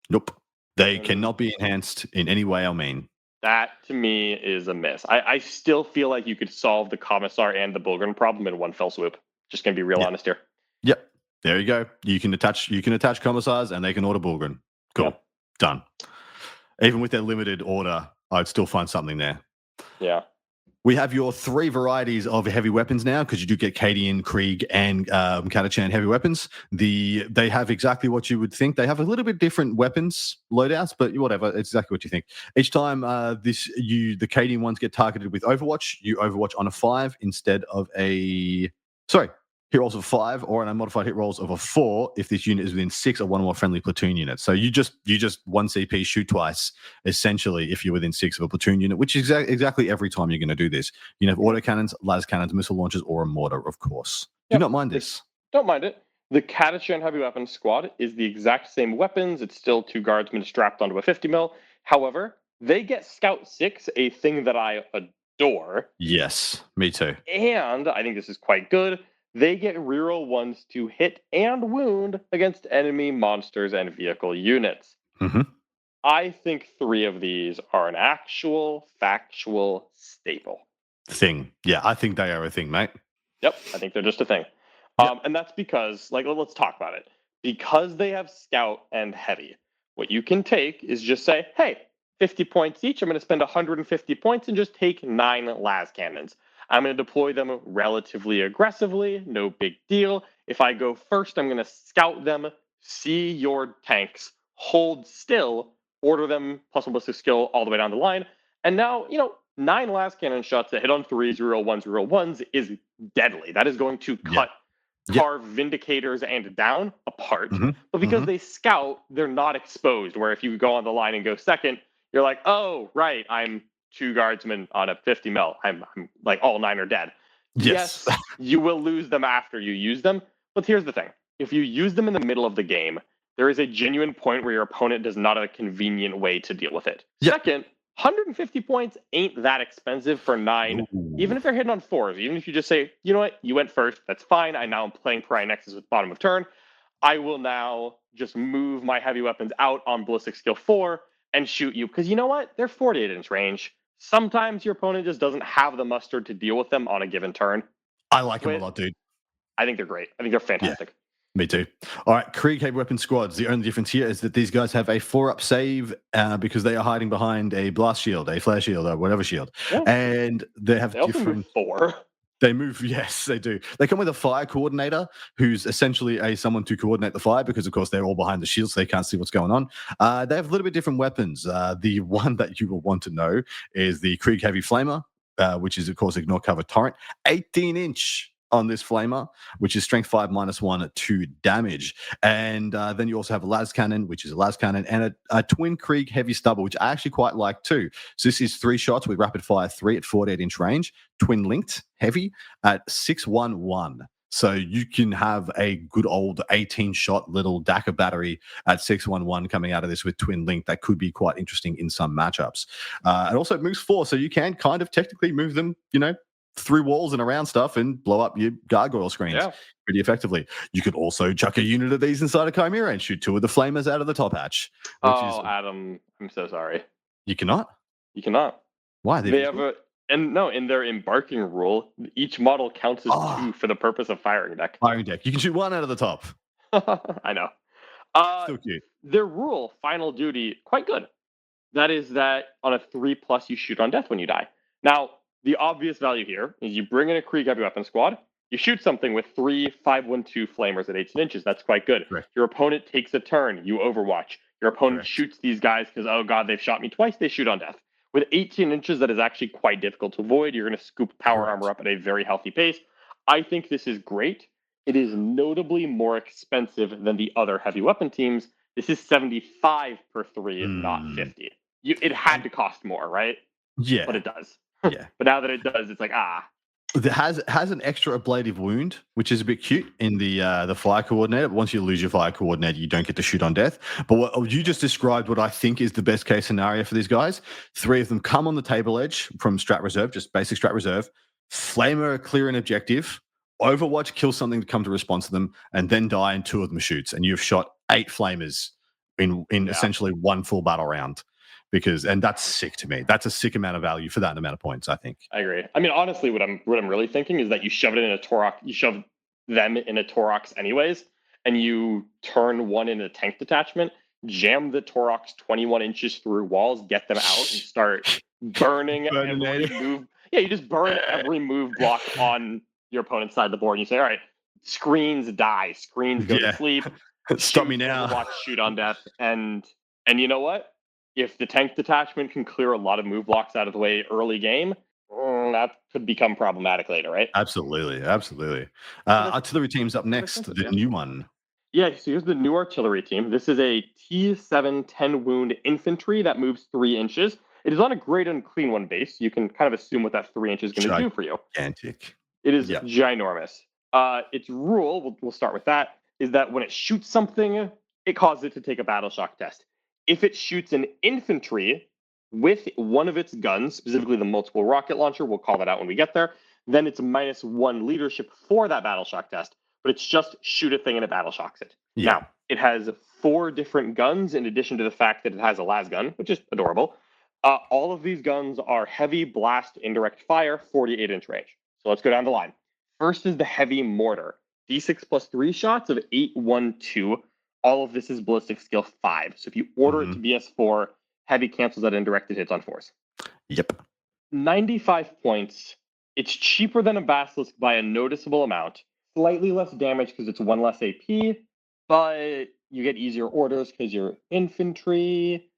Nope. They cannot be enhanced in any way I mean. That, to me, is a miss. I still feel like you could solve the Commissar and the Bullgrin problem in one fell swoop. Just going to be real honest here. Yep. There you go. You can attach Commissars, and they can order Bullgrin. Cool. Yep. Done. Even with their limited order, I'd still find something there. Yeah. We have your 3 varieties of heavy weapons now because you do get Cadian, Krieg, and Catachan heavy weapons. They have exactly what you would think. They have a little bit different weapons loadouts, but whatever. It's exactly what you think. Each time the Cadian ones get targeted with Overwatch, you Overwatch on a 5 instead of a... Sorry. hit rolls of 5, or an unmodified hit rolls of a 4 if this unit is within 6 of one or more friendly platoon units. So you just 1 CP shoot twice, essentially, if you're within 6 of a platoon unit, which is exactly every time you're going to do this. You have autocannons, las cannons, missile launchers, or a mortar, of course. Do not mind this. Don't mind it. The Catachan Heavy Weapons Squad is the exact same weapons. It's still 2 guardsmen strapped onto a 50 mil. However, they get Scout 6, a thing that I adore. Yes, me too. And I think this is quite good. They get reroll 1s to hit and wound against enemy monsters and vehicle units. Mm-hmm. I think 3 of these are an actual factual staple. Thing. Yeah, I think they are a thing, mate. Yep, I think they're just a thing. Yep. And that's because, let's talk about it. Because they have Scout and Heavy, what you can take is just say, hey, 50 points each. I'm going to spend 150 points and just take 9 las cannons. I'm going to deploy them relatively aggressively, no big deal. If I go first, I'm going to scout them, see your tanks, hold still, order them plus ballistic skill all the way down the line. And now, 9 las cannon shots that hit on 3s, reroll 1s is deadly. That is going to carve Vindicators and Down apart. Mm-hmm. But because they scout, they're not exposed. Where if you go on the line and go second, you're like, oh, right, I'm 2 guardsmen on a 50 mil. I'm like, all 9 are dead. Yes. You will lose them after you use them. But here's the thing. If you use them in the middle of the game, there is a genuine point where your opponent does not have a convenient way to deal with it. Yep. Second, 150 points ain't that expensive for 9, even if they're hitting on 4s. Even if you just say, you know what, you went first, that's fine. I now am playing Pariah Nexus with bottom of turn. I will now just move my heavy weapons out on ballistic skill 4 and shoot you. Because you know what? They're 48-inch range. Sometimes your opponent just doesn't have the mustard to deal with them on a given turn. I like them a lot, dude. I think they're great. I think they're fantastic. Yeah. Me too. All right, Krieg Heavy Weapon Squads. The only difference here is that these guys have a 4-up save because they are hiding behind a blast shield, a flare shield, or whatever shield. Yeah. And they have different... 4. They move, yes, they do. They come with a fire coordinator who's essentially someone to coordinate the fire because, of course, they're all behind the shield, so they can't see what's going on. They have a little bit different weapons. The one that you will want to know is the Krieg Heavy Flamer, which is, of course, Ignore Cover Torrent. 18-inch on this Flamer, which is strength 5 -1 to damage. And then you also have a las cannon, which is a las cannon, and a twin Krieg Heavy Stubber, which I actually quite like too. So this is 3 shots with rapid fire 3 at 48-inch range, twin linked heavy at 611. So you can have a good old 18-shot little DACA battery at 611 coming out of this with twin link. That could be quite interesting in some matchups. And also it moves 4, so you can kind of technically move them, through walls and around stuff and blow up your gargoyle screens pretty effectively. You could also chuck a unit of these inside a Chimera and shoot 2 of the flamers out of the top hatch. Adam, I'm so sorry. You cannot? You cannot. Why? They have in their embarking rule, each model counts as 2 for the purpose of firing deck. Firing deck. You can shoot 1 out of the top. I know. Still cute. Their rule, final duty, quite good. That is that on a 3+ you shoot on death when you die. Now, the obvious value here is you bring in a Krieg Heavy Weapon Squad, you shoot something with 3 5-1-2 flamers at 18 inches. That's quite good. Right. Your opponent takes a turn, you overwatch. Your opponent shoots these guys because, oh god, they've shot me twice, they shoot on death. With 18 inches, that is actually quite difficult to avoid. You're going to scoop power armor up at a very healthy pace. I think this is great. It is notably more expensive than the other heavy weapon teams. This is 75 per 3, not 50. It had to cost more, right? Yeah. But it does. Yeah. But now that it does, it's like, It has an extra ablative wound, which is a bit cute in the fire coordinator. But once you lose your fire coordinator, you don't get to shoot on death. But what you just described, what I think is the best case scenario for these guys. 3 of them come on the table edge from Strat Reserve, just basic Strat Reserve. Flamer clear an objective. Overwatch kills something to come to response to them, and then die, and 2 of them shoots. And you've shot 8 flamers in essentially 1 full battle round. And that's sick to me. That's a sick amount of value for that amount of points, I think. I agree. I mean, honestly, what I'm really thinking is that you shove it in a Torok, you shove them in a Torox anyways, and you turn 1 in a tank detachment, jam the Torox 21 inches through walls, get them out, and start burning every move. Yeah, you just burn every move block on your opponent's side of the board, and you say, all right, screens die, screens go to sleep. Stop me now. Watch shoot on death. And you know what? If the tank detachment can clear a lot of move blocks out of the way early game, That could become problematic later, right? Absolutely. that's- Artillery team's up next, sense, the yeah. new one. Yeah, so here's the new artillery team. This is a T7 10 wound infantry that moves 3 inches. It is on a great unclean one base. You can kind of assume what that 3 inches is going to do for you. Gigantic. It is Yeah. ginormous. Its rule, we'll start with that, is that when it shoots something, it causes it to take a battle shock test. If it shoots an infantry with one of its guns, specifically the multiple rocket launcher, we'll call that out when we get there, then it's -1 leadership for that battle shock test. But it's just shoot a thing and it battle shocks it. Yeah. Now, it has 4 different guns in addition to the fact that it has a las gun, which is adorable. All of these guns are heavy blast indirect fire, 48-inch range. So let's go down the line. First is the heavy mortar. D6 plus 3 shots of 812. All of this is ballistic skill 5. So if you order it to BS4, heavy cancels that indirected hits on 4s. Yep. 95 points. It's cheaper than a basilisk by a noticeable amount. Slightly less damage because it's 1 less AP, but you get easier orders because you're infantry,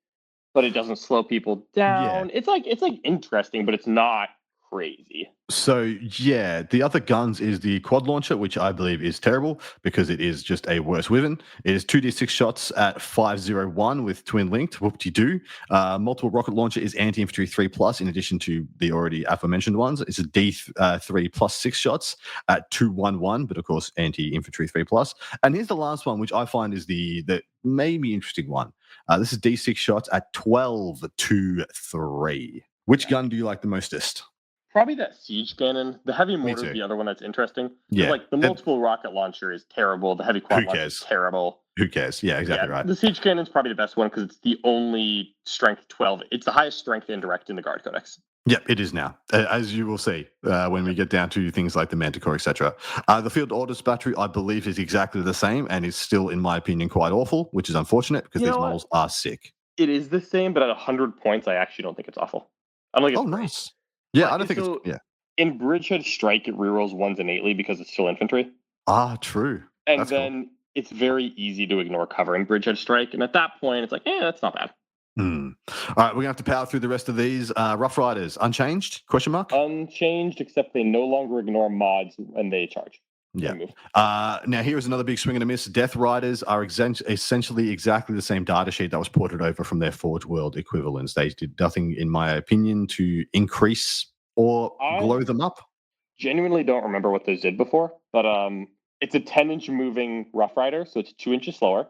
but it doesn't slow people down. It's like interesting, but it's not crazy. So yeah, the other guns is the quad launcher, which I believe is terrible because it is just a worse weapon. It is 2d6 shots at 501 with twin linked. Whoop-de-doo. Multiple rocket launcher is anti-infantry 3+, in addition to the already aforementioned ones. It's a D3 plus 6 shots at 211, but of course anti-infantry 3+. And here's the last one, which I find is the maybe interesting one. This is D6 shots at 12-3. Which gun do you like the mostest? Probably that siege cannon. The heavy mortar is the other one that's interesting. Yeah. Like the multiple rocket launcher is terrible. The heavy quad launcher is terrible. Who cares? Yeah, exactly right. The siege cannon is probably the best one because it's the only strength 12. It's the highest strength indirect in the Guard Codex. Yep, it is now, as you will see when we get down to things like the Manticore, etc. The Field Ordnance Battery, I believe, is exactly the same and is still, in my opinion, quite awful, which is unfortunate because these models are sick. It is the same, but at 100 points, I actually don't think it's awful. Nice. Yeah, I don't think it's... Yeah. In Bridgehead Strike, it rerolls 1s innately because it's still infantry. True. And that's then it's very easy to ignore cover in Bridgehead Strike. And at that point, it's like, that's not bad. All right, we're going to have to power through the rest of these. Rough Riders, unchanged? Question mark? Unchanged, except they no longer ignore mods when they charge. Yeah. Now, here is another big swing and a miss. Death Riders are essentially exactly the same data sheet that was ported over from their Forge World equivalents. They did nothing, in my opinion, to increase or glow them up. Genuinely don't remember what those did before, but it's a 10-inch moving Rough Rider, so it's 2 inches slower.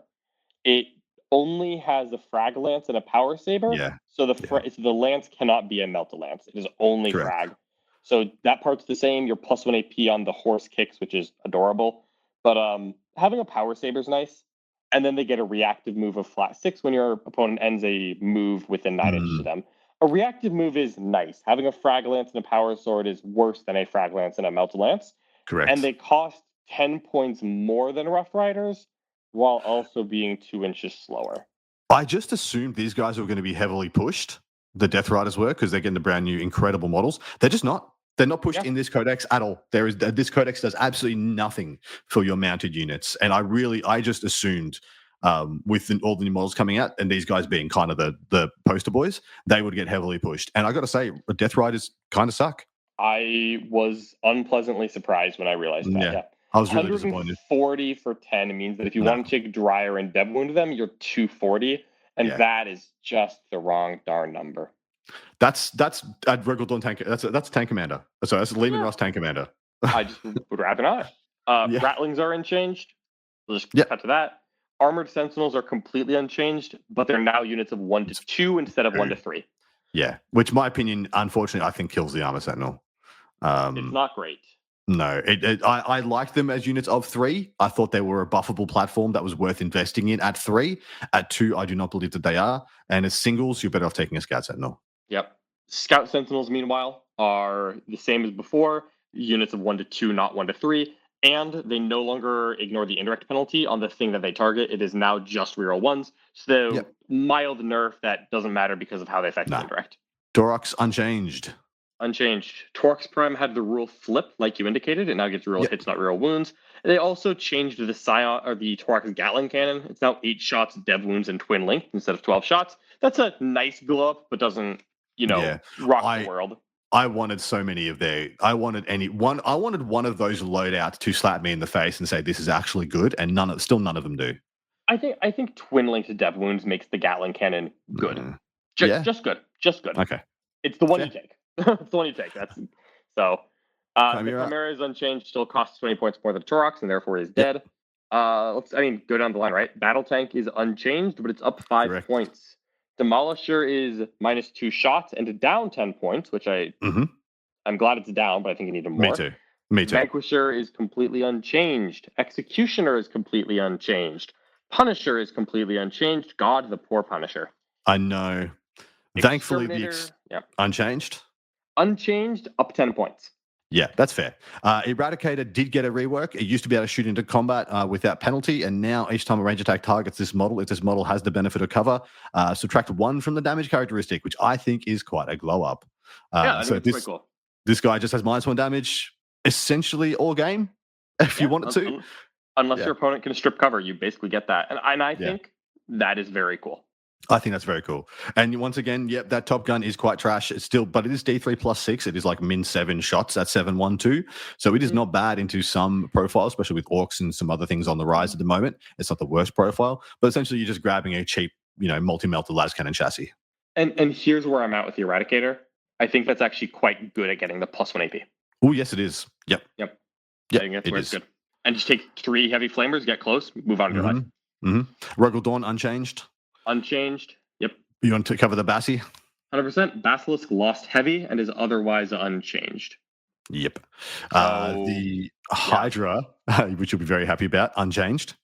It only has a frag lance and a power saber. Yeah. So the lance cannot be a melt-a-lance. It is only frag. So that part's the same. You're +1 AP on the horse kicks, which is adorable. But having a power saber is nice. And then they get a reactive move of flat 6 when your opponent ends a move within 9 inches of them. A reactive move is nice. Having a frag lance and a power sword is worse than a frag lance and a melt-a-lance. Correct. And they cost 10 points more than Rough Riders, while also being 2 inches slower. I just assumed these guys were going to be heavily pushed. The Death Riders were, because they're getting the brand new incredible models. They're just not. They're not pushed in this codex at all. This codex does absolutely nothing for your mounted units. And I just assumed with all the new models coming out and these guys being kind of the poster boys, they would get heavily pushed. And I got to say, Death Riders kind of suck. I was unpleasantly surprised when I realized that. Yeah. I was really disappointed. 140 for 10 means that if you want to take Dryer and Dev Wound them, you're 240. And that is just the wrong darn number. That's at Regal Dawn Tank. That's Tank Commander. So that's Lehman Ross Tank Commander. I just would rather not. Rattlings are unchanged. We'll just cut to that. Armored Sentinels are completely unchanged, but they're now units of 1 to 2 instead of 1 to 3. Yeah, which, in my opinion, unfortunately, I think kills the Armor Sentinel. It's not great. No, I liked them as units of 3. I thought they were a buffable platform that was worth investing in at 3. At 2, I do not believe that they are. And as singles, you're better off taking a Scout Sentinel. Yep. Scout Sentinels, meanwhile, are the same as before. Units of 1 to 2, not 1 to 3. And they no longer ignore the indirect penalty on the thing that they target. It is now just reroll 1s. So mild nerf that doesn't matter because of how they affect the indirect. Dorox unchanged. Unchanged. Torx Prime had the rule flip, like you indicated. It now gets reroll hits, not reroll wounds. They also changed the Scion or the Torx Gatling cannon. It's now 8 shots, dev wounds, and twin linked instead of 12 shots. That's a nice glow up, but doesn't rock the world. I wanted so many of their. I wanted one of those loadouts to slap me in the face and say this is actually good, and none of them do. I think Twin Linked Death Wounds makes the Gatling Cannon good. Yeah. Just good. Just good. Okay. It's the one Fair. you take. It's the one you take. That's so. The Chimera. Chimera is unchanged. Still costs 20 points more than Torox, and therefore is Yep. dead. Go down the line, right? Battle Tank is unchanged, but it's up 5 Correct. points. Demolisher is -2 shots and down 10 points, which Mhm. I'm glad it's down, but I think you need more. Me too. Me too. Vanquisher is completely unchanged. Executioner is completely unchanged. Punisher is completely unchanged. God, the poor Punisher. I know. Thankfully, Exterminator, unchanged. unchanged, up 10 points. Yeah, that's fair. Eradicator did get a rework. It used to be able to shoot into combat without penalty, and now each time a range attack targets this model, if this model has the benefit of cover, subtract 1 from the damage characteristic, which I think is quite a glow up. I think it's pretty cool. This guy just has -1 damage, essentially all game, if you wanted to. Unless Yeah. your opponent can strip cover, you basically get that. And I Yeah. think that is very cool. I think that's very cool. And once again, yep, that Top Gun is quite trash. It's still, but it is D3 plus 6. It is like -7 shots at 712. So it is not bad into some profiles, especially with orcs and some other things on the rise at the moment. It's not the worst profile, but essentially you're just grabbing a cheap, multi-melted las cannon chassis. And here's where I'm at with the Eradicator. I think that's actually quite good at getting the +1 AP. Oh, yes, it is. Yep. I think that's where it's good. And just take 3 heavy flamers, get close, move on to your life. Rogal Dawn unchanged. Unchanged. Yep. You want to cover the Bassi? 100%. Basilisk lost heavy and is otherwise unchanged. Yep. So, the Hydra, which you'll be very happy about, unchanged.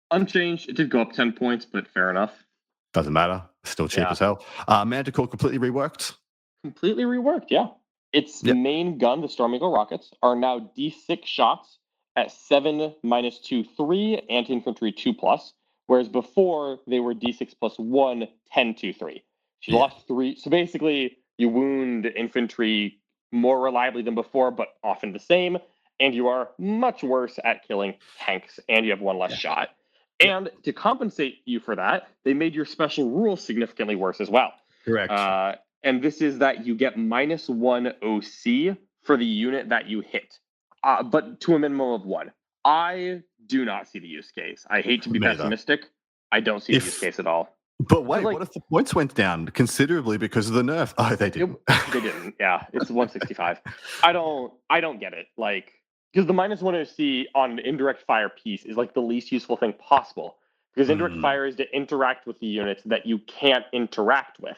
Unchanged. It did go up 10 points, but fair enough. Doesn't matter. Still cheap as hell. Manticore completely reworked. Completely reworked, yeah. Its main gun, the Storm Eagle rockets, are now D6 shots at 7 -2 3 anti-infantry 2+, whereas before they were D6 plus 1 10 2 3. She lost 3. So basically, you wound infantry more reliably than before, but often the same, and you are much worse at killing tanks, and you have 1 less shot. And to compensate you for that, they made your special rules significantly worse as well. Correct. And this is that you get -1 OC for the unit that you hit, but to a minimum of 1. I do not see the use case. I hate to be pessimistic. I don't see the use case at all. But wait, what if the points went down considerably because of the nerf? Oh, they didn't. They didn't. Yeah, it's 165. I don't get it. Because the -1 OC on an indirect fire piece is like the least useful thing possible. Because indirect fire is to interact with the units that you can't interact with.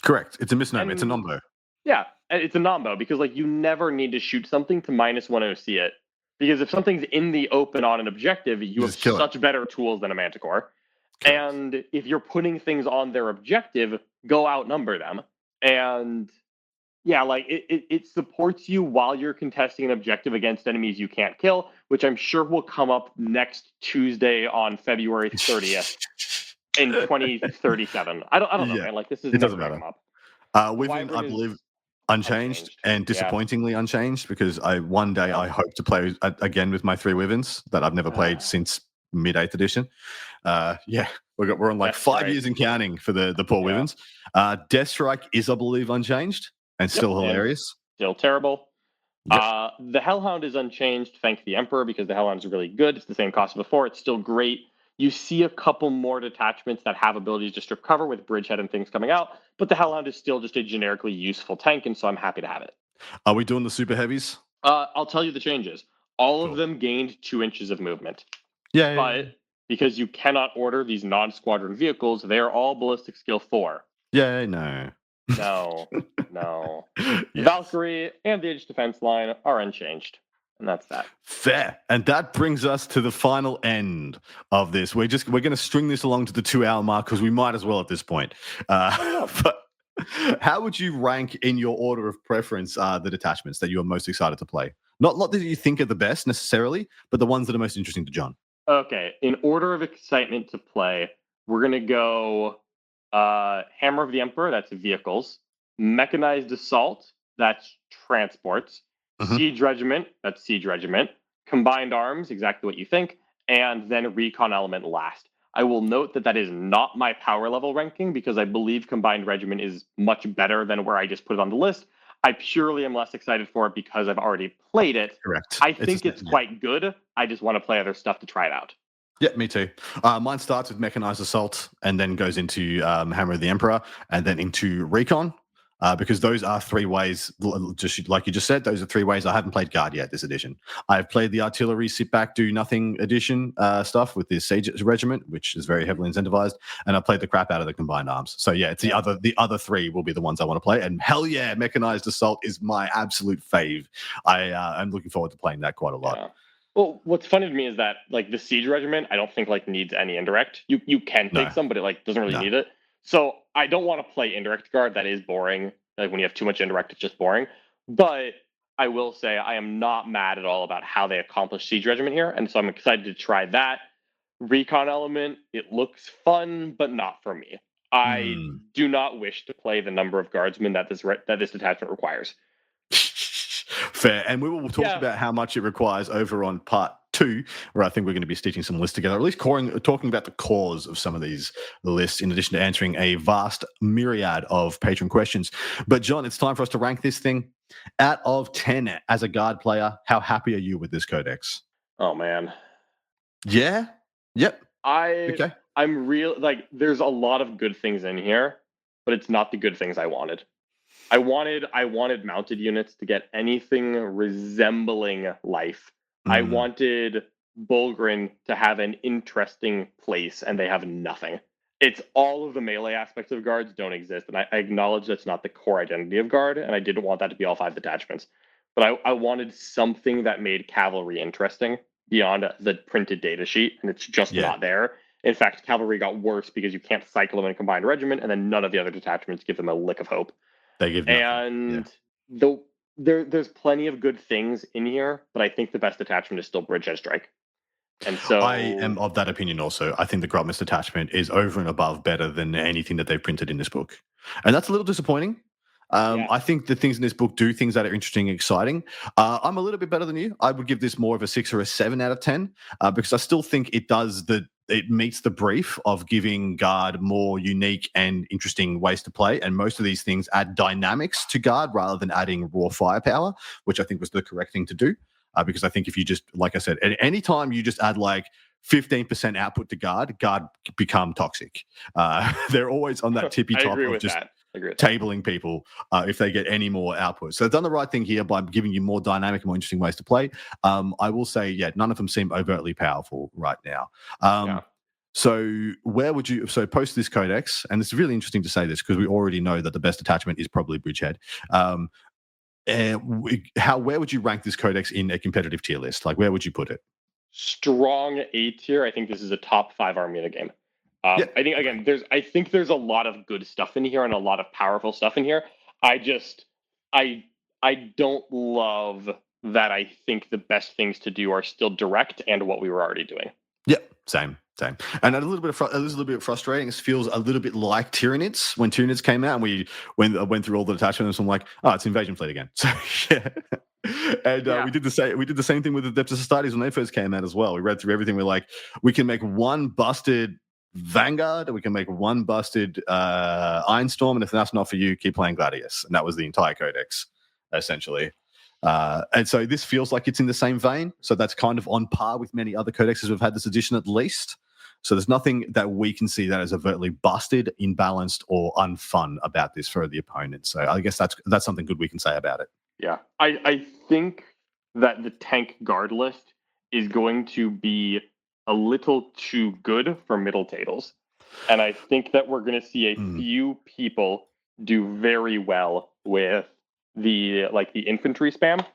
Correct. It's a misnomer. It's a nombo. Yeah, it's a nombo because you never need to shoot something to -1 OC it. Because if something's in the open on an objective, you have such better tools than a Manticore. And if you're putting things on their objective, go outnumber them. And it supports you while you're contesting an objective against enemies you can't kill, which I'm sure will come up next Tuesday on February 30th in 2037. I don't know, man. This is never going to come up. Wyvern, I believe, unchanged and disappointingly unchanged because one day I hope to play again with my 3 Wyverns that I've never played since mid-8th edition. We're on 5 years and counting for the poor Wyverns. Deathstrike is, I believe, unchanged and still hilarious. Still terrible. The Hellhound is unchanged, thank the Emperor, because the Hellhound is really good. It's the same cost as before. It's still great. You see a couple more detachments that have abilities to strip cover with Bridgehead and things coming out, but the Hellhound is still just a generically useful tank, and so I'm happy to have it. Are we doing the super heavies? I'll tell you the changes. All of them gained 2 inches of movement. But because you cannot order these non-squadron vehicles, they are all ballistic skill 4. No. Valkyrie and the Aegis defense line are unchanged. And that's that. Fair. And that brings us to the final end of this. We're going to string this along to the 2-hour mark because we might as well at this point. But how would you rank in your order of preference the detachments that you are most excited to play? Not that you think are the best necessarily, but the ones that are most interesting to John. Okay. In order of excitement to play, we're going to go Hammer of the Emperor, that's vehicles. Mechanized Assault, that's transports. Siege Regiment, that's Siege Regiment. Combined Arms, exactly what you think. And then Recon Element last. I will note that is not my power level ranking because I believe Combined Regiment is much better than where I just put it on the list. I purely am less excited for it because I've already played it. Correct. I think it's quite good. I just want to play other stuff to try it out. Yeah, me too. Mine starts with Mechanized Assault and then goes into Hammer of the Emperor and then into Recon. Because those are three ways, just like you just said, those are three ways. I haven't played Guard yet this edition. I've played the Artillery Sit Back Do Nothing edition stuff with the Siege Regiment, which is very heavily incentivized, and I played the crap out of the Combined Arms. So yeah, it's the other three will be the ones I want to play. And hell yeah, Mechanized Assault is my absolute fave. I'm looking forward to playing that quite a lot. Yeah. Well, what's funny to me is that like the Siege Regiment, I don't think like needs any indirect. You can take some, but it like doesn't really need it. So I don't want to play indirect Guard. That is boring. Like when you have too much indirect, it's just boring. But I will say I am not mad at all about how they accomplished Siege Regiment here, and so I'm excited to try that. Recon element, it looks fun, but not for me. I do not wish to play the number of guardsmen that this detachment requires. Fair. And we will talk about how much it requires over on part 2, where I think we're going to be stitching some lists together, at least talking about the cause of some of these lists, in addition to answering a vast myriad of patron questions. But John, it's time for us to rank this thing. Out of 10 as a Guard player, how happy are you with this codex? Oh, man. Yeah? Yep. I'm real, like, there's a lot of good things in here, but it's not the good things I wanted. I wanted mounted units to get anything resembling life. I wanted Bulgrin to have an interesting place, and they have nothing. It's all of the melee aspects of Guards don't exist, and I acknowledge that's not the core identity of Guard, and I didn't want that to be all 5 detachments. But I wanted something that made Cavalry interesting beyond the printed data sheet, and it's just not there. In fact, Cavalry got worse because you can't cycle them in a combined regiment, and then none of the other detachments give them a lick of hope. They give nothing. And there's plenty of good things in here, but I think the best detachment is still Bridgehead Strike. And so I am of that opinion also. I think the Grotmist detachment is over and above better than anything that they've printed in this book. And that's a little disappointing. I think the things in this book do things that are interesting and exciting. I'm a little bit better than you. I would give this more of a 6 or a 7 out of 10 because I still think it meets the brief of giving Guard more unique and interesting ways to play. And most of these things add dynamics to Guard rather than adding raw firepower, which I think was the correct thing to do. Because I think if you just, like I said, at any time you just add like 15% output to Guard become toxic. They're always on that tippy top of just tabling people if they get any more output. So they've done the right thing here by giving you more dynamic and more interesting ways to play. I will say, none of them seem overtly powerful right now. So post this codex, and it's really interesting to say this because we already know that the best attachment is probably Bridgehead. Where would you rank this codex in a competitive tier list? Like, where would you put it? Strong A tier. I think this is a top 5 army in the game. I think again, there's a lot of good stuff in here and a lot of powerful stuff in here. I don't love that. I think the best things to do are still direct and what we were already doing. Yeah, same. And a little bit frustrating. It feels a little bit like Tyranids when Tyranids came out, and we went through all the detachments. I'm like, oh, it's Invasion Fleet again. So yeah. And we did the same thing with the Depths of Astartes when they first came out as well. We read through everything. We're like, we can make one busted Vanguard, we can make one busted Ironstorm, and if that's not for you, keep playing Gladius. And that was the entire codex, essentially. And so this feels like it's in the same vein. So that's kind of on par with many other codexes we've had this edition at least. So there's nothing that we can see that is overtly busted, imbalanced, or unfun about this for the opponent. So I guess that's something good we can say about it. Yeah, I think that the tank Guard list is going to be a little too good for middle tables. And I think that we're going to see a few people do very well with the infantry spam.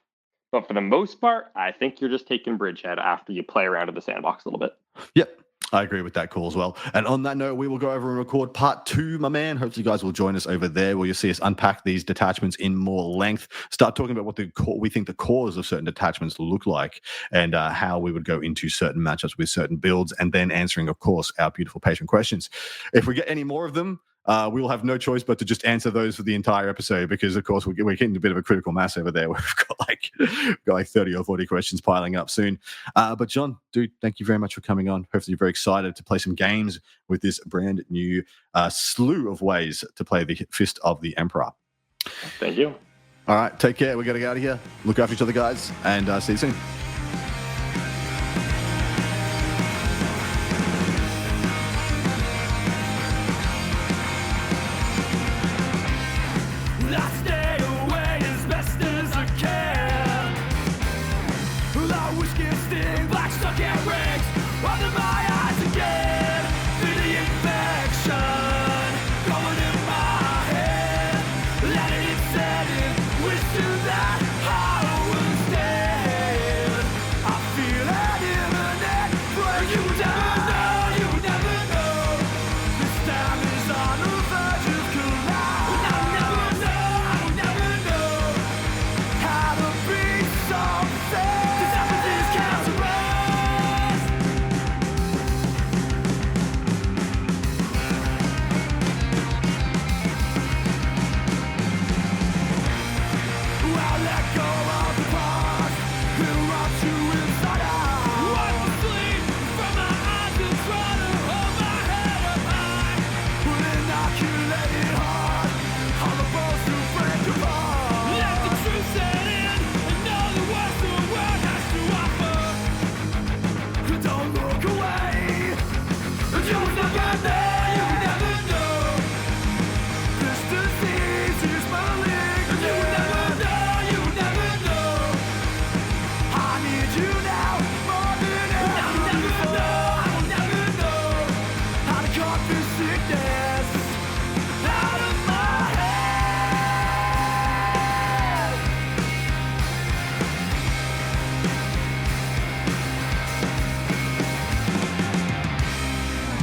But for the most part, I think you're just taking Bridgehead after you play around in the sandbox a little bit. Yep. I agree with that call as well. And on that note, we will go over and record part 2, my man. Hopefully you guys will join us over there where you'll see us unpack these detachments in more length, start talking about what we think the cores of certain detachments look like and how we would go into certain matchups with certain builds, and then answering, of course, our beautiful patron questions. If we get any more of them, we will have no choice but to just answer those for the entire episode because, of course, we're getting a bit of a critical mass over there where we've got like 30 or 40 questions piling up soon. But, John, dude, thank you very much for coming on. Hopefully you're very excited to play some games with this brand new slew of ways to play the Fist of the Emperor. Thank you. All right, take care. We got to get out of here. Look after each other, guys, and see you soon.